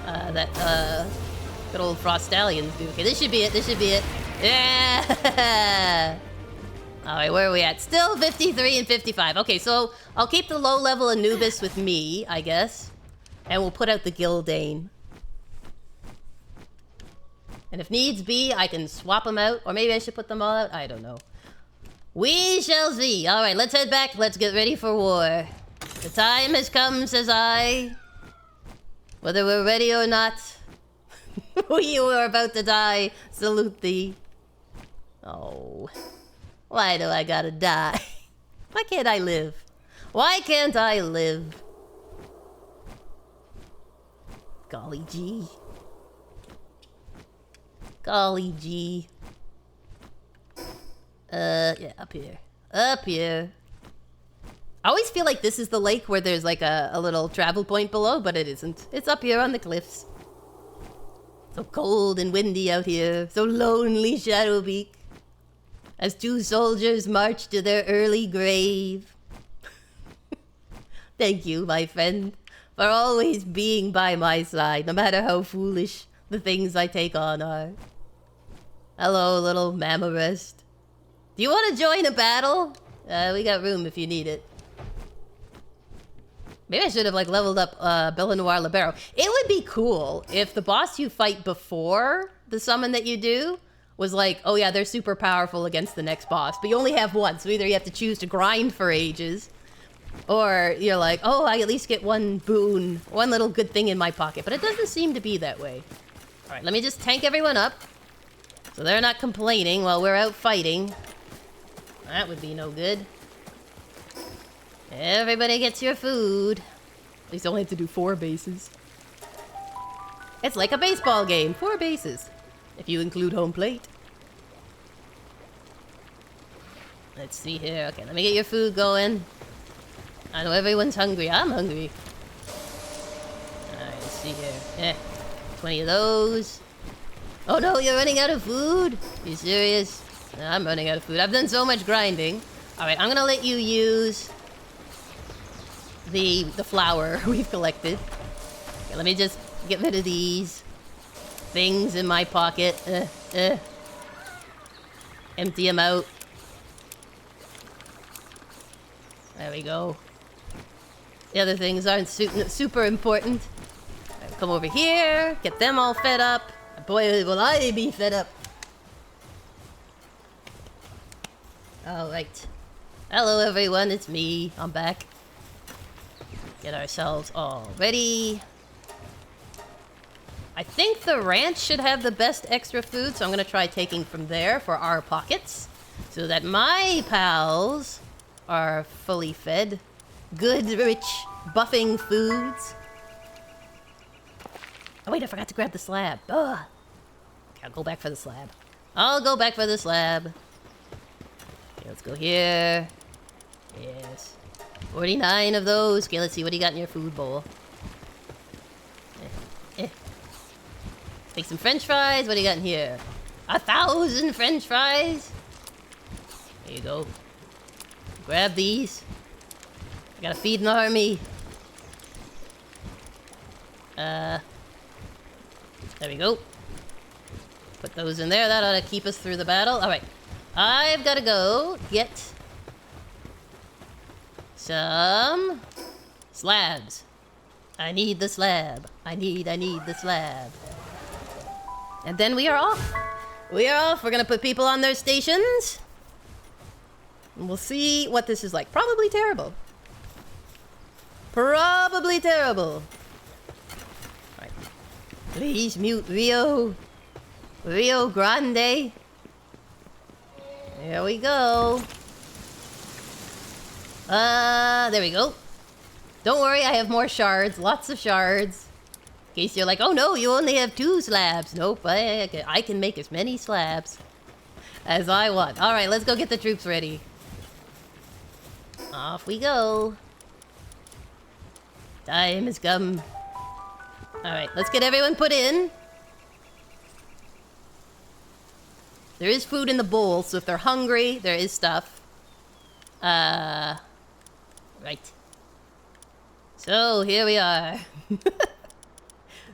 that good old Frost Stallions do. Okay, this should be it. This should be it. Yeah. Alright, where are we at? Still 53 and 55. Okay, so I'll keep the low-level Anubis with me, I guess. And we'll put out the Gildane. And if needs be, I can swap them out. Or maybe I should put them all out. I don't know. We shall see. Alright, let's head back. Let's get ready for war. The time has come, says I. Whether we're ready or not. We who are about to die, salute thee. Oh. Why do I gotta die? Why can't I live? Why can't I live? Golly gee. Golly gee. Yeah, up here. Up here. I always feel like this is the lake where there's like a little travel point below, but it isn't. It's up here on the cliffs. So cold and windy out here. So lonely, Shadowbeak. As 2 soldiers march to their early grave. Thank you, my friend, for always being by my side, no matter how foolish the things I take on are. Hello, little Mamarest. Do you want to join a battle? We got room if you need it. Maybe I should have like leveled up Bellenoir Libero. It would be cool if the boss you fight before the summon that you do was like, oh yeah, they're super powerful against the next boss, but you only have one, so either you have to choose to grind for ages, or you're like, oh, I at least get one boon, one little good thing in my pocket, but it doesn't seem to be that way. All right, let me just tank everyone up, so they're not complaining while we're out fighting. That would be no good. Everybody gets your food. At least I only have to do 4 bases. It's like a baseball game, 4 bases. If you include home plate. Let's see here. Okay, let me get your food going. I know everyone's hungry. I'm hungry. Alright, let's see here. 20 of those. Oh no, you're running out of food? You serious? No, I'm running out of food. I've done so much grinding. Alright, I'm gonna let you use the flour we've collected. Okay, let me just get rid of these things in my pocket. Empty them out. There we go. The other things aren't super important. Right, come over here, get them all fed up. Boy, will I be fed up. Alright. Hello everyone, it's me. I'm back. Get ourselves all ready. I think the ranch should have the best extra food, so I'm gonna try taking from there for our pockets, so that my pals are fully fed. Good, rich, buffing foods. Oh wait, I forgot to grab the slab. Ugh. Okay, I'll go back for the slab. I'll go back for the slab. Okay, let's go here. Yes. 49 of those. Okay, let's see. What do you got in your food bowl? Take some french fries. What do you got in here? 1,000 french fries? There you go. Grab these. I gotta feed an army. There we go. Put those in there. That ought to keep us through the battle. Alright. I've gotta go get some slabs. I need the slab. I need the slab. And then we are off. We are off. We're gonna put people on their stations. And we'll see what this is like. Probably terrible. Probably terrible. Alright. Please mute Rio. Rio Grande. There we go. There we go. Don't worry, I have more shards. Lots of shards. In case you're like, oh no, you only have 2 slabs. Nope, I can make as many slabs as I want. Alright, let's go get the troops ready. Off we go. Time has come. Alright, let's get everyone put in. There is food in the bowl, so if they're hungry, there is stuff. Right. So, here we are.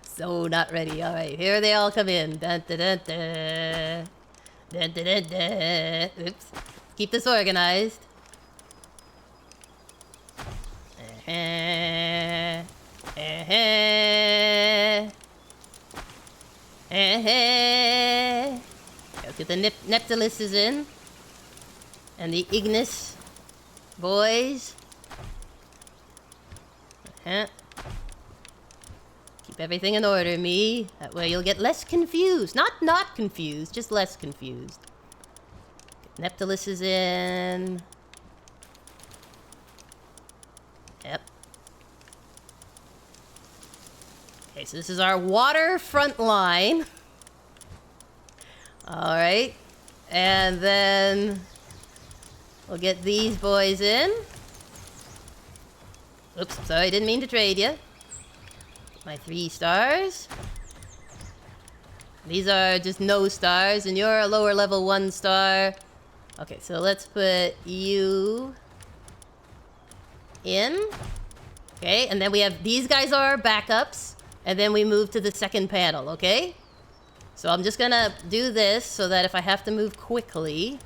So not ready. Alright, here they all come in. Dun, dun, dun, dun. Dun, dun, dun, dun. Oops. Keep this organized. Let's get the Neptiluses in. And the Ignis boys. Keep everything in order, me. That way you'll get less confused. Not confused, just less confused. Get Neptiluses in. Yep. Okay, so this is our waterfront line. Alright. And then we'll get these boys in. Oops, sorry, didn't mean to trade you. My 3 stars. These are just no stars, and you're a lower level 1 star. Okay, so let's put you in. Okay, and then we have these guys are our backups, and then we move to the second panel, okay? So I'm just gonna do this so that if I have to move quickly,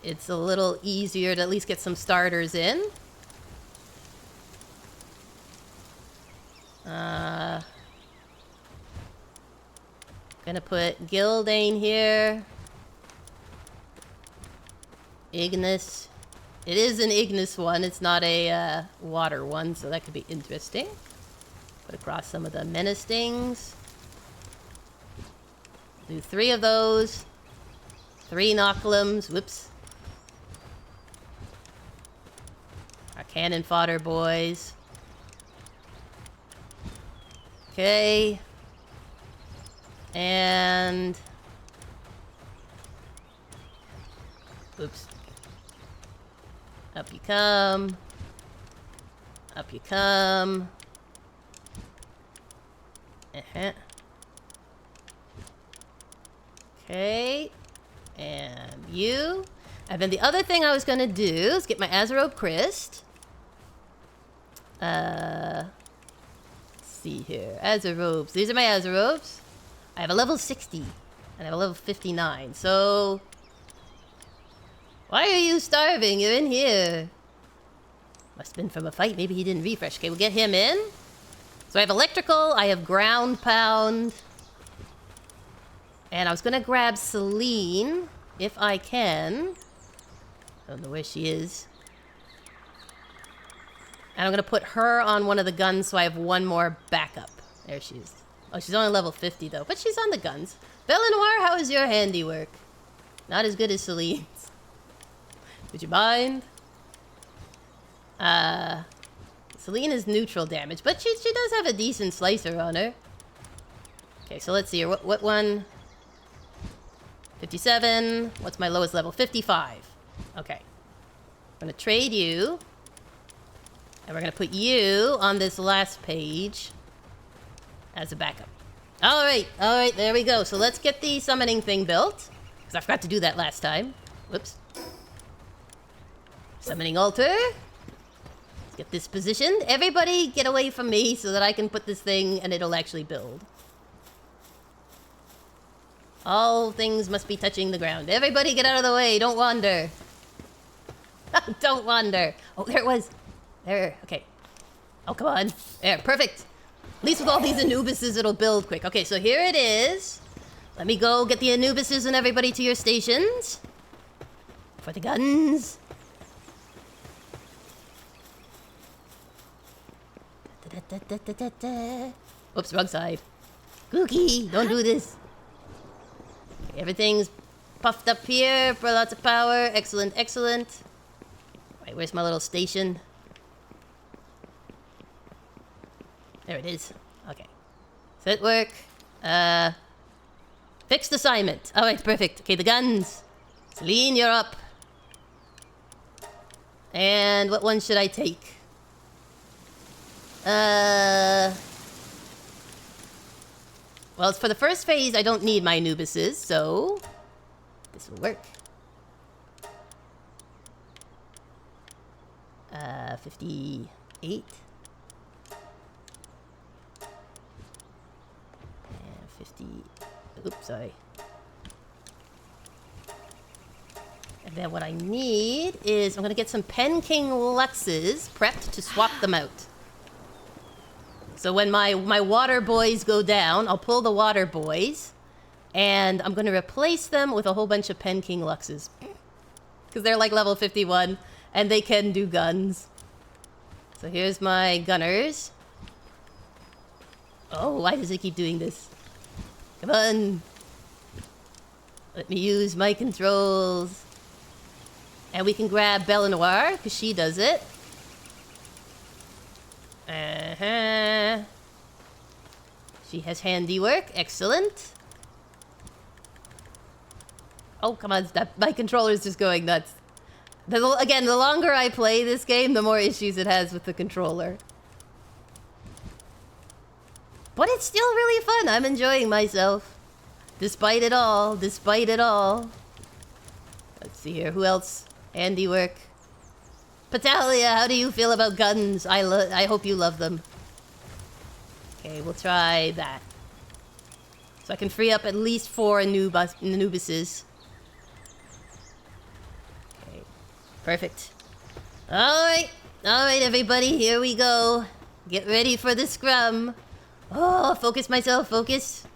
it's a little easier to at least get some starters in. Gonna put Gildane here. Ignis. It is an Ignis one, it's not a water one, so that could be interesting. Put across some of the menacings. Do 3 of those. 3 Knocklums. Whoops. Our cannon fodder boys. Okay. And... oops. Up you come. Up you come. Okay. And you. And then the other thing I was gonna do is get my Azerobe Christ. Let's see here. Azerobes. These are my Azerobes. I have a level 60. And I have a level 59. So... why are you starving? You're in here. Must have been from a fight. Maybe he didn't refresh. Okay, we'll get him in. So I have electrical. I have ground pound. And I was gonna grab Celine, if I can. I don't know where she is. And I'm gonna put her on one of the guns so I have one more backup. There she is. Oh, she's only level 50 though, but she's on the guns. Belenoir, how is your handiwork? Not as good as Celine's. Would you mind? Celine is neutral damage, but she does have a decent slicer on her. Okay, so let's see here. What one? 57. What's my lowest level? 55. Okay. I'm gonna trade you. And we're gonna put you on this last page as a backup. Alright, there we go. So let's get the summoning thing built. Because I forgot to do that last time. Whoops. Summoning altar. Let's get this positioned. Everybody get away from me so that I can put this thing and it'll actually build. All things must be touching the ground. Everybody get out of the way. Don't wander. Don't wander. Oh, there it was. There. Okay. Oh, come on. There. Perfect. At least with all these Anubises, it'll build quick. Okay, so here it is. Let me go get the Anubises and everybody to your stations. For the guns. Oops, wrong side. Kooky, don't do this. Okay, everything's puffed up here for lots of power. Excellent, excellent. Right, where's my little station? There it is. Okay. Set work. Fixed assignment. Alright, perfect. Okay, the guns. Celine, you're up. And what one should I take? Well, for the first phase, I don't need my Anubises, so this will work. 58. And 50. Oops, sorry. And then what I need is I'm gonna get some Pen King Luxes prepped to swap them out. So when my water boys go down, I'll pull the water boys, and I'm gonna replace them with a whole bunch of Pen King Luxes. Because they're like level 51, and they can do guns. So here's my gunners. Oh, why does it keep doing this? Come on. Let me use my controls. And we can grab Belenoir, because she does it. She has handiwork. Excellent. Oh, come on. Stop. My controller's just going nuts. Again, the longer I play this game, the more issues it has with the controller. But it's still really fun. I'm enjoying myself. Despite it all. Despite it all. Let's see here. Who else? Handiwork. Patalia, how do you feel about guns? I hope you love them. Okay, we'll try that. So I can free up at least 4 Anubises. Okay, perfect. Alright, everybody, here we go. Get ready for the scrum. Oh, focus myself, focus.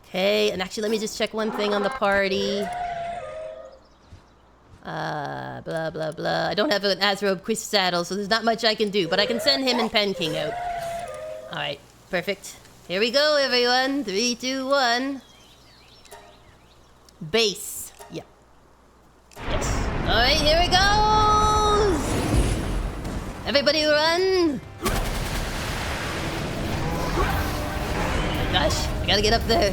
Okay, and actually let me just check one thing on the party. Blah, blah, blah. I don't have an Azrobe Quiz saddle, so there's not much I can do, but I can send him and Pen King out. Alright, perfect. Here we go, everyone. 3, 2, 1. Base. Yeah. Yes. Alright, here it goes! Everybody run! Oh my gosh, I gotta get up there.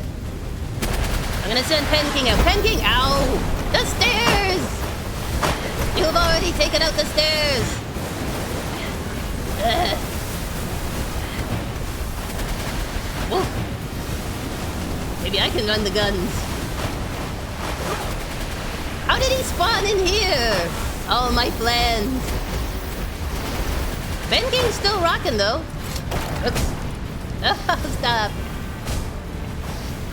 I'm gonna send Pen King out. Pen King, ow! The stairs! You've already taken out the stairs! Whoa. Maybe I can run the guns. How did he spawn in here? Oh, my plans. Ben King's still rocking, though. Oops. Oh, stop.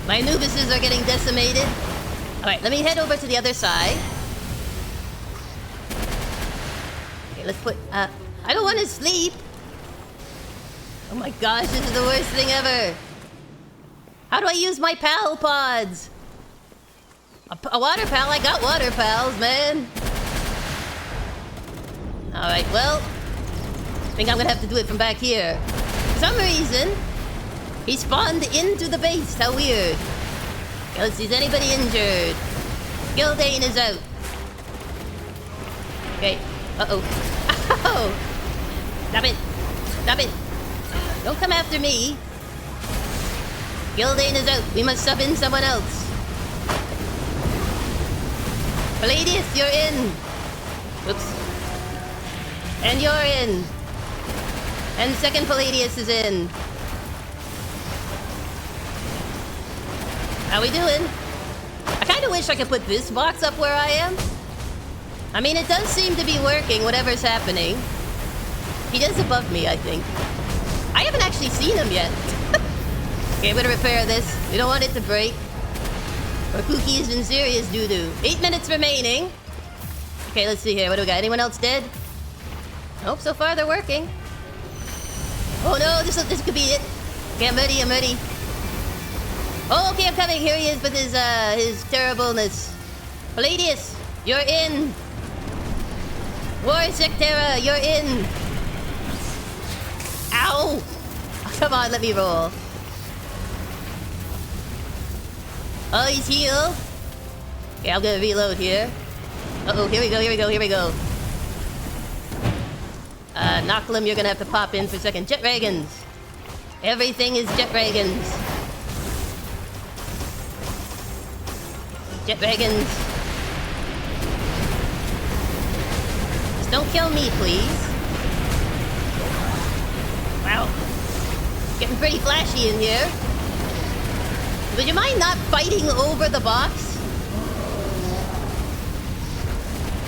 My Anubises are getting decimated. Alright, let me head over to the other side. Okay, let's put... I don't want to sleep. Oh my gosh, this is the worst thing ever. How do I use my pal pods? A water pal? I got water pals, man. Alright, well... I think I'm gonna have to do it from back here. For some reason, he spawned into the base. How weird. Okay, let's see, is anybody injured? Gildane is out. Okay. Uh-oh. Ow! Stop it. Stop it. Don't come after me. Gildane is out. We must sub in someone else. Palladius, you're in. Oops. And you're in. And second Palladius is in. How we doing? I kind of wish I could put this box up where I am. I mean, it does seem to be working, whatever's happening. He is above me, I think. I haven't actually seen him yet. Okay, I'm gonna repair this. We don't want it to break. Or Kooky is in serious doo-doo. 8 minutes remaining. Okay, let's see here. What do we got? Anyone else dead? Nope, so far they're working. Oh no, this could be it. Okay, I'm ready, I'm ready. Oh, okay, I'm coming. Here he is with his terribleness. Palladius, you're in. Warsectera, you're in. Ow! Oh, come on, let me roll. Oh, he's healed. Okay, I'm gonna reload here. Uh-oh, here we go, here we go, here we go. Knocklim, you're gonna have to pop in for a second. Jet dragons. Everything is jet dragons. Jet dragons. Just don't kill me, please. Wow. Getting pretty flashy in here. Would you mind not fighting over the box?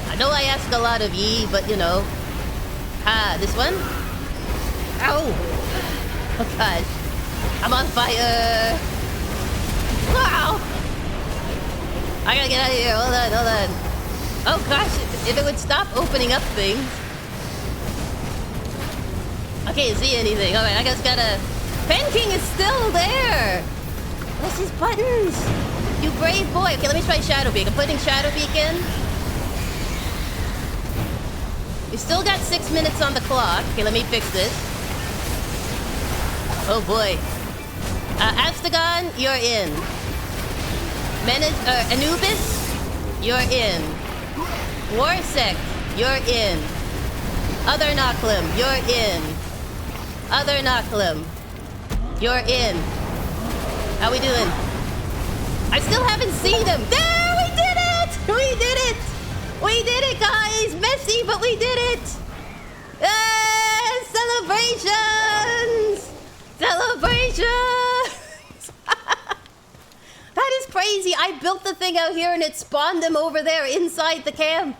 I know I ask a lot of ye, but you know. Ah, this one? Ow! Oh gosh. I'm on fire! Wow! I gotta get out of here. Hold on, hold on. Oh gosh, if it would stop opening up things. I can't see anything. Alright, I just gotta... Pen King is still there! What's his buttons? You brave boy. Okay, let me try Shadow Beak. I'm putting Shadow Beak in. We still got 6 minutes on the clock. Okay, let me fix this. Oh boy. Astagon, you're in. Anubis, you're in. Warsect, you're in. Other Knocklim, you're in. Other Knocklim, you're in. How we doing? I still haven't seen him. There, we did it! We did it! We did it, guys! Messy, but we did it! Celebrations! Celebrations! That is crazy. I built the thing out here and it spawned them over there inside the camp.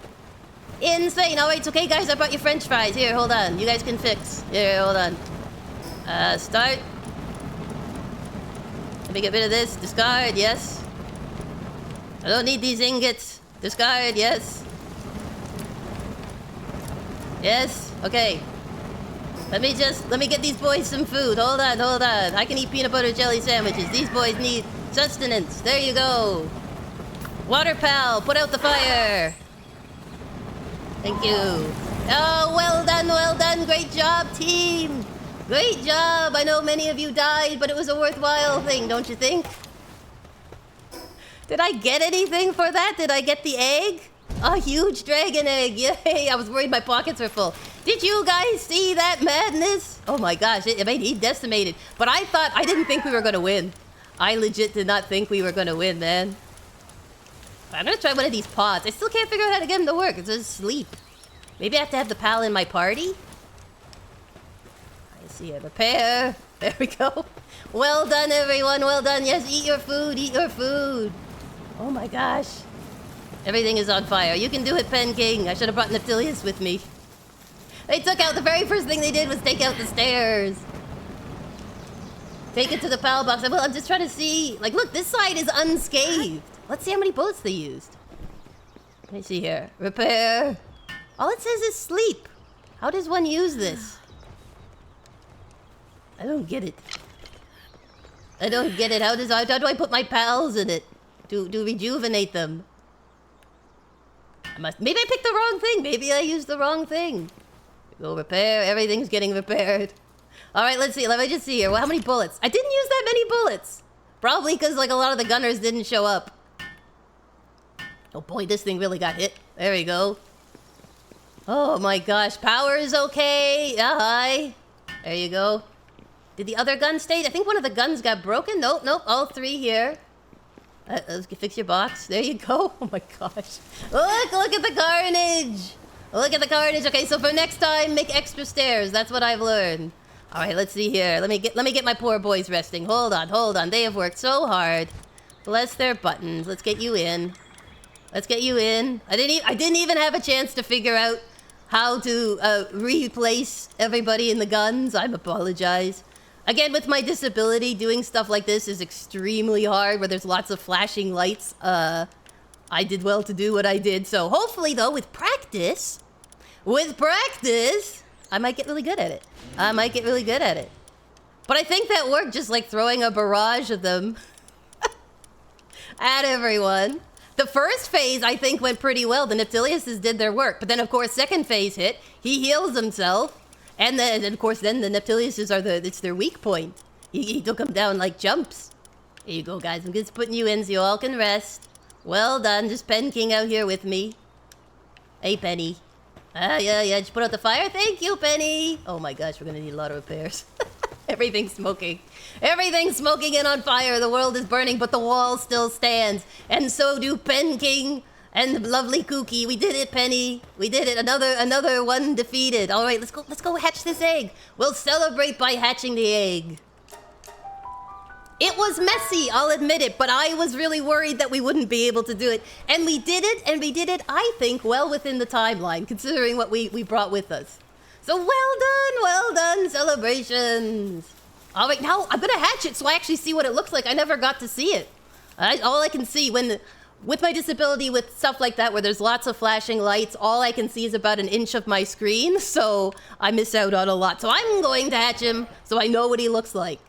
Insane. Oh, wait, it's okay, guys. I brought you french fries. Here, hold on. You guys can fix. Here, hold on. Start. Let me get rid of this. Discard, yes. I don't need these ingots. Discard, yes. Yes, okay. Let me get these boys some food. Hold on, hold on. I can eat peanut butter jelly sandwiches. These boys need sustenance. There you go. Water pal, put out the fire. Thank you. Oh, well done. Great job, team. Great job. I know many of you died, but it was a worthwhile thing, don't you think? Did I get anything for that? Did I get the egg? A huge dragon egg. Yay. I was worried my pockets were full. Did you guys see that madness? Oh my gosh. He decimated. But I didn't think we were going to win. I legit did not think we were going to win, man. I'm going to try one of these pods. I still can't figure out how to get them to work. It's just sleep. Maybe I have to have the pal in my party? I see a repair. There we go. Well done, everyone. Well done. Yes, eat your food. Eat your food. Oh my gosh. Everything is on fire. You can do it, Pen King. I should have brought Neptilius with me. They took out... The very first thing they did was take out the stairs. Take it to the pal box. Well, I'm just trying to see... Like, look, this side is unscathed. Let's see how many bullets they used. Let me see here. Repair. All it says is sleep. How does one use this? I don't get it. I don't get it. How do I put my pals in it? To rejuvenate them? Maybe I picked the wrong thing. Maybe I used the wrong thing. Go repair. Everything's getting repaired. All right, let's see. Let me just see here. Well, how many bullets? I didn't use that many bullets. Probably because like a lot of the gunners didn't show up. Oh boy, this thing really got hit. There we go. Oh my gosh. Power is okay. Hi. There you go. Did the other gun stay? I think one of the guns got broken. Nope, nope. All three here. Let's fix your box. There you go. Oh my gosh. Look at the carnage. Look at the carnage. Okay, so for next time, make extra stairs. That's what I've learned. All right, let's see here. Let me get my poor boys resting. Hold on. They have worked so hard. Bless their buttons. Let's get you in. Let's get you in. I didn't even have a chance to figure out how to replace everybody in the guns. I apologize. Again, with my disability, doing stuff like this is extremely hard, where there's lots of flashing lights. I did well to do what I did. So hopefully, though, with practice, I might get really good at it. But I think that worked, just like throwing a barrage of them. At everyone. The first phase, I think, went pretty well. The Neptiliuses did their work. But then, of course, second phase hit. He heals himself. And then, of course, then the Neptiliuses are it's their weak point. He took them down like jumps. Here you go, guys. I'm just putting you in so you all can rest. Well done. Just Pen King out here with me. Hey, Penny. Yeah. Just put out the fire. Thank you, Penny. Oh my gosh, we're gonna need a lot of repairs. Everything's smoking. Everything's smoking and on fire. The world is burning, but the wall still stands. And so do Pen King and the lovely Kooky. We did it, Penny. We did it. Another one defeated. All right, let's go hatch this egg. We'll celebrate by hatching the egg. It was messy, I'll admit it, but I was really worried that we wouldn't be able to do it. And we did it, I think, well within the timeline, considering what we brought with us. So well done, celebrations. All right, now I'm gonna hatch it so I actually see what it looks like. I never got to see it. All I can see with my disability, with stuff like that, where there's lots of flashing lights, all I can see is about an inch of my screen, so I miss out on a lot. So I'm going to hatch him so I know what he looks like.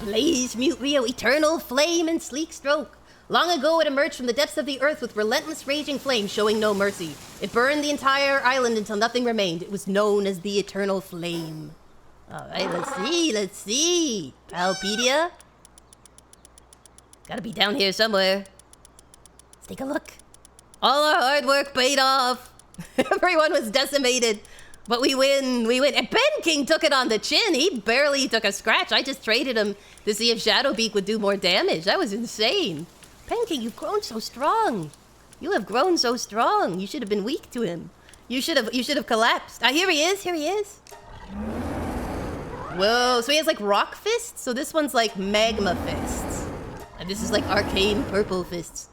BLAZAMUT Rio, eternal flame and sleek stroke. Long ago it emerged from the depths of the earth with relentless raging flame showing no mercy. It burned the entire island until nothing remained. It was known as the eternal flame. Alright, let's see. Palpedia? Gotta be down here somewhere. Let's take a look. All our hard work paid off. Everyone was decimated. But we win. And Pen King took it on the chin. He barely took a scratch. I just traded him to see if Shadowbeak would do more damage. That was insane. Pen King, you've grown so strong. You have grown so strong. You should have been weak to him. You should have collapsed. Here he is. Whoa, so he has like rock fists? So this one's like magma fists. And this is like arcane purple fists.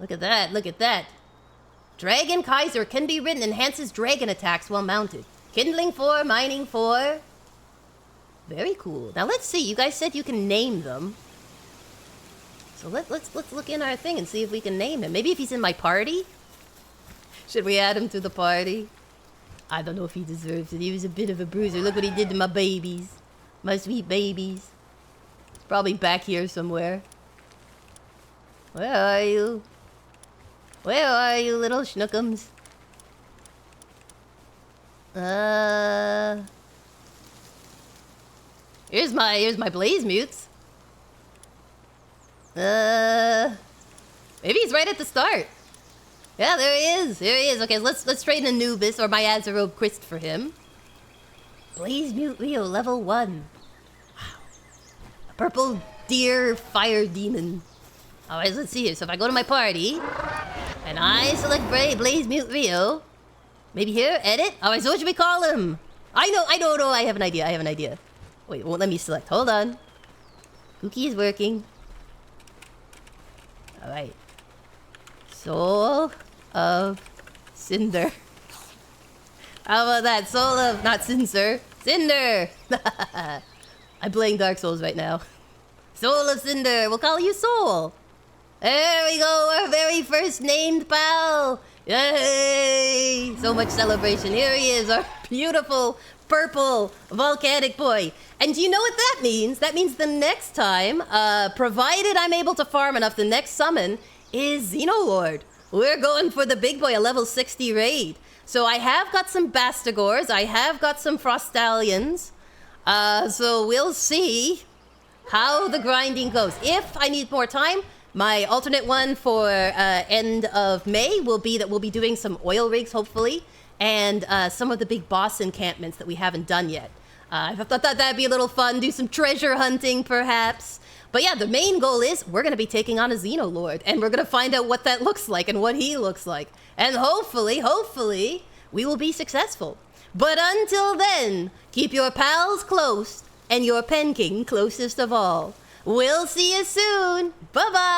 Look at that. Dragon Kaiser can be ridden, enhances dragon attacks while mounted. Kindling 4, mining 4. Very cool. Now let's see. You guys said you can name them. So let's look in our thing and see if we can name him. Maybe if he's in my party? Should we add him to the party? I don't know if he deserves it. He was a bit of a bruiser. Look what he did to my babies. My sweet babies. He's probably back here somewhere. Where are you? Where are you, little schnookums? Here's my BLAZAMUTs. Maybe he's right at the start. Yeah, there he is. Okay, let's trade an Anubis or my Azerobe Quist for him. BLAZAMUT Rio, level 1. Wow. A purple deer fire demon. Alright, let's see here. So if I go to my party, and I select BLAZAMUT Rio, maybe here, edit. Alright, so what should we call him? I know, I have an idea. Wait, it won't let me select. Hold on. Kooky is working. Alright. Soul of Cinder. How about that? Soul of, not Cinder. Cinder! I'm playing Dark Souls right now. Soul of Cinder. We'll call you Soul. There we go, our very first named pal. Yay! So much celebration. Here he is, our beautiful purple volcanic boy. And do you know what that means? That means the next time, provided I'm able to farm enough, the next summon is Xenolord. We're going for the big boy, a level 60 raid. So I have got some Bastigors, I have got some Frostallions. So we'll see how the grinding goes. If I need more time, my alternate one for end of May will be that we'll be doing some oil rigs, hopefully, and some of the big boss encampments that we haven't done yet. I thought that'd be a little fun, do some treasure hunting, perhaps. But yeah, the main goal is we're going to be taking on a Xenolord, and we're going to find out what that looks like and what he looks like. And hopefully, we will be successful. But until then, keep your pals close and your Pen King closest of all. We'll see you soon. Bye-bye.